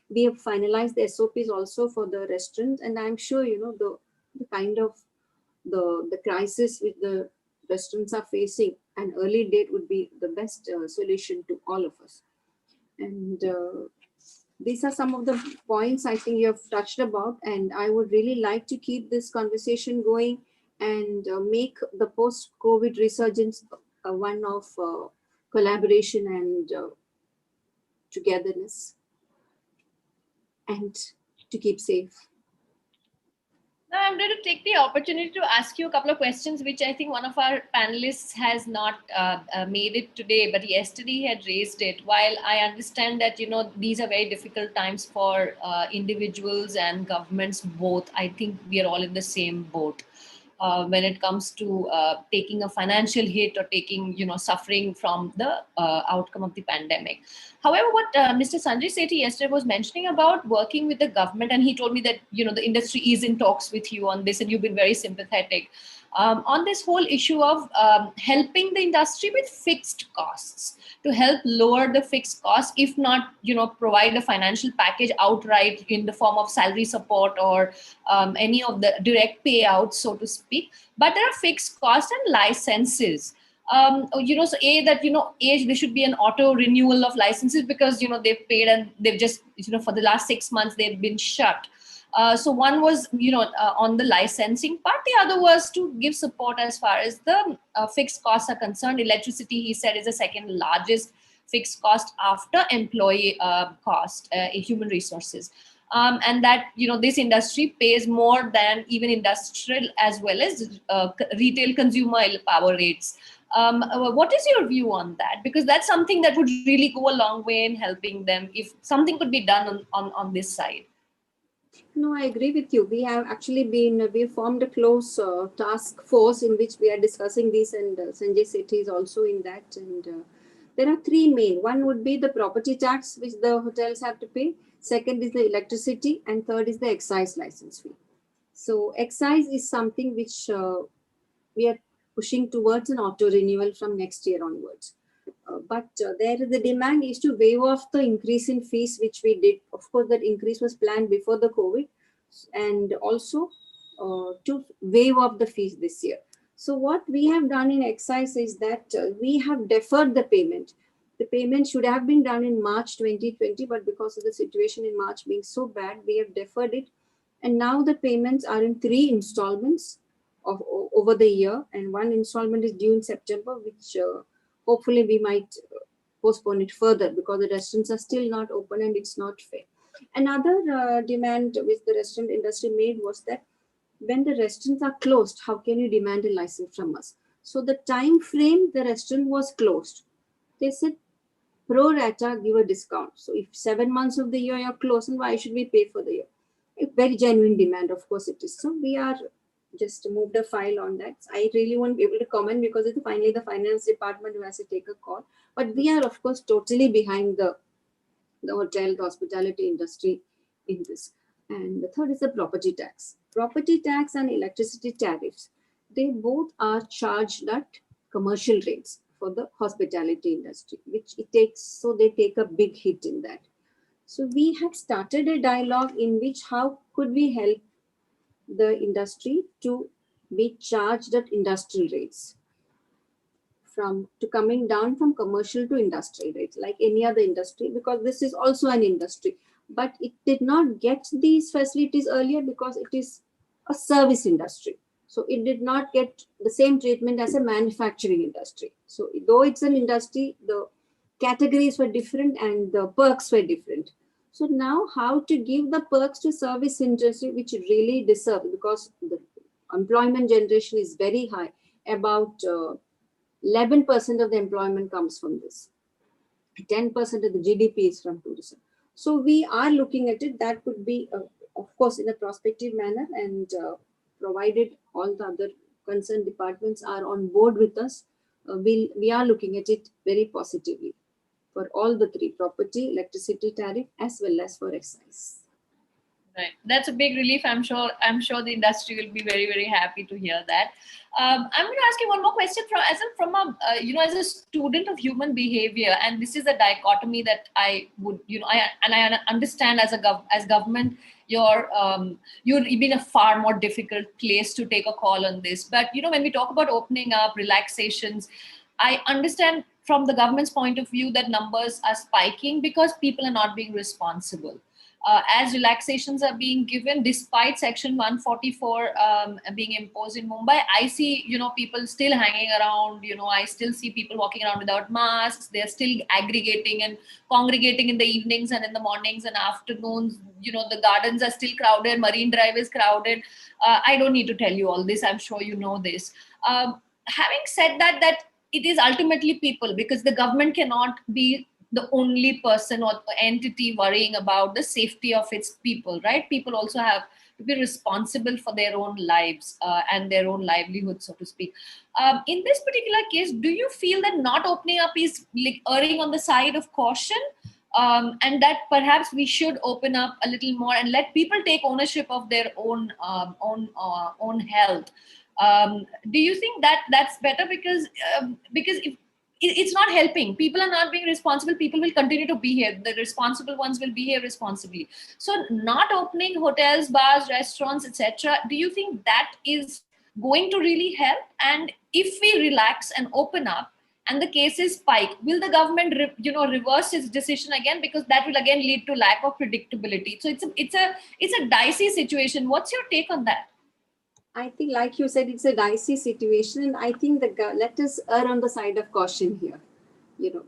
we have finalized the SOPs also for the restaurants. And I'm sure, the kind of the crisis which the restaurants are facing, an early date would be the best solution to all of us. And these are some of the points I think you have touched about, and I would really like to keep this conversation going and make the post-COVID resurgence one of collaboration and togetherness, and to keep safe. Now I'm going to take the opportunity to ask you a couple of questions, which I think one of our panelists has not made it today, but yesterday he had raised it. While I understand that, these are very difficult times for individuals and governments both, I think we are all in the same boat. When it comes to taking a financial hit or taking, suffering from the outcome of the pandemic. However, what Mr. Sanjay Sethi yesterday was mentioning about working with the government, and he told me that, the industry is in talks with you on this, and you've been very sympathetic on this whole issue of helping the industry with fixed costs, to help lower the fixed costs, if not, provide a financial package outright in the form of salary support or any of the direct payouts, so to speak. But there are fixed costs and licenses. So there should be an auto renewal of licenses because, they've paid and they've just, for the last 6 months, they've been shut. So one was, on the licensing part. The other was to give support as far as the fixed costs are concerned. Electricity, he said, is the second largest fixed cost after employee cost, human resources. And that, this industry pays more than even industrial as well as retail consumer power rates. What is your view on that? Because that's something that would really go a long way in helping them if something could be done on this side. No, I agree with you. We have actually we formed a close task force in which we are discussing this, and Sanjay Sethi is also in that. And there are three main. One would be the property tax, which the hotels have to pay. Second is the electricity, and third is the excise license fee. So excise is something which we are pushing towards an auto renewal from next year onwards. But the demand is to waive off the increase in fees, which we did. Of course, that increase was planned before the COVID, and also to waive off the fees this year. So what we have done in excise is that we have deferred the payment. The payment should have been done in March 2020, but because of the situation in March being so bad, we have deferred it. And now the payments are in 3 installments over the year, and 1 installment is due in September, which hopefully we might postpone it further because the restaurants are still not open and it's not fair. Another demand which the restaurant industry made was that when the restaurants are closed, how can you demand a license from us? So the time frame the restaurant was closed, they said pro rata, give a discount. So if 7 months of the year you're closed, and why should we pay for the year? A very genuine demand, of course it is. So we are just moved a file on that. I really won't be able to comment because it's finally the finance department who has to take a call. But we are, of course, totally behind the hotel, the hospitality industry in this. And the third is the property tax. Property tax and electricity tariffs, they both are charged at commercial rates for the hospitality industry, which it takes, so they take a big hit in that. So we have started a dialogue in which how could we help the industry to be charged at industrial rates, to coming down from commercial to industrial rates like any other industry, because this is also an industry, but it did not get these facilities earlier because it is a service industry. So it did not get the same treatment as a manufacturing industry. So though it's an industry, the categories were different and the perks were different. So now how to give the perks to service industry, which really deserve, because the employment generation is very high. About 11% of the employment comes from this. 10% of the GDP is from tourism. So we are looking at it. That could be, of course, in a prospective manner, and provided all the other concerned departments are on board with us, we are looking at it very positively for all the 3: property, electricity tariff, as well as for excise. Right, that's a big relief. I'm sure the industry will be very, very happy to hear that. I'm going to ask you one more question as a student of human behavior, and this is a dichotomy that I would, I understand as government, you've been a far more difficult place to take a call on this. But when we talk about opening up, relaxations, I understand from the government's point of view that numbers are spiking because people are not being responsible. As relaxations are being given, despite Section 144 being imposed in Mumbai, I see, people still hanging around. I still see people walking around without masks. They're still aggregating and congregating in the evenings and in the mornings and afternoons. The gardens are still crowded. Marine Drive is crowded. I don't need to tell you all this. I'm sure you know this. Having said that it is ultimately people, because the government cannot be the only person or entity worrying about the safety of its people, right? People also have to be responsible for their own lives and their own livelihood, so to speak. In this particular case, do you feel that not opening up is like erring on the side of caution, and that perhaps we should open up a little more and let people take ownership of their own health? Do you think that that's better? Because if it's not helping, people are not being responsible, people will continue to behave, the responsible ones will behave responsibly. So not opening hotels, bars, restaurants, etc., do you think that is going to really help? And if we relax and open up and the cases spike, will the government reverse its decision again? Because that will again lead to lack of predictability. So it's a dicey situation. What's your take on that? I think, like you said, it's a dicey situation, and I think let us err on the side of caution here.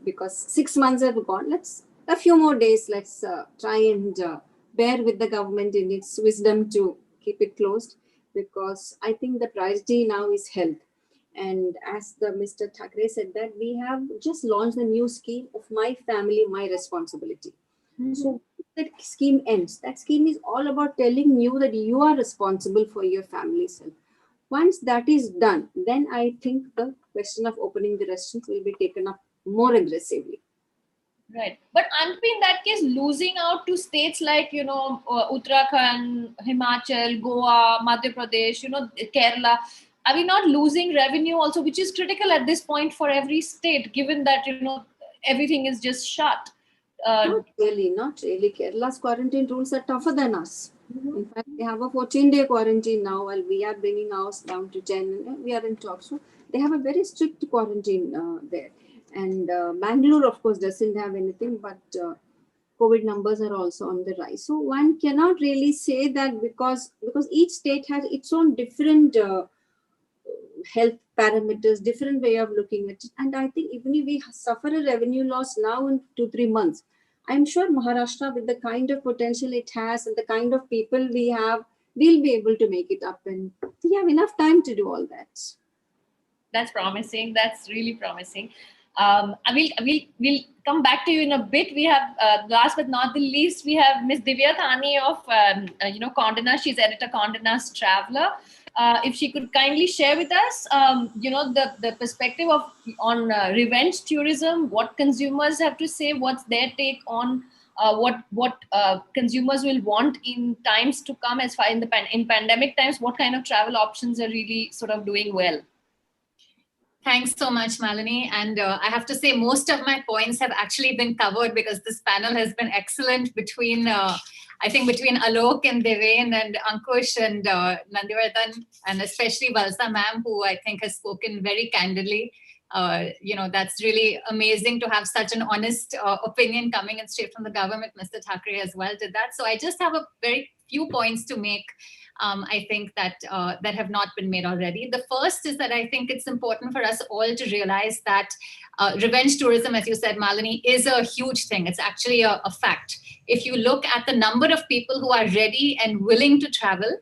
Because 6 months have gone. A few more days. Let's try and bear with the government in its wisdom to keep it closed, because I think the priority now is health. And as Mr. Thackeray said, that we have just launched the new scheme of My Family, My Responsibility. Mm-hmm. So that scheme ends. That scheme is all about telling you that you are responsible for your family's health. Once that is done, then I think the question of opening the restaurants will be taken up more aggressively. Right. But aren't we in that case losing out to states like, Uttarakhand, Himachal, Goa, Madhya Pradesh, Kerala? Are we not losing revenue also, which is critical at this point for every state, given that, everything is just shut? Not really. Kerala's quarantine rules are tougher than us. Mm-hmm. In fact, they have a 14-day quarantine now, while we are bringing ours down to 10. We are in talks. So they have a very strict quarantine there. And Bangalore, of course, doesn't have anything, but COVID numbers are also on the rise. So one cannot really say that because each state has its own different health parameters, different way of looking at it. And I think even if we suffer a revenue loss now in 2-3 months, I'm sure Maharashtra, with the kind of potential it has and the kind of people we have, we'll be able to make it up. And we have enough time to do all that. That's promising. That's really promising. We'll come back to you in a bit. We have, last but not the least, we have Miss Divya Thani of, Condé Nast. She's editor Condé Nast Traveler. If she could kindly share with us, the perspective on revenge tourism, what consumers have to say, what's their take on what consumers will want in times to come, as far in pandemic times, what kind of travel options are really sort of doing well. Thanks so much, Malini. And I have to say, most of my points have actually been covered, because this panel has been excellent between Alok and Deven and Ankush and Nandivardhan, and especially Valsa ma'am, who I think has spoken very candidly. That's really amazing to have such an honest opinion coming in straight from the government. Mr. Thackeray as well did that. So I just have a very few points to make. I think that have not been made already. The first is that I think it's important for us all to realize that revenge tourism, as you said, Malini, is a huge thing. It's actually a fact. If you look at the number of people who are ready and willing to travel,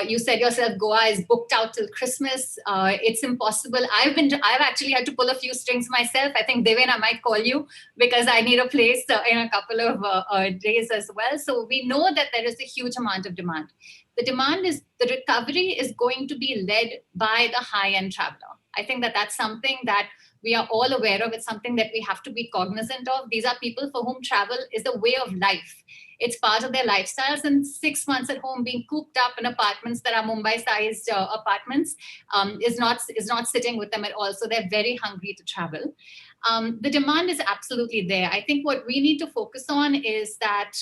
you said yourself, Goa is booked out till Christmas. It's impossible. I've actually had to pull a few strings myself. I think, Deven, I might call you because I need a place in a couple of days as well. So we know that there is a huge amount of demand. The recovery is going to be led by the high-end traveler. I think that that's something that we are all aware of. It's something that we have to be cognizant of. These are people for whom travel is a way of life. It's part of their lifestyles, and 6 months at home being cooped up in apartments that are Mumbai-sized apartments is not sitting with them at all. So they're very hungry to travel. The demand is absolutely there. I think what we need to focus on is that,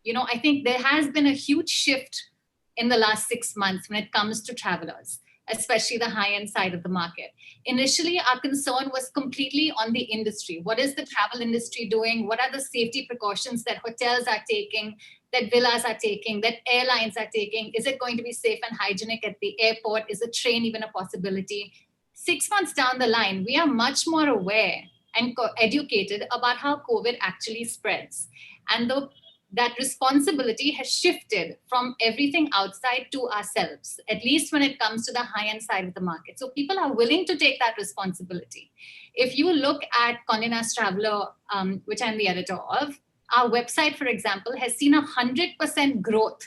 I think there has been a huge shift in the last 6 months when it comes to travelers, especially the high-end side of the market. Initially, our concern was completely on the industry. What is the travel industry doing? What are the safety precautions that hotels are taking, that villas are taking, that airlines are taking? Is it going to be safe and hygienic at the airport? Is a train even a possibility? 6 months down the line, we are much more aware and educated about how COVID actually spreads. And that responsibility has shifted from everything outside to ourselves, at least when it comes to the high-end side of the market. So people are willing to take that responsibility. If you look at Condé Nast Traveler, which I'm the editor of, our website, for example, has seen 100% growth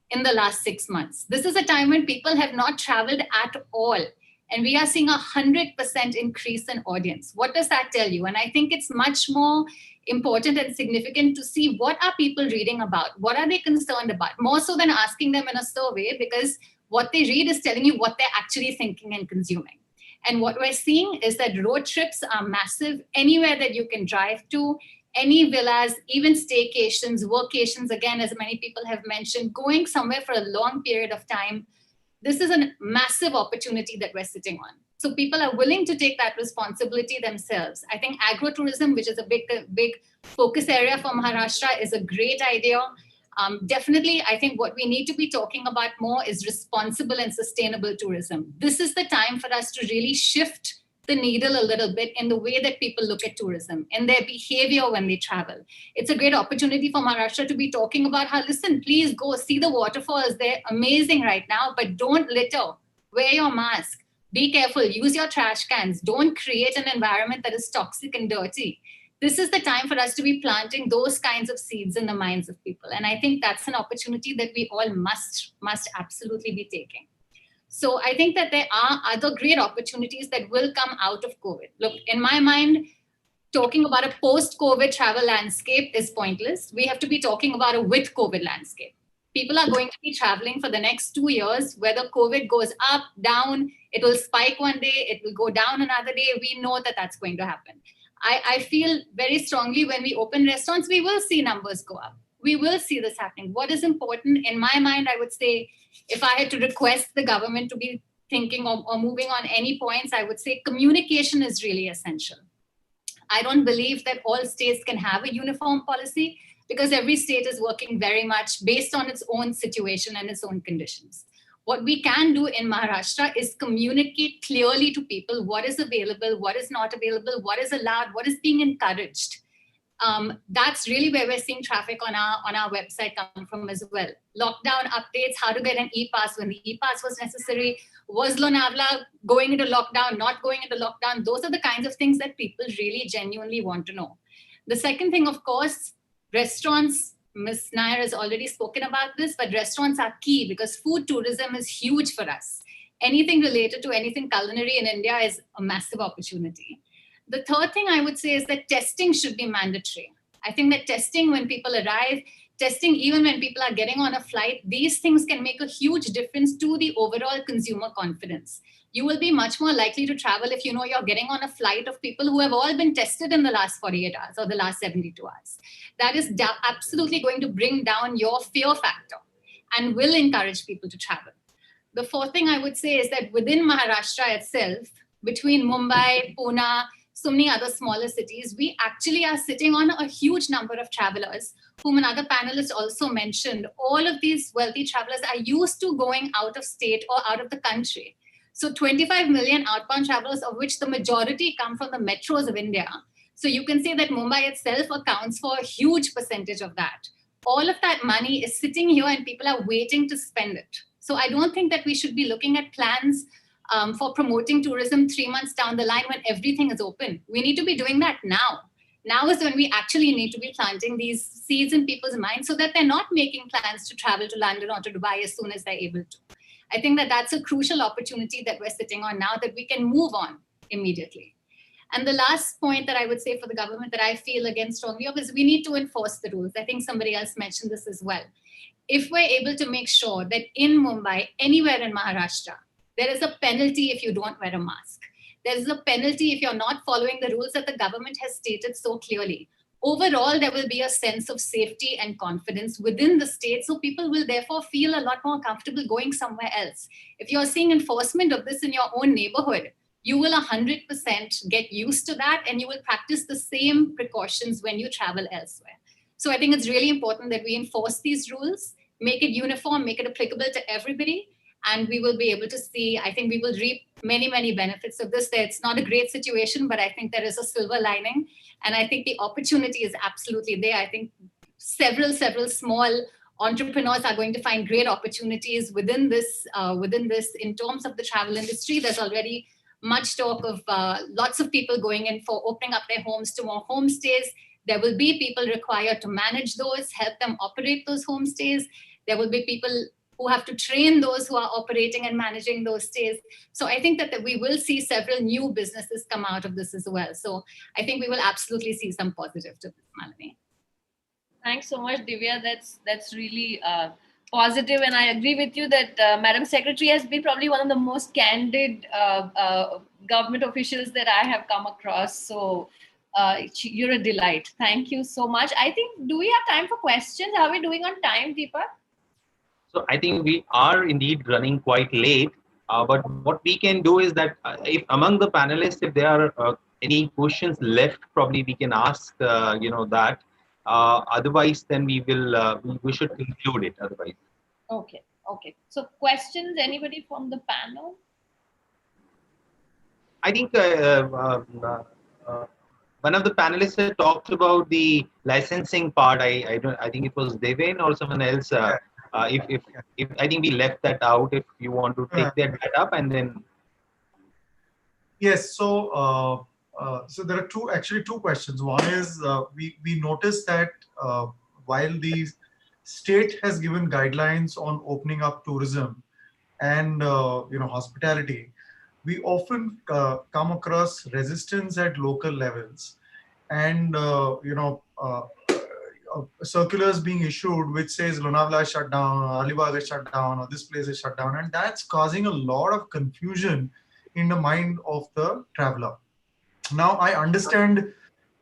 in the last 6 months. This is a time when people have not traveled at all. And we are seeing 100% increase in audience. What does that tell you? And I think it's much more important and significant to see what are people reading about? What are they concerned about? More so than asking them in a survey, because what they read is telling you what they're actually thinking and consuming. And what we're seeing is that road trips are massive. Anywhere that you can drive to, any villas, even staycations, workations, again, as many people have mentioned, going somewhere for a long period of time. This is a massive opportunity that we're sitting on. So people are willing to take that responsibility themselves. I think agro-tourism, which is a big focus area for Maharashtra, is a great idea. Definitely, I think what we need to be talking about more is responsible and sustainable tourism. This is the time for us to really shift the needle a little bit in the way that people look at tourism, in their behavior when they travel. It's a great opportunity for Maharashtra to be talking about how, listen, please go see the waterfalls. They're amazing right now, but don't litter. Wear your mask. Be careful. Use your trash cans. Don't create an environment that is toxic and dirty. This is the time for us to be planting those kinds of seeds in the minds of people. And I think that's an opportunity that we all must absolutely be taking. So I think that there are other great opportunities that will come out of COVID. Look, in my mind, talking about a post-COVID travel landscape is pointless. We have to be talking about a with COVID landscape. People are going to be traveling for the next 2 years, whether COVID goes up, down, it will spike one day, it will go down another day. We know that that's going to happen. I feel very strongly when we open restaurants, we will see numbers go up. We will see this happening. What is important in my mind, I would say, if I had to request the government to be thinking or moving on any points, I would say communication is really essential. I don't believe that all states can have a uniform policy because every state is working very much based on its own situation and its own conditions. What we can do in Maharashtra is communicate clearly to people what is available, what is not available, what is allowed, what is being encouraged. That's really where we're seeing traffic on our website come from as well. Lockdown updates, how to get an e-pass when the e-pass was necessary. Was Lonavala going into lockdown, not going into lockdown? Those are the kinds of things that people really genuinely want to know. The second thing, of course, restaurants. Ms. Nair has already spoken about this, but restaurants are key because food tourism is huge for us. Anything related to anything culinary in India is a massive opportunity. The third thing I would say is that testing should be mandatory. I think that testing when people arrive, testing even when people are getting on a flight, these things can make a huge difference to the overall consumer confidence. You will be much more likely to travel if you know you're getting on a flight of people who have all been tested in the last 48 hours or the last 72 hours. That is absolutely going to bring down your fear factor and will encourage people to travel. The fourth thing I would say is that within Maharashtra itself, between Mumbai, Pune, so many other smaller cities, we actually are sitting on a huge number of travelers, whom another panelist also mentioned. All of these wealthy travelers are used to going out of state or out of the country. So 25 million outbound travelers, of which the majority come from the metros of India. So you can say that Mumbai itself accounts for a huge percentage of that. All of that money is sitting here and people are waiting to spend it. So I don't think that we should be looking at plans for promoting tourism 3 months down the line when everything is open. We need to be doing that now. Now is when we actually need to be planting these seeds in people's minds so that they're not making plans to travel to London or to Dubai as soon as they're able to. I think that that's a crucial opportunity that we're sitting on now that we can move on immediately. And the last point that I would say for the government that I feel again strongly of is we need to enforce the rules. I think somebody else mentioned this as well. If we're able to make sure that in Mumbai, anywhere in Maharashtra, there is a penalty if you don't wear a mask. There is a penalty if you're not following the rules that the government has stated so clearly. Overall, there will be a sense of safety and confidence within the state. So people will therefore feel a lot more comfortable going somewhere else. If you're seeing enforcement of this in your own neighborhood, you will 100% get used to that and you will practice the same precautions when you travel elsewhere. So I think it's really important that we enforce these rules, make it uniform, make it applicable to everybody. And we will be able to see, I think we will reap many, many benefits of this. It's not a great situation, but I think there is a silver lining. And I think the opportunity is absolutely there. I think several small entrepreneurs are going to find great opportunities within this in terms of the travel industry. There's already much talk of lots of people going in for opening up their homes to more homestays. There will be people required to manage those, help them operate those homestays. There will be people who have to train those who are operating and managing those stays. So I think that we will see several new businesses come out of this as well. So I think we will absolutely see some positive to this, Malini. Thanks so much, Divya. That's really positive. And I agree with you that Madam Secretary has been probably one of the most candid government officials that I have come across. So you're a delight. Thank you so much. I think, do we have time for questions? How are we doing on time, Deepak? So I think we are indeed running quite late. But what we can do is that if among the panelists, if there are any questions left, probably we can ask, that. Otherwise, then we should conclude it. Otherwise. Okay. Okay. So questions, anybody from the panel? I think one of the panelists had talked about the licensing part. I think it was Deven or someone else. If I think we left that out. If you want to take that up and then. Yes. So so there are two questions. One is we noticed that while the state has given guidelines on opening up tourism and hospitality, we often come across resistance at local levels, and circulars being issued which says Lonavala is shut down, or Alibag is shut down, or this place is shut down, and that's causing a lot of confusion in the mind of the traveler. Now, I understand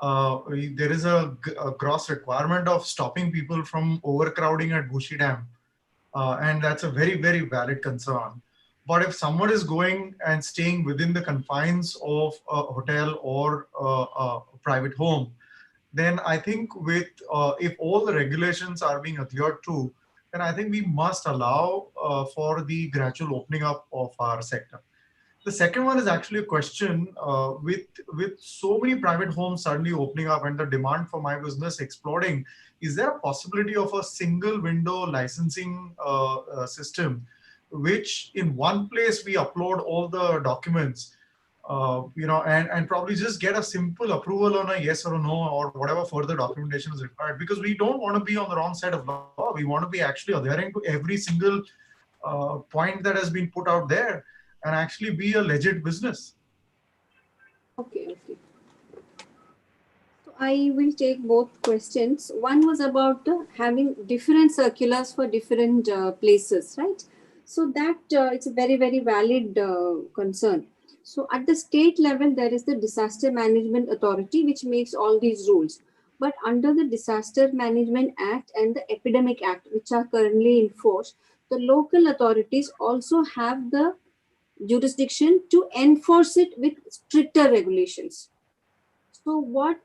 there is a gross requirement of stopping people from overcrowding at Bushi Dam, and that's a very, very valid concern. But if someone is going and staying within the confines of a hotel or a private home, then I think if all the regulations are being adhered to, then I think we must allow for the gradual opening up of our sector. The second one is actually a question with so many private homes suddenly opening up and the demand for my business exploding. Is there a possibility of a single window licensing system, which in one place we upload all the documents, and probably just get a simple approval on a yes or a no or whatever further documentation is required? Because we don't want to be on the wrong side of law. We want to be actually adhering to every single point that has been put out there and actually be a legit business. Okay. So I will take both questions. One was about having different circulars for different places, right? So that it's a very, very valid concern. So at the state level, there is the Disaster Management Authority, which makes all these rules. But under the Disaster Management Act and the Epidemic Act, which are currently in force, the local authorities also have the jurisdiction to enforce it with stricter regulations. So what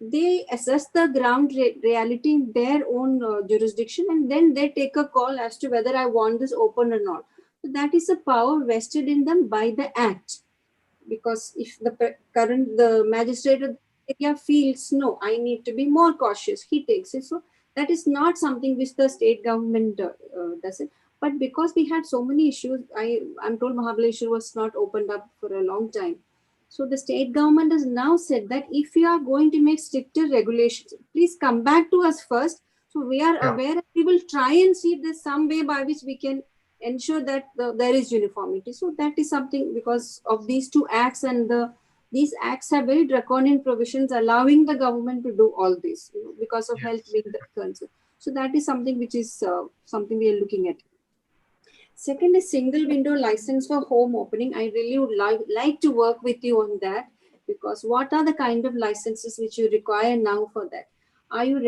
they assess the ground reality in their own jurisdiction, and then they take a call as to whether I want this open or not. So that is a power vested in them by the act. Because if the magistrate of the area feels, no, I need to be more cautious, he takes it. So that is not something which the state government does it. But because we had so many issues, I'm told Mahabaleshwar was not opened up for a long time. So the state government has now said that if you are going to make stricter regulations, please come back to us first. So we are aware, and we will try and see if there's some way by which we can ensure that there is uniformity. So that is something, because of these two acts, and these acts have very draconian provisions allowing the government to do all this, because of health being the concern. So that is something which is something we are looking at. Second is single window license for home opening. I really would like to work with you on that, because what are the kind of licenses which you require now for that? Are you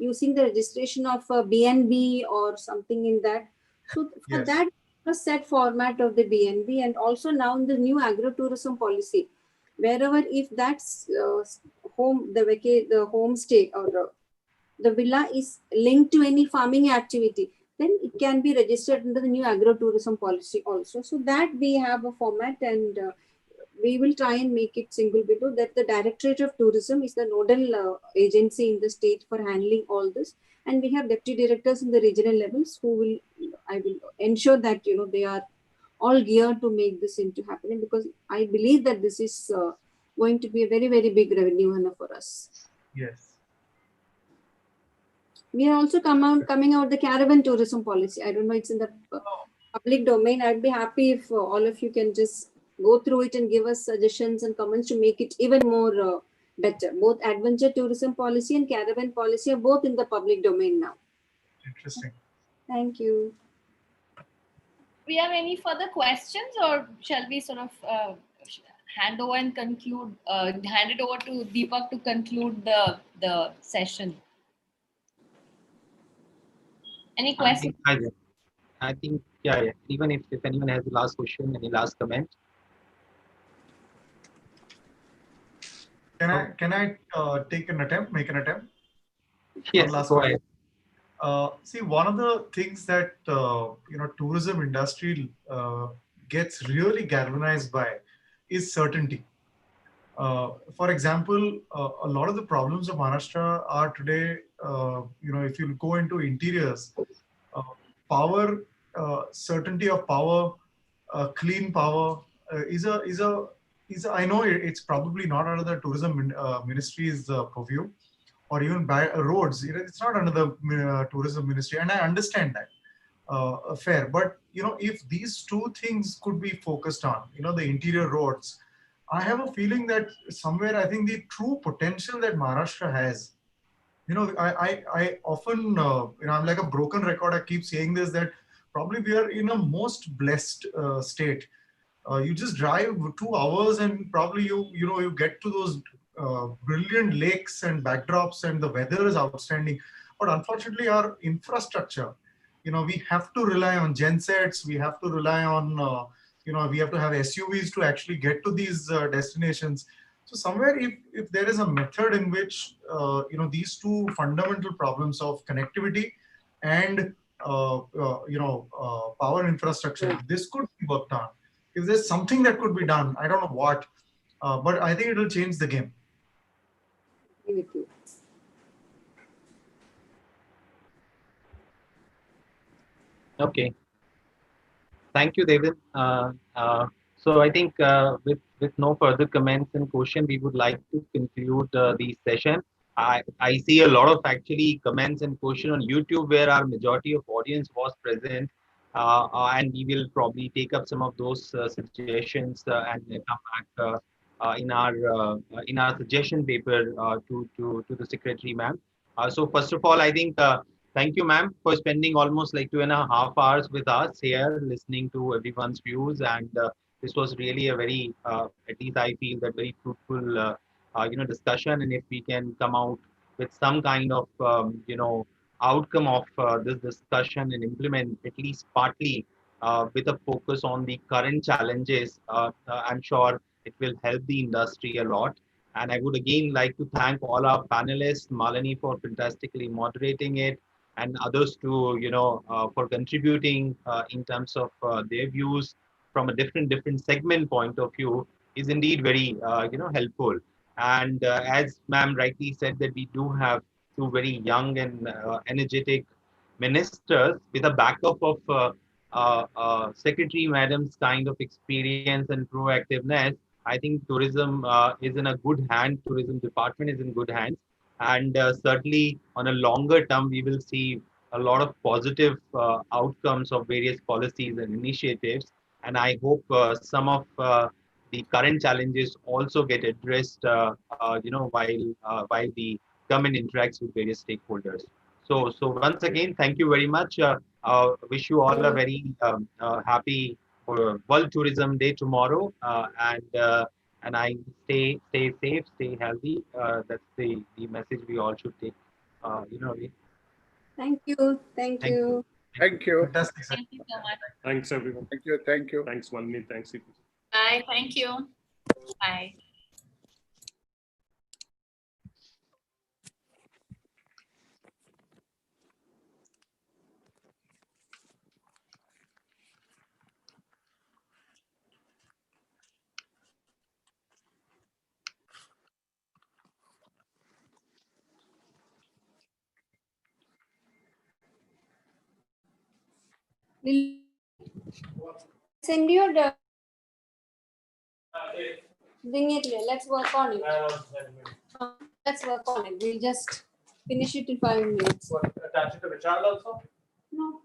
using the registration of a BNB or something in that? So for that, a set format of the BNB, and also now in the new agro-tourism policy, wherever if that's the homestay or the villa is linked to any farming activity, then it can be registered under the new agro-tourism policy also. So that we have a format, and we will try and make it single window. That the Directorate of Tourism is the nodal agency in the state for handling all this, and we have deputy directors in the regional levels who will, I will ensure that they are all geared to make this into happening, because I believe that this is going to be a very, very big revenue earner for us. Yes. We are also coming out the caravan tourism policy. I don't know, it's in the public domain. I'd be happy if all of you can just go through it and give us suggestions and comments to make it even more better. Both adventure tourism policy and caravan policy are both in the public domain now. Interesting. Thank you. Do we have any further questions, or shall we sort of hand over and conclude, hand it over to Deepak to conclude the session? Any questions? I think Yeah. Even if anyone has the last question, any last comment. Can I make an attempt? Yes, One last go one. ahead. See, one of the things that tourism industry gets really galvanized by is certainty. For example, a lot of the problems of Maharashtra are today, if you go into interiors, power, certainty of power, clean power I know it's probably not under the tourism ministry's purview, or even by roads. It's not under the tourism ministry, and I understand that. Fair, but if these two things could be focused on, the interior roads, I have a feeling that somewhere I think the true potential that Maharashtra has, I often, I'm like a broken record. I keep saying this, that probably we are in a most blessed state. You just drive 2 hours and probably you get to those brilliant lakes and backdrops, and the weather is outstanding. But unfortunately, our infrastructure, we have to rely on gensets. We have to rely on, we have to have SUVs to actually get to these destinations. So somewhere, if there is a method in which these two fundamental problems of connectivity and power infrastructure, this could be worked on. If there's something that could be done, I don't know what, but I think it will change the game. Okay. Thank you, David. So I think with no further comments and question, we would like to conclude the session. I see a lot of actually comments and question on YouTube where our majority of audience was present, and we will probably take up some of those suggestions and come back in our suggestion paper to the secretary, ma'am. So first of all, I think. Thank you, ma'am, for spending almost like 2.5 hours with us here, listening to everyone's views. And this was really a very, at least I feel that very fruitful, discussion. And if we can come out with some kind of, outcome of this discussion and implement at least partly with a focus on the current challenges, I'm sure it will help the industry a lot. And I would again like to thank all our panelists, Malini for fantastically moderating it, and others to for contributing in terms of their views from a different segment point of view is indeed very helpful. And as ma'am rightly said, that we do have two very young and energetic ministers with a backup of secretary madam's kind of experience and proactiveness. I think tourism is in a good hand. Tourism department is in good hands, and certainly on a longer term we will see a lot of positive outcomes of various policies and initiatives. And I hope some of the current challenges also get addressed while the government interacts with various stakeholders. So once again, thank you very much. Wish you all a very happy World Tourism Day tomorrow, and I stay safe, stay healthy. That's the message we all should take. Thank you. Thank you. Thank you. Fantastic. Thank you so much. Thanks, everyone. Thank you. Thank you. Thanks, Malini. Thanks, CP. Bye. Thank you. Bye. We'll send you the bring it here. Let's work on it. Let's work on it. We'll just finish it in 5 minutes. Attach it to the child also? No.